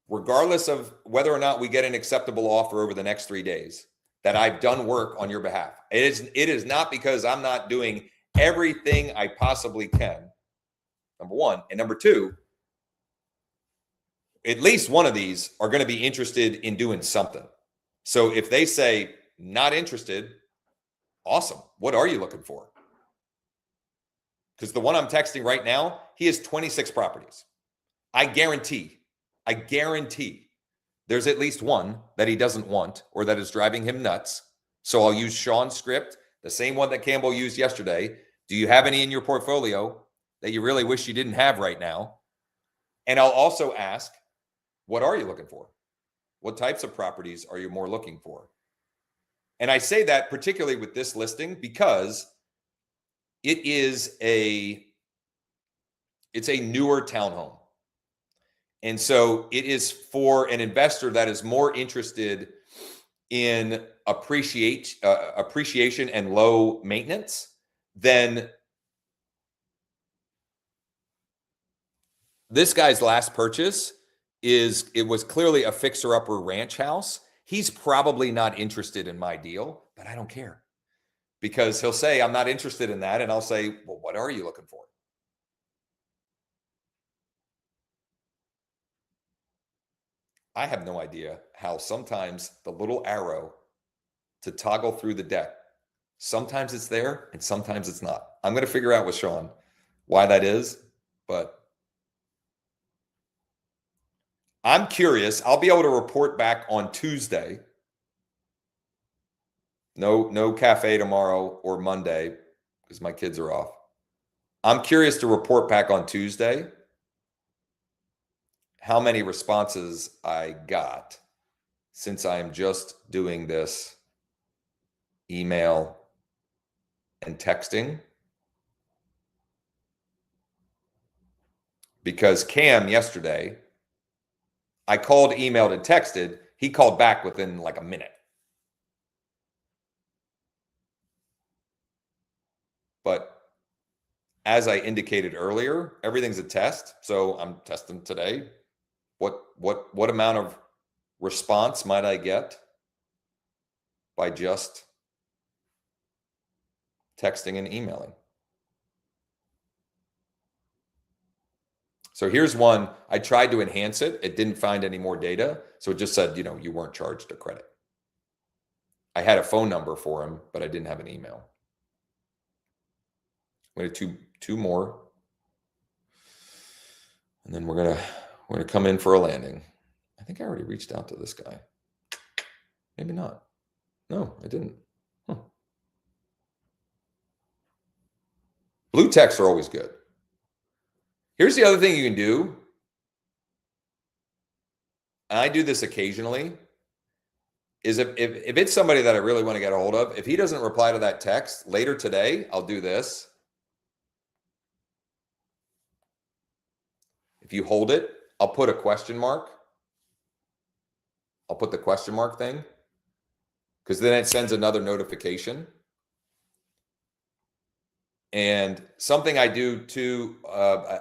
regardless of whether or not we get an acceptable offer over the next 3 days, that I've done work on your behalf. It is not because I'm not doing everything I possibly can, number 1. And number 2, at least one of these are going to be interested in doing something. So if they say not interested, awesome. What are you looking for? Because the one I'm texting right now, he has 26 properties. I guarantee there's at least one that he doesn't want or that is driving him nuts. So I'll use Sean's script, the same one that Campbell used yesterday. Do you have any in your portfolio that you really wish you didn't have right now? And I'll also ask, what are you looking for? What types of properties are you more looking for? And I say that particularly with this listing because it's a newer townhome. And so it is for an investor that is more interested in appreciation and low maintenance than this guy's last purchase. It was clearly a fixer-upper ranch house. He's probably not interested in my deal, but I don't care because he'll say, I'm not interested in that. And I'll say, well, what are you looking for? I have no idea how sometimes the little arrow to toggle through the deck, sometimes it's there and sometimes it's not. I'm going to figure out with Sean why that is, but I'm curious. I'll be able to report back on Tuesday. No cafe tomorrow or Monday because my kids are off. I'm curious to report back on Tuesday how many responses I got since I'm just doing this email and texting. Because Cam yesterday, I called, emailed, and texted. He called back within like a minute. But as I indicated earlier, everything's a test. So I'm testing today. What amount of response might I get by just texting and emailing? So here's one. I tried to enhance it. It didn't find any more data. So it just said, you weren't charged a credit. I had a phone number for him, but I didn't have an email. I'm going to do 2 more. And then we're going to come in for a landing. I think I already reached out to this guy. Maybe not. No, I didn't. Blue texts are always good. Here's the other thing you can do. And I do this occasionally. Is if it's somebody that I really want to get a hold of, if he doesn't reply to that text later today, I'll do this. If you hold it, I'll put a question mark. I'll put the question mark thing because then it sends another notification. And something I do too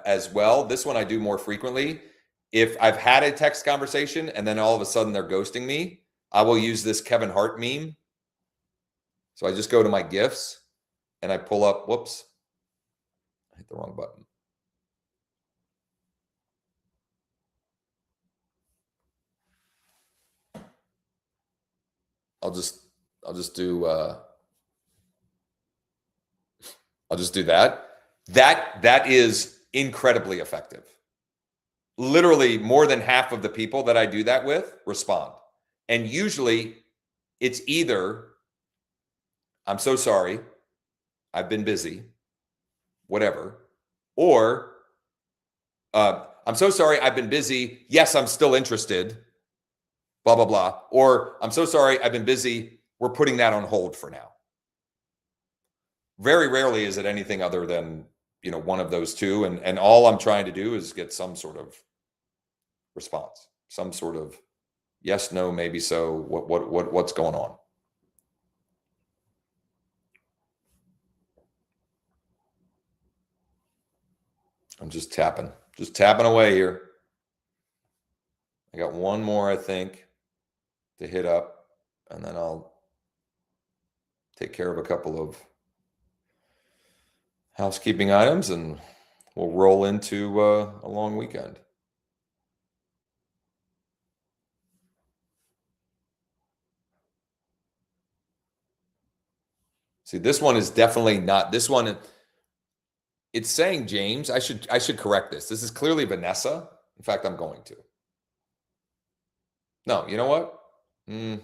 as well, this one I do more frequently. If I've had a text conversation and then all of a sudden they're ghosting me, I will use this Kevin Hart meme. So I just go to my GIFs and I pull up, whoops, I hit the wrong button. I'll just do I'll just do that. That is incredibly effective. Literally more than half of the people that I do that with respond. And usually it's either, I'm so sorry, I've been busy, whatever, or I'm so sorry, I've been busy. Yes, I'm still interested, blah, blah, blah. Or I'm so sorry, I've been busy. We're putting that on hold for now. Very rarely is it anything other than, one of those two. And all I'm trying to do is get some sort of response, some sort of yes, no, maybe so. What's going on? I'm just tapping away here. I got one more, I think, to hit up, and then I'll take care of a couple of housekeeping items, and we'll roll into a long weekend. See, this one is definitely not. This one, it's saying James. I should correct this. This is clearly Vanessa. In fact, I'm going to. No, you know what? Yeah.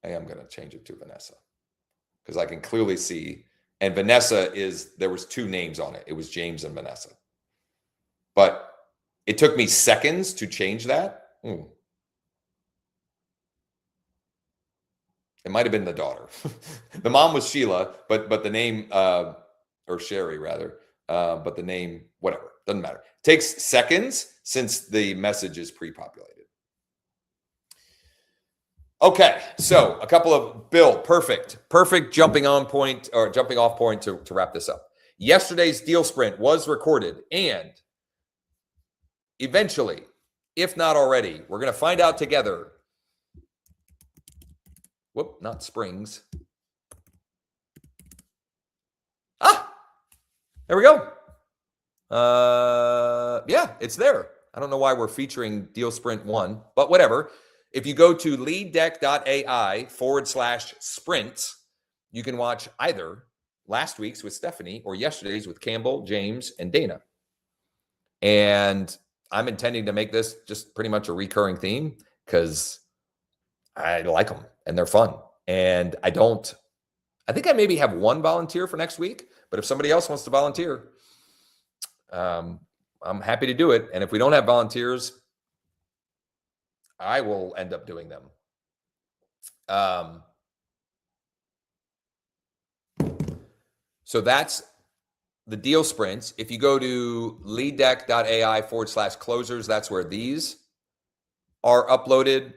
I am going to change it to Vanessa because I can clearly see. And Vanessa there was two names on it. It was James and Vanessa. But it took me seconds to change that. It might have been the daughter. The mom was Sheila, but the name, or Sherry rather, but the name, whatever, doesn't matter. It takes seconds since the message is pre-populated. Okay, so a couple of Bill, perfect jumping off point to wrap this up. Yesterday's DealSprint was recorded, and eventually, if not already, we're going to find out together. Whoop, not Springs. There we go. Yeah, it's there. I don't know why we're featuring DealSprint 1, but whatever. If you go to leaddeck.ai/sprint, you can watch either last week's with Stephanie or yesterday's with Campbell, James, and Dana. And I'm intending to make this just pretty much a recurring theme because I like them and they're fun. And I think I maybe have one volunteer for next week, but if somebody else wants to volunteer, I'm happy to do it. And if we don't have volunteers, I will end up doing them. So that's the deal sprints. If you go to leaddeck.ai/closers, that's where these are uploaded.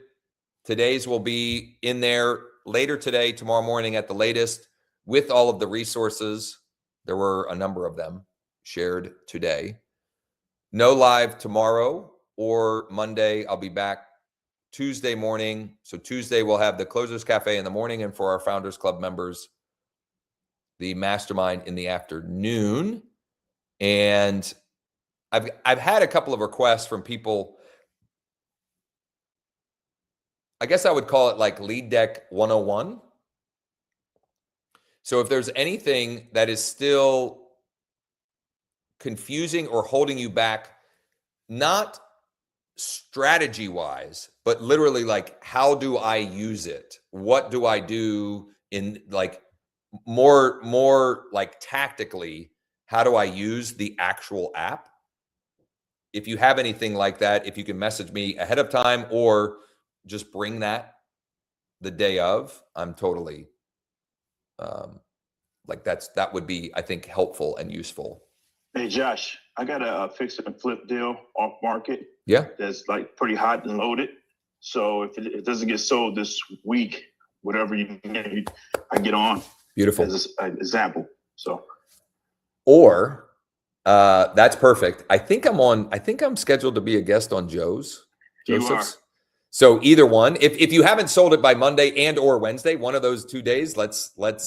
Today's will be in there later today, tomorrow morning at the latest, with all of the resources. There were a number of them shared today. No live tomorrow or Monday. I'll be back Tuesday morning. So Tuesday we'll have the Closers Cafe in the morning, and for our Founders Club members, the mastermind in the afternoon. And I've had a couple of requests from people. I guess I would call it like Lead Deck 101. So if there's anything that is still confusing or holding you back, not strategy-wise, but literally like, how do I use it? What do I do in like more like tactically? How do I use the actual app? If you have anything like that, if you can message me ahead of time or just bring that the day of, I'm totally like that would be, I think, helpful and useful. Hey, Josh, I got a fix and flip deal off market. Yeah. That's like pretty hot and loaded. So if it doesn't get sold this week, whatever you need, I get on. Beautiful. As an example. So. Or that's perfect. I think I'm scheduled to be a guest on Joseph's. You are. So either one. If you haven't sold it by Monday and or Wednesday, one of those 2 days, let's do it.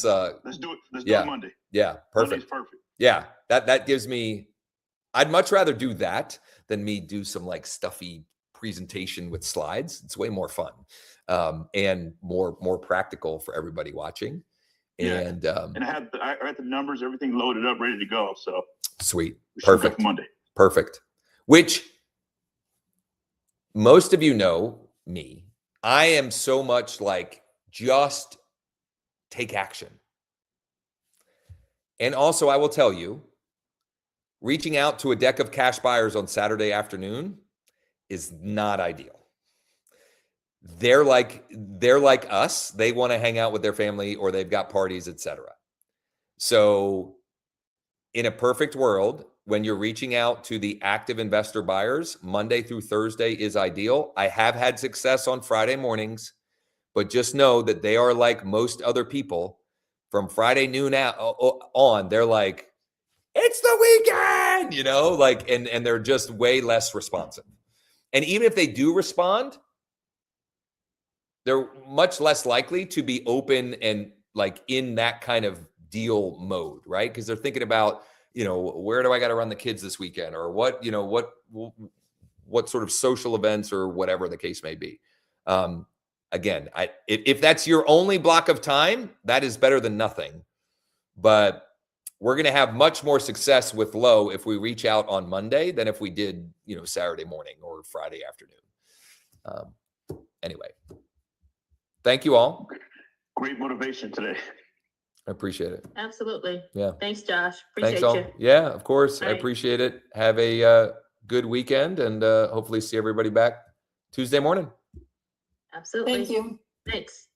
Let's do it Monday. Yeah, perfect. Monday's perfect. Yeah, that gives me. I'd much rather do that than me do some like stuffy presentation with slides. It's way more fun and more practical for everybody watching. Yeah. And And I had the numbers, everything loaded up, ready to go. So sweet. we should be Perfect. for Monday. Perfect. Which most of you know me. I am so much like just take action. And also, I will tell you, reaching out to a deck of cash buyers on Saturday afternoon is not ideal. They're like us. They want to hang out with their family or they've got parties, etc. So in a perfect world, when you're reaching out to the active investor buyers, Monday through Thursday is ideal. I have had success on Friday mornings, but just know that they are like most other people. From Friday noon on, they're like, it's the weekend, you know, like, and they're just way less responsive. And even if they do respond, they're much less likely to be open and like in that kind of deal mode, right? Because they're thinking about, you know, where do I got to run the kids this weekend, or what, you know, what sort of social events or whatever the case may be. Again, if that's your only block of time, that is better than nothing. But we're going to have much more success with low if we reach out on Monday than if we did, you know, Saturday morning or Friday afternoon. Anyway, thank you all. Great motivation today. I appreciate it. Absolutely. Yeah. Thanks, Josh. Thanks Appreciate all. you. Yeah, of course. All I right. appreciate it. Have a good weekend and hopefully see everybody back Tuesday morning. Absolutely. Thank you. Thanks.